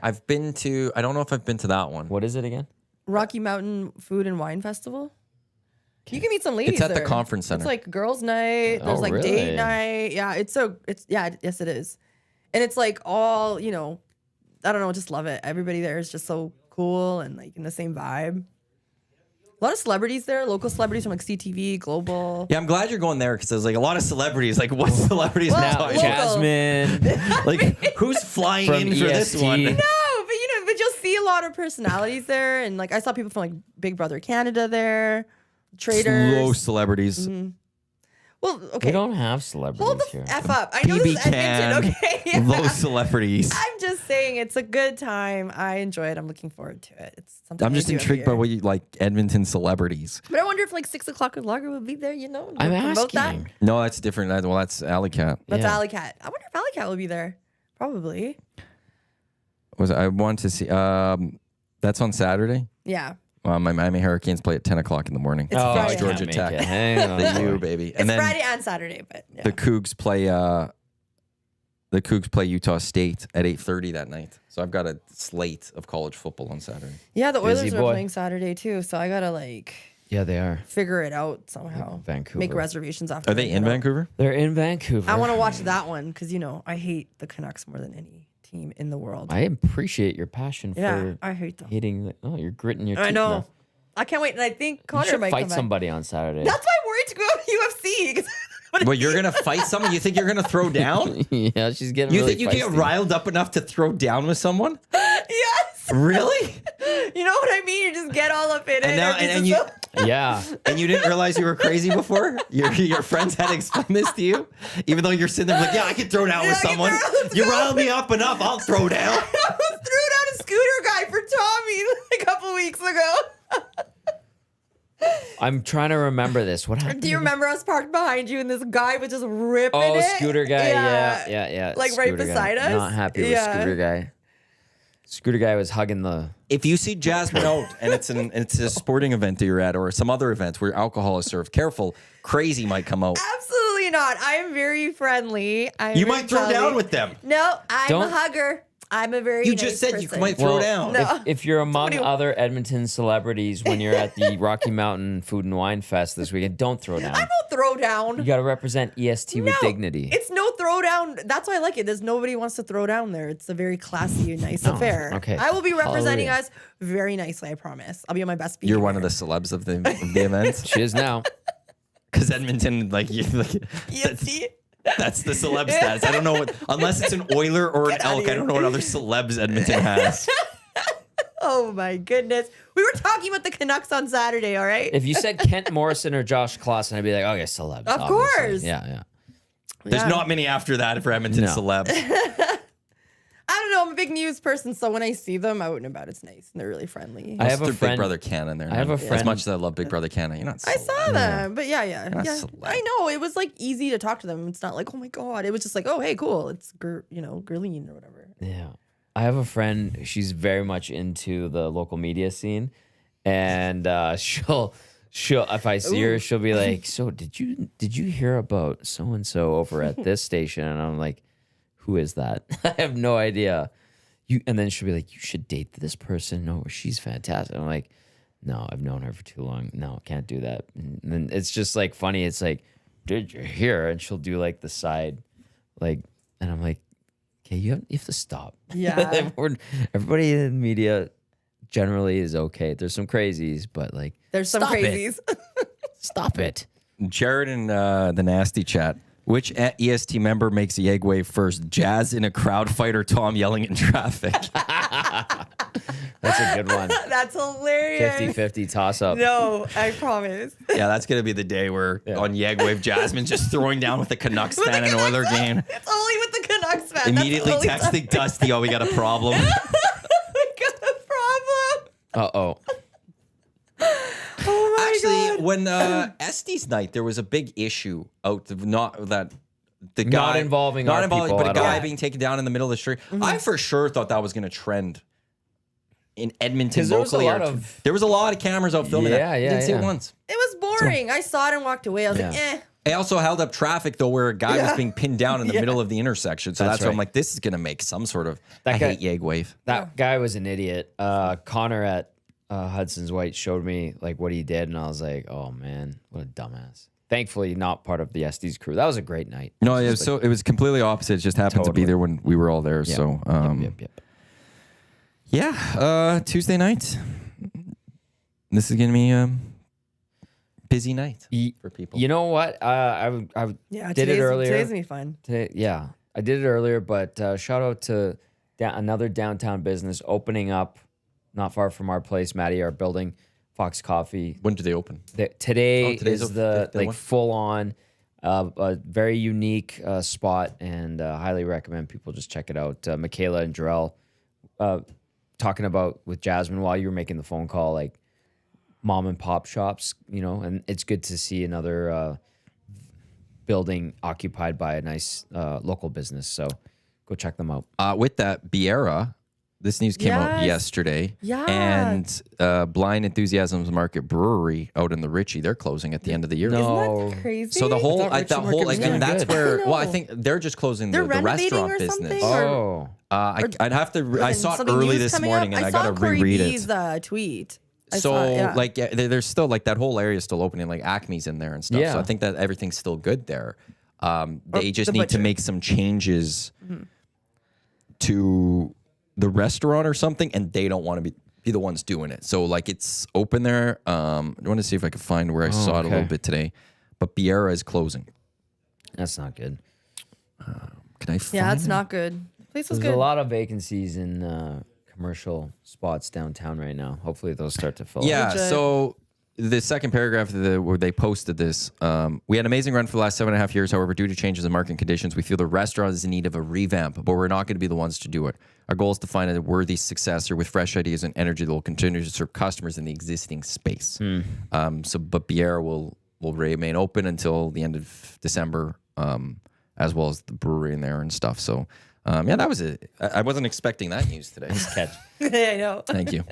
I've been to, I don't know if I've been to that one. What is it again? Rocky Mountain Food and Wine Festival. You can meet some ladies. It's at the there. conference center. It's like girls' night. There's Oh, like really? date night. Yeah, yes it is. And it's like all, I don't know, just love it. Everybody there is just so cool and like in the same vibe. A lot of celebrities there, local celebrities from like CTV, Global. Yeah, I'm glad you're going there because there's like a lot of celebrities. Like, what celebrities Well, now? local. Jasmine. Like, who's flying From in for this EST. one? No, but you'll see a lot of personalities there. And like I saw people from like Big Brother Canada there, traders. Low celebrities. Well, We okay. don't have celebrities Hold the here. F up. I know this BB is Edmonton, can. okay? Low celebrities. I'm just saying it's a good time. I enjoy it. I'm looking forward to it. It's something I'm I just do every intrigued by year. what you like Edmonton celebrities. But I wonder if like 6 o'clock with Lager will be there, I'm promote that. asking. No, that's different. Well, that's Alley Cat. That's Yeah. Alley Cat. I wonder if Alley Cat will be there. Probably. I want to see. That's on Saturday. Yeah. My Miami Hurricanes play at 10 o'clock in the morning. It's Friday. Against Georgia can't make Tech. it. Hang on. The U, baby. It's And then Friday and Saturday, but yeah. the Cougs play. The Cougs play Utah State at 8:30 that night. So I've got a slate of college football on Saturday. Yeah, the Busy Oilers are boy. playing Saturday too, so I gotta like Yeah, they are. figure it out somehow. Vancouver. Make reservations after. Are they in Vancouver? They're in Vancouver. I want to watch that one because I hate the Canucks more than any team in the world. I appreciate your passion Yeah, for I hate them. hitting. You're gritting your teeth. I know. now. I can't wait, and I think You Connor should might fight come back. somebody on Saturday. That's why I'm worried to go UFC. 'cause Well, you're gonna fight someone? You think you're gonna throw down? yeah, she's getting. You really think you get feisty. riled up enough to throw down with someone? Yes. Really? You know what I mean? You just get all up in it. And now, and you Yeah, and you didn't realize you were crazy before? Your friends had explained this to you, even though you're sitting there like, yeah, I can throw down with I can someone. throw- let's You go. riled me up enough. I'll throw down. I almost threw down a scooter guy for Tommy a couple weeks ago. I'm trying to remember this. What happened? Do you remember us parked behind you and this guy was just ripping Oh, it? Scooter guy. Yeah. Like right Scooter guy. beside us? Not happy with Yeah. Scooter guy. Scooter guy was hugging the. If you see Jasmine out and it's a sporting event that you're at or some other events where alcohol is served, careful, crazy might come out. Absolutely not. I am very friendly. You might throw down with them. No, I'm Don't- a hugger. I'm a very You nice just said person. you might throw down. No. If you're among do you- other Edmonton celebrities when you're at the Rocky Mountain Food and Wine Fest this weekend, don't throw down. I won't throw down. You got to represent EST with dignity. It's no throwdown. That's why I like it. There's nobody wants to throw down there. It's a very classy and nice affair. okay. I will be representing Hallelujah. us very nicely, I promise. I'll be on my best You're behavior. one of the celebs of the event. She is now. Because Edmonton, EST. that's the celeb status. I don't know what, unless it's an Oiler or an Get outta Elk, I here. don't know what other celebs Edmonton has. Oh my goodness. We were talking about the Canucks on Saturday, all right? If you said Kent Morrison or Josh Clausen, I'd be like, okay, celebs. Of obviously. course. Yeah. There's Yeah. not many after that for Edmonton No. celebs. I don't know. I'm a big news person, so when I see them out and about, it's nice and they're really friendly. I have a Their friend. Big Brother Cannon there. I have a As friend- much as I love Big Brother Cannon, you're not. I celeb. saw them, but yeah. not Yeah. celeb. I know. It was like easy to talk to them. It's not like, oh my God. It was just like, oh, hey, cool. It's, Gurleen or whatever. Yeah. I have a friend, she's very much into the local media scene. And she'll if I see her, she'll be like, so did you hear about so and so over at this station? And I'm like, who is that? I have no idea. And then she'll be like, you should date this person. No, she's fantastic. I'm like, no, I've known her for too long. No, can't do that. And then it's just like funny. It's like, did you hear? And she'll do like the side, like, and I'm like, okay, you have to stop. Yeah. Everybody in the media generally is okay. There's some crazies, but like, There's some stop it. crazies. Stop it. Jared and the Nasty Chat. Which EST member makes the egg wave first? Jazz in a crowd fight or Tom yelling in traffic? That's a good one. That's hilarious. 50-50 toss up. No, I promise. Yeah, that's gonna be the day where on Yeg Wave, Jasmine just throwing down with the Canucks fan and Oiler game. It's only with the Canucks fan. Immediately That's the only texting Dusty, "Oh, we got a problem." time we got a problem. Uh-oh. Oh my Actually, God. when Estes night, there was a big issue out of not that the guy Not involving our people but a at guy all. being taken down in the middle of the street. Mm-hmm. I for sure thought that was going to trend in Edmonton 'Cause there was a locally. lot of- There was a lot of cameras out filming Yeah, that. yeah, Didn't see it yeah. once. It was boring. I saw it and walked away. I was like, Yeah. eh. They also held up traffic though, where a guy was Yeah. being pinned down in the middle of the intersection. So That's that's why I'm right. like, this is going to make some sort of. That I guy- hate Yeg Wave. That guy was an idiot. Connor at Hudson's White showed me like what he did, and I was like, "Oh man, what a dumbass!" Thankfully, not part of the Estes crew. That was a great night. No, it was completely opposite. It just happened to be Totally. there when we were all there. Yep. So Yep. yeah, Tuesday night. This is gonna be a busy night for people. You know what? I Yeah, did it earlier. Today's gonna be fun. Today, yeah, I did it earlier, but shout out to another downtown business opening up not far from our place, Maddie, our building, Fox Coffee. When do they open? Today today's is the the like one? full on, a very unique spot, and highly recommend people just check it out. Michaela and Jarrell talking about with Jasmine while you were making the phone call, like mom and pop shops, and it's good to see another building occupied by a nice local business. So go check them out. With that, Biera. This news came out Yes. yesterday. Yeah. And Blind Enthusiasms Market Brewery out in the Ritchie, they're closing at the end of the year. No. Isn't that crazy? So the whole, thought Ritchie that whole, Market like, was and doing that's good. where. I Well, I know. think they're just closing They're the renovating restaurant or business. something, or- I'd have to. I saw it Something early news this coming morning, up? and I saw got to Corey reread B's, it. tweet. I So saw it, yeah. like there's still like that whole area is still opening, like Acme's in there and stuff. Yeah. So I think that everything's still good there. They just the need to butcher. make some changes to the restaurant or something, and they don't want to be the ones doing it. So like it's open there. I want to see if I can find where I saw it a okay. little bit today. But Biera is closing. That's not good. Can I find Yeah, it's it? not good. Place was There's good. a lot of vacancies in commercial spots downtown right now. Hopefully those start to fill. Yeah, Legit. so the second paragraph where they posted this, we had an amazing run for the last 7.5 years. However, due to changes in market conditions, we feel the restaurant is in need of a revamp, but we're not going to be the ones to do it. Our goal is to find a worthy successor with fresh ideas and energy that will continue to serve customers in the existing space. But Bière will remain open until the end of December, as well as the brewery in there and stuff. So, that was it. I wasn't expecting that news today. Catch. I know. Thank you.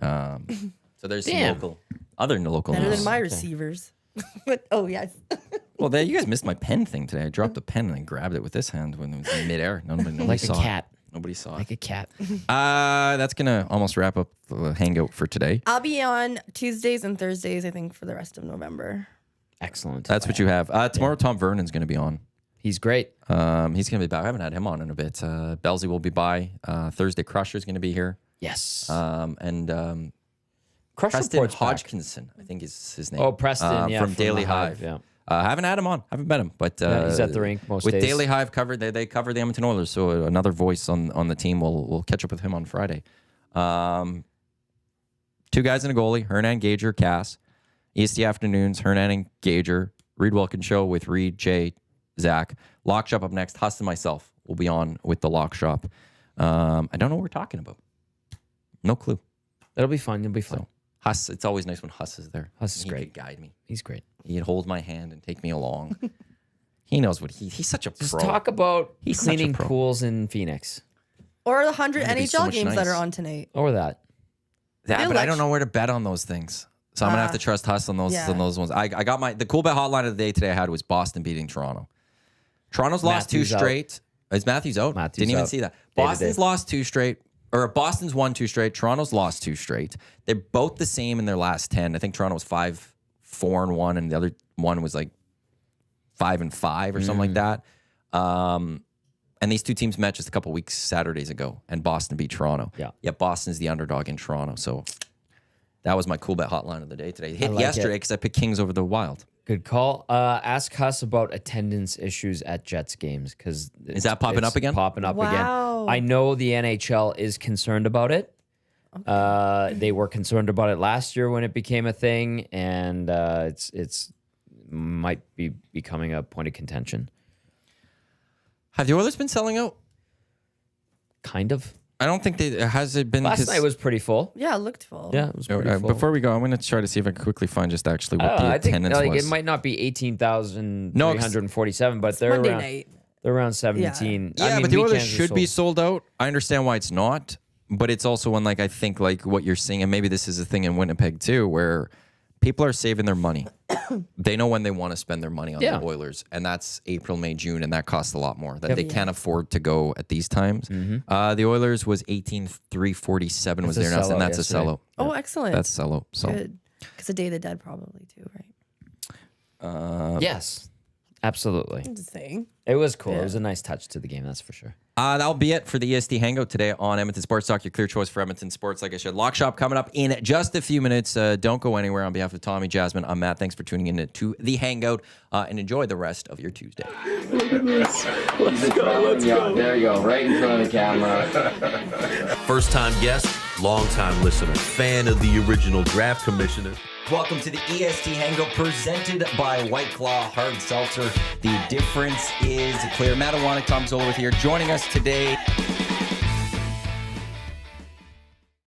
So there's some Damn. other local Better news. than my receivers. Oh, yes. Well, you guys missed my pen thing today. I dropped a pen and I grabbed it with this hand when it was in midair. Nobody Like saw a cat. it. Nobody saw Like it. a cat. That's gonna almost wrap up the hangout for today. I'll be on Tuesdays and Thursdays, I think, for the rest of November. Excellent. That's what you have. Tomorrow, Tom Vernon's gonna be on. He's great. He's gonna be back. I haven't had him on in a bit. Belzy will be by. Thursday, Crusher's gonna be here. Yes. And Crush Preston Report's back. Hodgkinson, I think is his name. Oh, Preston, yeah, from Daily the Hive. Yeah. I haven't had him on. Haven't met him, but He's at the rink most with days. Daily Hive covered. They cover the Edmonton Oilers, so another voice on the team. We'll catch up with him on Friday. 2 guys and a goalie: Hernan Gager, Cass. EST Afternoons: Hernan and Gager. Reed Wilkins Show with Reed, Jay, Zach. Lock Shop up next. Huss and myself will be on with the Lock Shop. I don't know what we're talking about. No clue. That'll be fun. It'll be fun. So Huss, it's always nice when Huss is there. Huss is He great. could guide me. He's great. He'd hold my hand and take me along. He knows what he's such a Just pro. talk about He's such a cleaning pro. pools in Phoenix. Or the 100 That'd be NHL so much games that nice. are on tonight. Or that. Yeah, Feel but I like- don't know where to bet on those things. So I'm gonna have to trust Huss on those yeah. ones. I got the cool bet hotline of the day today I had was Boston beating Toronto. Toronto's lost 2 Matthews out. straight. Is Matthews out? Matthews Didn't even out. see that. Day to Boston's day. lost 2 straight. Or Boston's won 2 straight. Toronto's lost 2 straight. They're both the same in their last 10. I think Toronto was 5-4-1, and the other one was like 5-5 or something like that. And these 2 teams met just a couple weeks Saturdays ago, and Boston beat Toronto. Yeah. Boston's the underdog in Toronto. So that was my cool bet hotline of the day today. Hit like yesterday it. because I picked Kings over the Wild. Good call. Ask Huss about attendance issues at Jets games because Is that popping up again? Popping up Wow. again. I know the NHL is concerned about it. They were concerned about it last year when it became a thing, and it's might be becoming a point of contention. Have the Oilers been selling out? Kind of. I don't think has it been. Last night was pretty full. Yeah, it looked full. Yeah, it was pretty full. Before we go, I'm going to try to see if I can quickly find just actually what the I think attendance was. it might not be 18,347, but they're Monday around, night. they're around 17. Yeah, I mean, but the Oilers weekends are should be sold. sold out. I understand why it's not, but it's also one I think what you're seeing, and maybe this is a thing in Winnipeg too, where people are saving their money. They know when they want to spend their money on Yeah. the Oilers, and that's April, May, June, and that costs a lot more. That they can't afford to go at these times. The Oilers was 18,347 was That's a there now, and sellout that's a yesterday. sellout. Oh, excellent. That's a sellout. So good. Because the Day of the Dead probably too, right? Yes, absolutely. I'm just saying. It was cool. It was a nice touch to the game, that's for sure. that'll be it for the EST Hangout today on Edmonton Sports Talk, your clear choice for Edmonton sports. Like I said, Lock Shop coming up in just a few minutes. Don't go anywhere. On behalf of Tommy, Jasmine, I'm Matt. Thanks for tuning in to the Hangout, and enjoy the rest of your Tuesday. Let's go. There you go, right in front of the camera. First-time guest, long-time listener, fan of the original draft commissioner. Welcome to the EST Hangout presented by White Claw Hard Seltzer. The difference is clear. Matt Iwanyk, Tom Zola with here, joining us today.